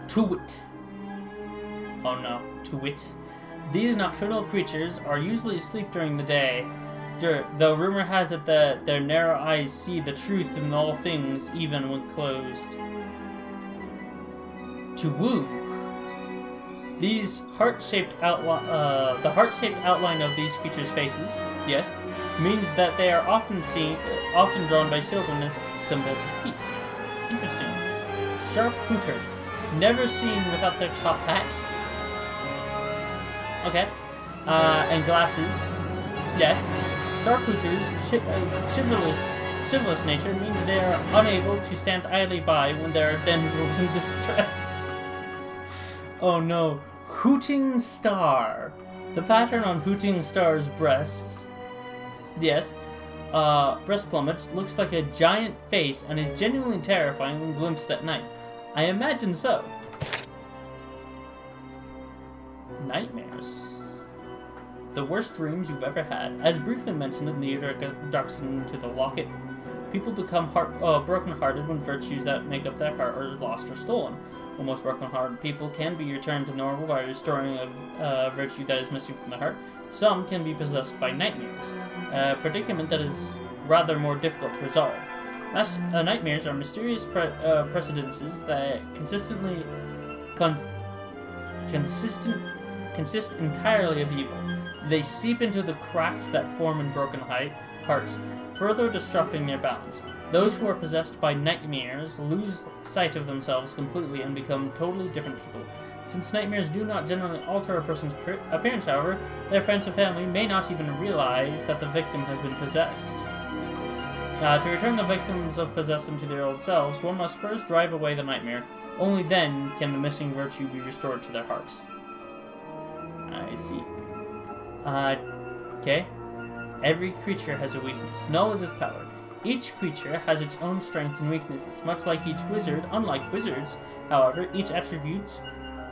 A: Tuwit. Oh no, Tuwit. These nocturnal creatures are usually asleep during the day, though rumor has it that their narrow eyes see the truth in all things, even when closed. Tuwu. These heart-shaped the heart-shaped outline of these creatures' faces, yes, means that they are often drawn by children as symbols of peace. Interesting. Sharpshooter. Never seen without their top hat. Okay. And glasses. Yes. Sharpshooters' chivalrous nature means they are unable to stand idly by when there are damsels in distress. Oh no. Hooting Star. The pattern on Hooting Star's breasts, yes, breast plummets, looks like a giant face and is genuinely terrifying when glimpsed at night. I imagine so. Nightmares. The worst dreams you've ever had. As briefly mentioned in the introduction to the Locket, people become broken-hearted when virtues that make up their heart are lost or stolen. While most broken-hearted people can be returned to normal by restoring a virtue that is missing from the heart, some can be possessed by nightmares, a predicament that is rather more difficult to resolve. Nightmares are mysterious precedences that consist entirely of evil. They seep into the cracks that form in broken hearts, further disrupting their balance. Those who are possessed by nightmares lose sight of themselves completely and become totally different people. Since nightmares do not generally alter a person's appearance, however, their friends and family may not even realize that the victim has been possessed. To return the victims of possession to their old selves, one must first drive away the nightmare. Only then can the missing virtue be restored to their hearts. I see. Okay. Every creature has a weakness. Knowledge is power. Each creature has its own strengths and weaknesses. Much like each wizard, unlike wizards, however, each attributes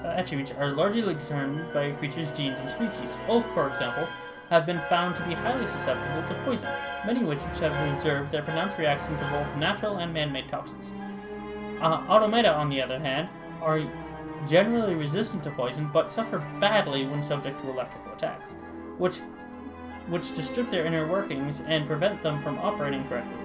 A: are largely determined by a creature's genes and species. Oak, for example, have been found to be highly susceptible to poison. Many wizards have observed their pronounced reaction to both natural and man-made toxins. Automata, on the other hand, are generally resistant to poison, but suffer badly when subject to electrical attacks, which disrupt their inner workings and prevent them from operating correctly.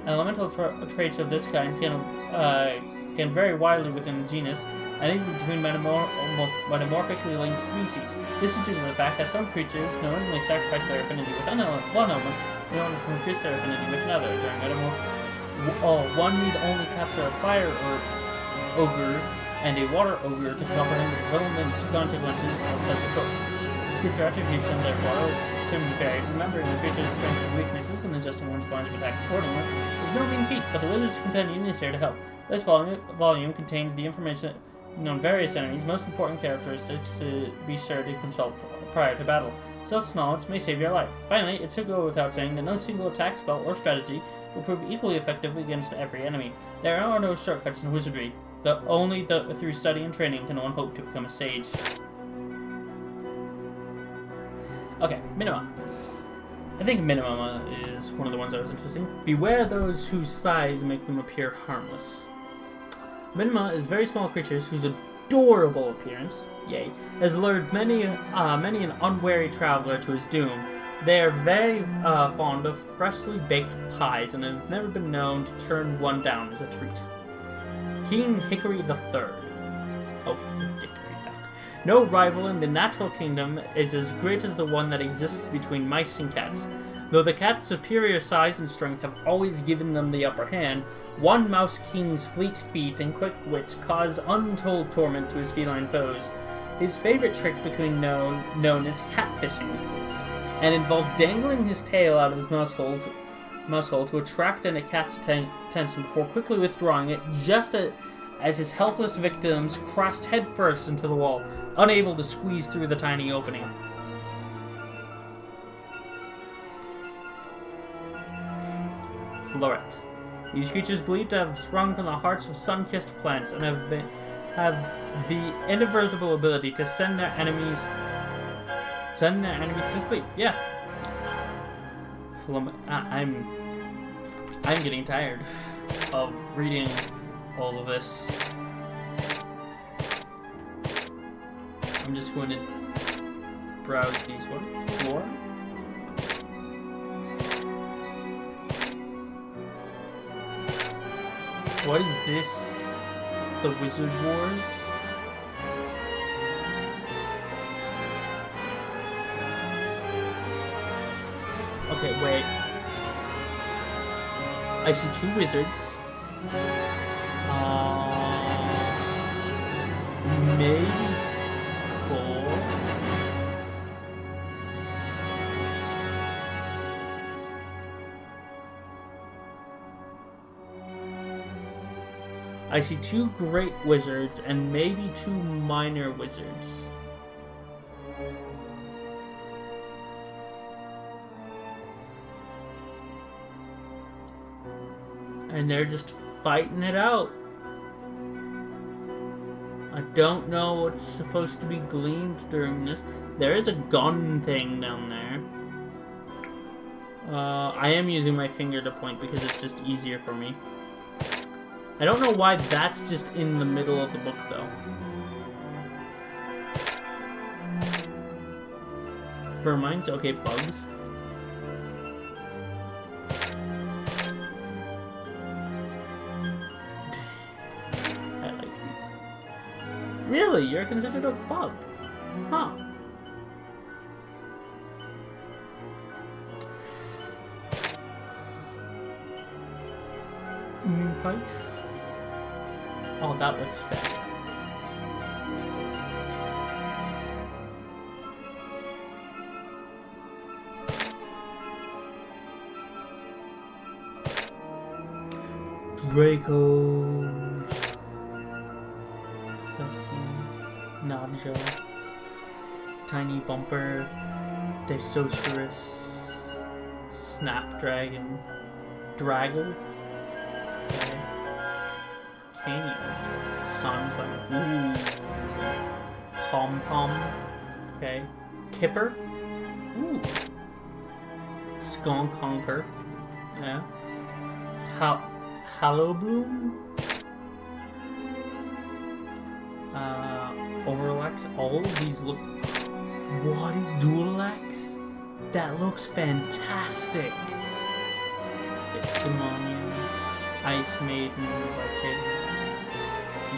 A: Elemental traits of this kind can vary widely within the genus, and even between metamorphically linked species. This is due to the fact that some creatures knowingly sacrifice their affinity with one element in order to increase their affinity with another. During metamorphosis, one need only capture a fire ogre and a water ogre to comprehend the development consequences of such a choice. Creature attributes and therefore can be varied. Remembering the creature's strengths and weaknesses and adjusting one's line of attack accordingly is no mean feat, but the Wizard's Companion is here to help. This volume contains the information on various enemies' most important characteristics to be sure to consult prior to battle. Self-knowledge may save your life. Finally, it should go without saying that no single attack, spell, or strategy will prove equally effective against every enemy. There are no shortcuts in wizardry. Only through study and training can one hope to become a sage. Okay, Minima. I think Minima is one of the ones that was interesting. Beware those whose size make them appear harmless. Minima is very small creatures whose adorable appearance, yay, has lured many an unwary traveler to his doom. They are very fond of freshly baked pies and have never been known to turn one down as a treat. King Hickory III. Oh, Hickory. No rival in the natural kingdom is as great as the one that exists between mice and cats. Though the cat's superior size and strength have always given them the upper hand, one mouse king's fleet feet and quick wits cause untold torment to his feline foes. His favorite trick became known as catfishing, and involved dangling his tail out of his mouse hole to attract a cat's attention before quickly withdrawing it just as his helpless victims crossed headfirst into the wall, unable to squeeze through the tiny opening. Florets. These creatures believed to have sprung from the hearts of sun-kissed plants and have the inevitable ability to send their enemies to sleep. Yeah. I'm getting tired of reading all of this. I'm just going to browse these. What? Floor? What is this? The Wizard Wars? Okay, wait. I see two wizards. Maybe four. I see two great wizards and maybe two minor wizards. And they're just fighting it out. I don't know what's supposed to be gleaned during this. There is a gun thing down there. I am using my finger to point because it's just easier for me. I don't know why that's just in the middle of the book, though. Vermines? Okay, bugs. I like these. Really? You're considered a bug? Huh. Fight? Oh, that looks fantastic. Draco. Let's see. Nadja. Tiny Bumper. Desocerus. Snapdragon. Draggle. Okay. Canyon. Sunflower. Ooh. Pom-Pom. Okay. Kipper. Ooh. Skunk Honker. Yeah. Hallow Bloom. Overlax. All of these look... Wadi Dualax? That looks fantastic. It's Demonian. Ice Maiden.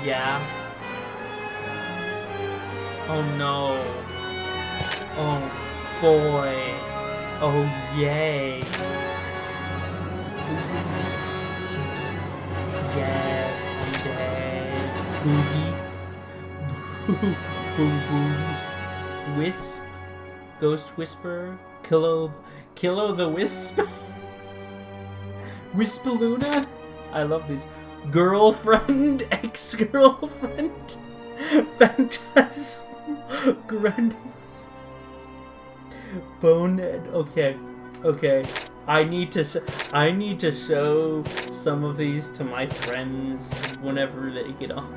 A: Yeah. Oh no. Oh boy. Oh yay. Yes, I'm dead. Boogie. Boo. Wisp. Ghost Whisperer. Kilo the Wisp. Wispaluna. I love these. Girlfriend. Ex-girlfriend. Phantasm. Grand. Bonehead. Okay. I need to show some of these to my friends whenever they get on.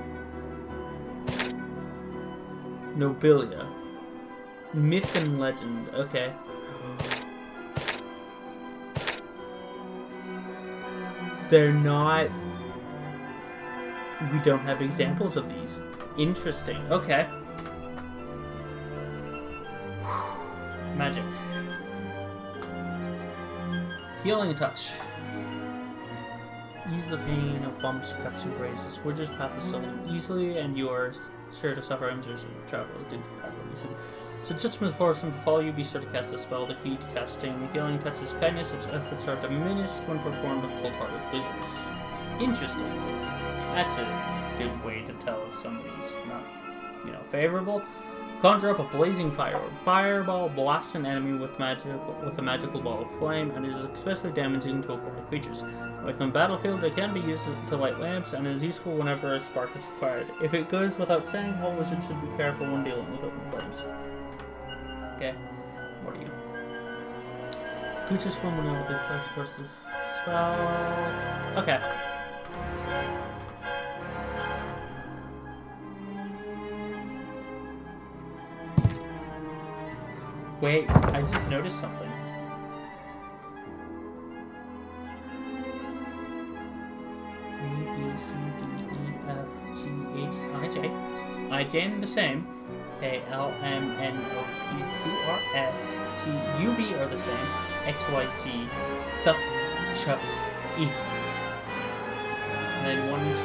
A: Nobilia. Myth and legend. Okay. They're not... We don't have examples of these. Interesting. Okay. Magic. Healing touch. Ease the pain of bumps, cuts, and grazes. Witch's path is stolen easily, and you are sure to suffer injuries and travel due to battle. So just misfortune to follow you, be sure to cast the spell. The key to casting healing touch is kindness, its efforts are diminished when performed with cold-hearted visuals. Interesting. That's a good way to tell if somebody's not, favorable. Conjure up a blazing fire orb. Fireball blasts an enemy with a magical ball of flame and is especially damaging to aquatic creatures. Within the battlefield, it can be used to light lamps and is useful whenever a spark is required. If it goes without saying, all wizards should be careful when dealing with open flames. Okay, what are you? Creatures from an elevated first spell. Okay. Wait, I just noticed something. A, B, C, D, E, F, G, H, I, J. I, J the same. K, L, M, N, O, P, Q, R, S, T, U, V are the same. X, Y, Z, Th, Ch, E. And then 1, 2, 3,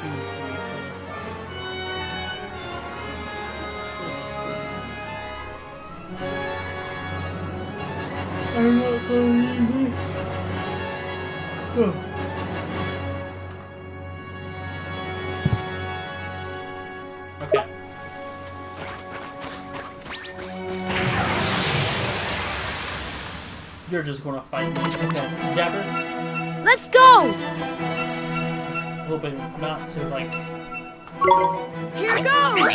A: 4, 5. I'm not believing this. Oh. Okay. You're just gonna fight me. Okay. Jabber.
L: Let's go!
A: Hoping not to, like...
L: Here goes!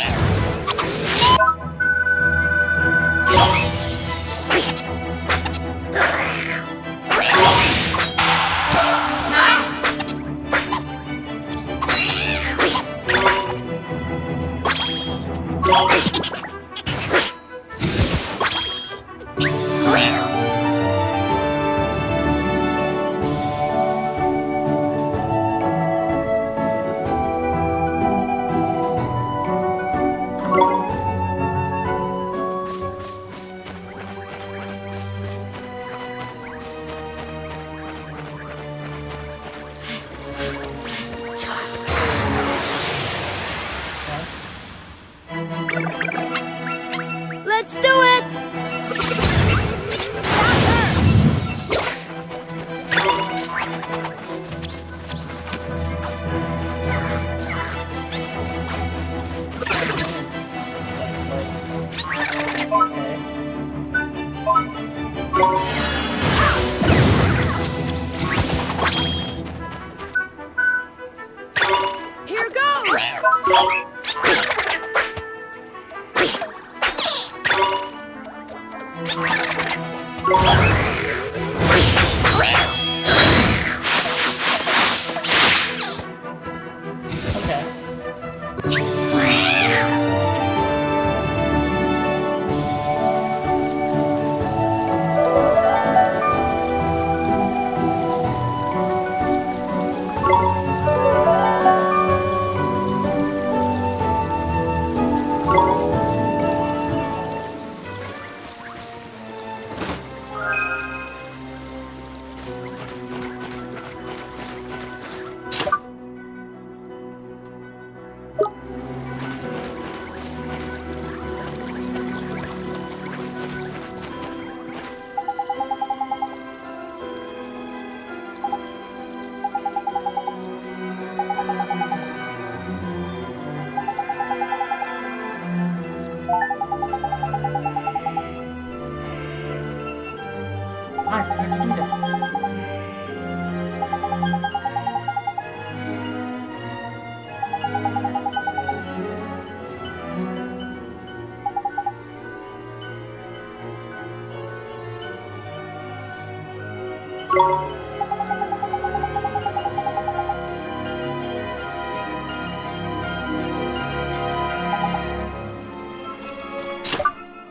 L: Let's do it! Here goes!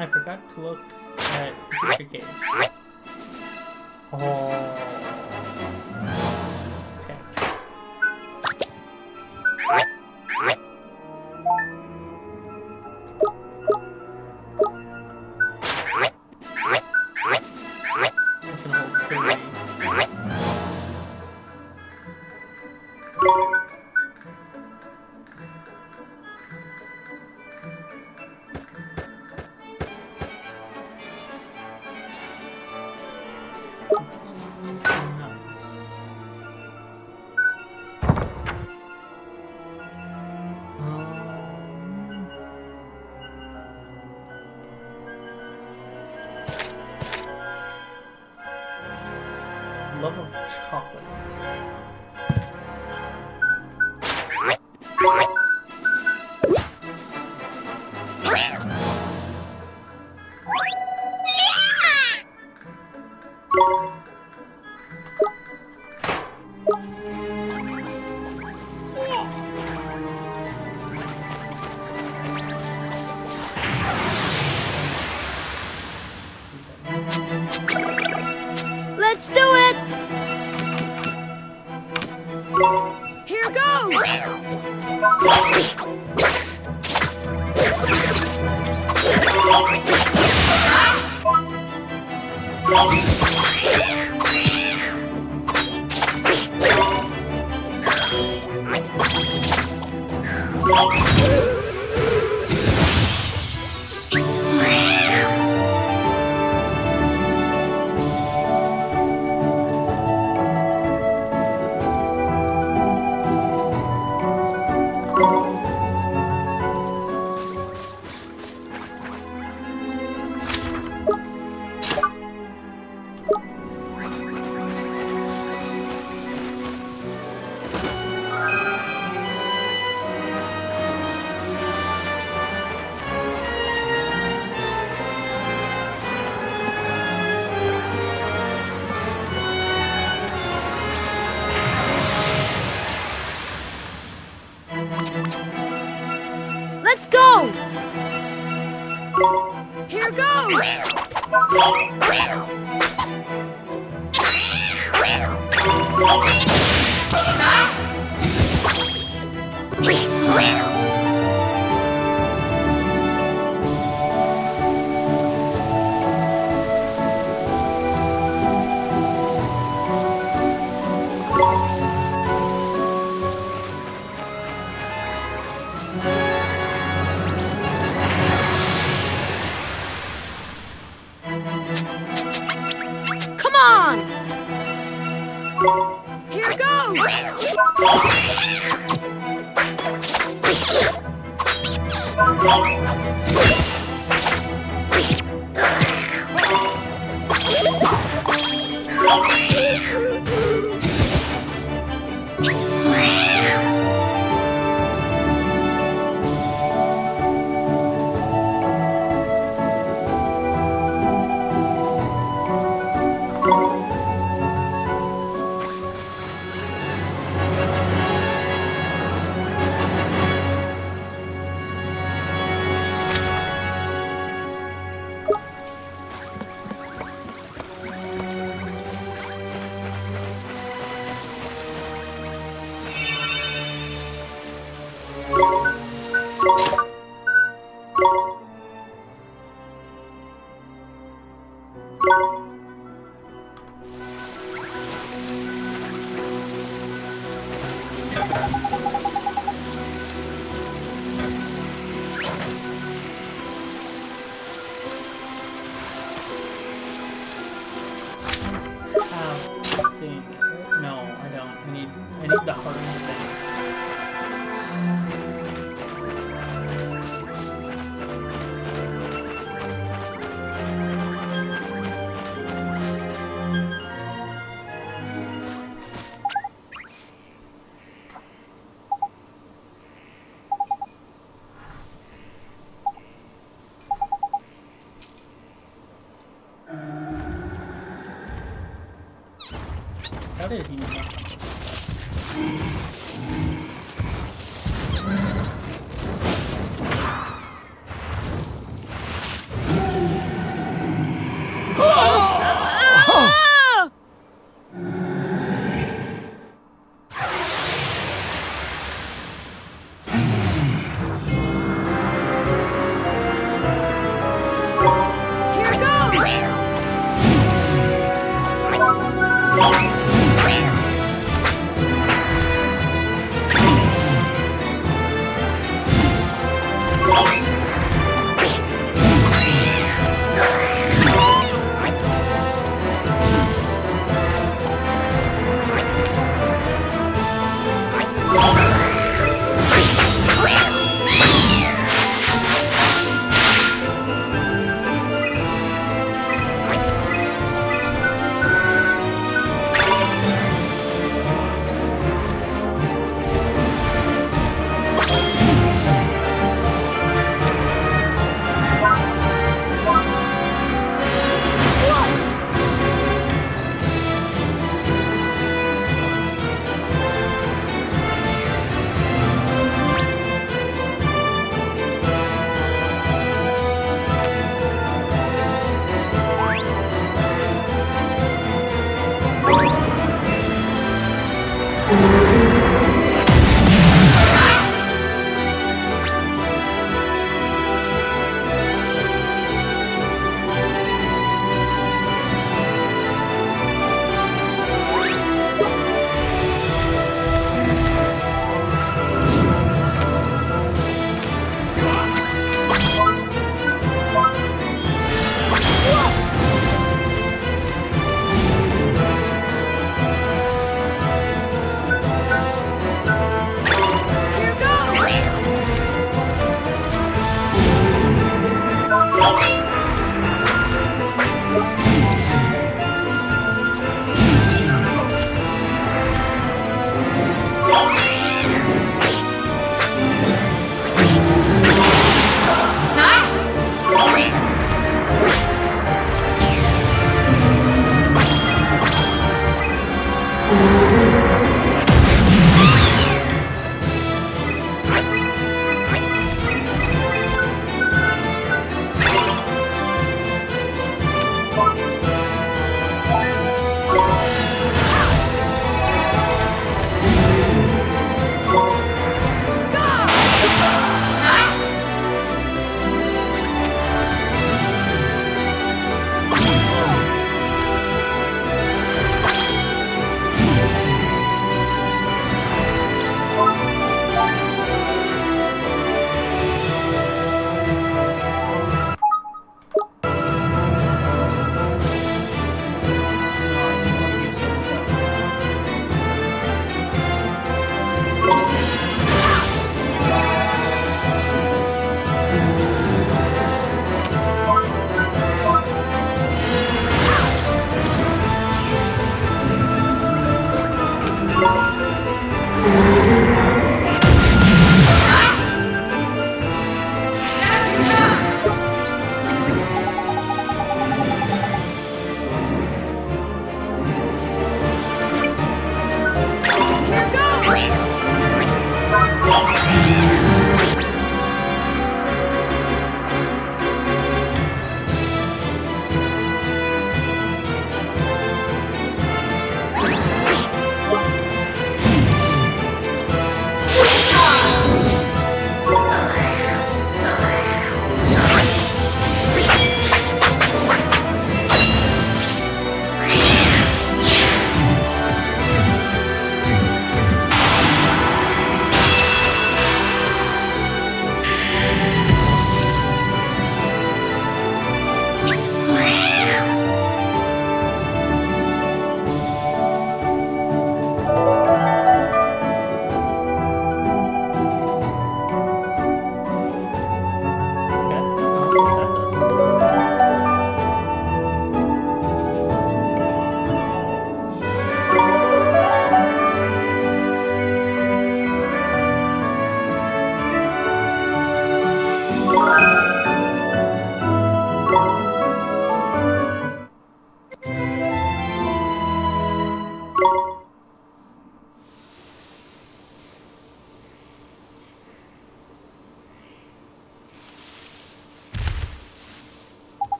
A: I forgot to look at Picture Cave. Oh. Okay. That's an old tree. Love of chocolate.
L: Let's do it!
N: Here goes!
L: Let's go!
N: Here goes!
L: Come on!
N: Here goes!
A: No, I don't. I need the harder thing. How did he know?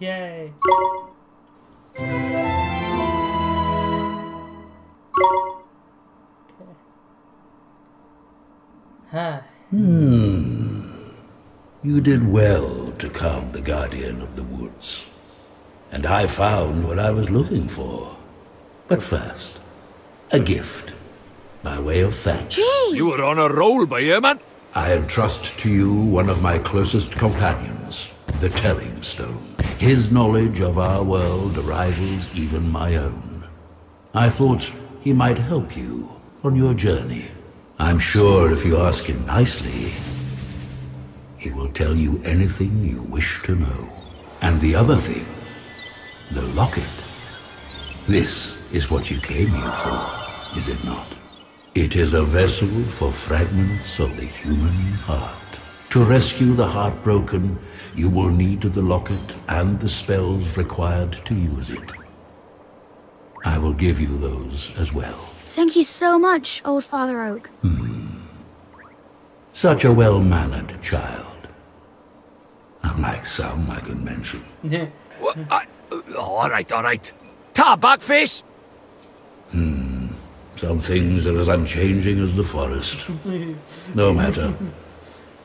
A: Yay.
Q: You did well to calm the guardian of the woods. And I found what I was looking for. But first, a gift, by way of thanks.
G: Gee! You were on a roll, by here, man.
Q: I entrust to you one of my closest companions, the Telling Stone. His knowledge of our world rivals even my own. I thought he might help you on your journey. I'm sure if you ask him nicely, he will tell you anything you wish to know. And the other thing, the locket. This is what you came here for, is it not? It is a vessel for fragments of the human heart. To rescue the heartbroken, you will need the locket and the spells required to use it. I will give you those as well.
D: Thank you so much, Old Father Oak.
Q: Such a well-mannered child. Unlike some I could mention.
G: All right. Ta, backface!
Q: Some things are as unchanging as the forest. No matter.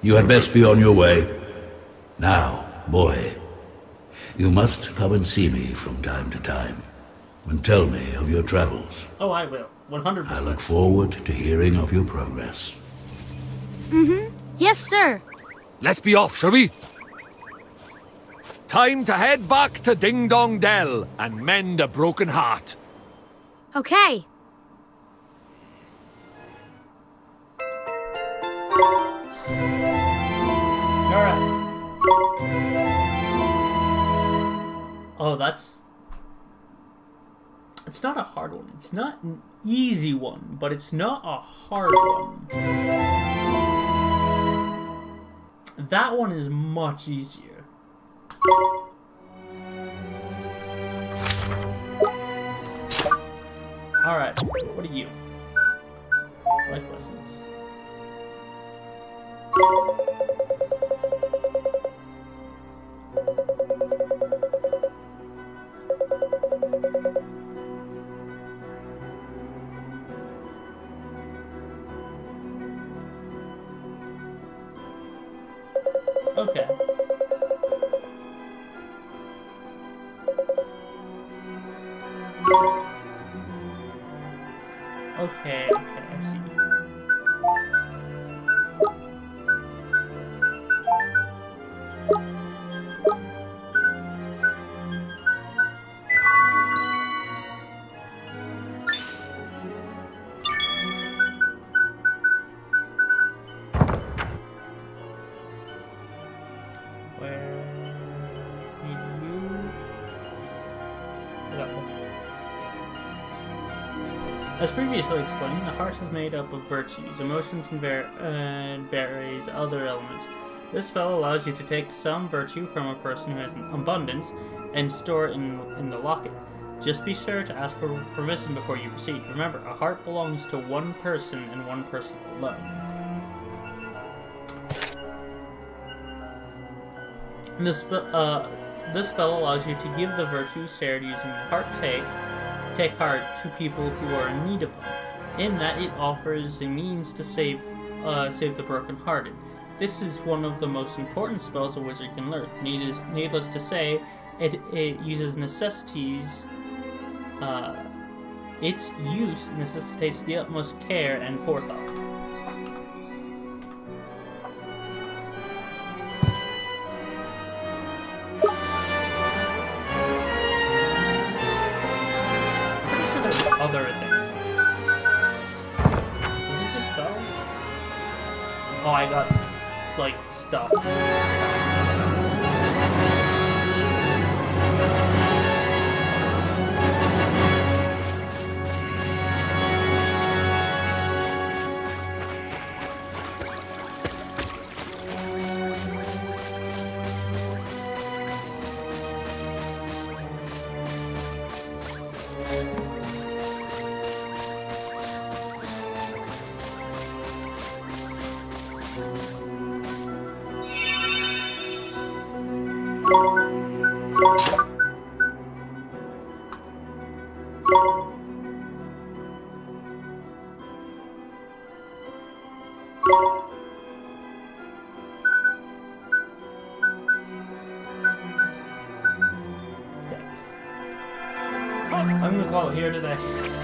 Q: You had best be on your way. Now, boy, you must come and see me from time to time, and tell me of your travels.
A: Oh, I will. 100%.
Q: I look forward to hearing of your progress.
D: Yes, sir.
G: Let's be off, shall we? Time to head back to Ding Dong Dell and mend a broken heart.
D: Okay.
A: Alright. Oh, that's... It's not a hard one. It's not an easy one, but it's not a hard one. That one is much easier. Alright, what are you? Life lessons. Okay. Okay, I see. As previously explained, the heart is made up of virtues, emotions, and various other elements. This spell allows you to take some virtue from a person who has an abundance and store it in the locket. Just be sure to ask for permission before you proceed. Remember, a heart belongs to one person and one person alone. This spell allows you to give the virtues shared using the heart take heart to people who are in need of them, in that it offers a means to save the brokenhearted. This is one of the most important spells a wizard can learn. Needless to say, it uses necessities. Its use necessitates the utmost care and forethought. Other things. Is it just spells? Oh, I got, like, stuff. go here today.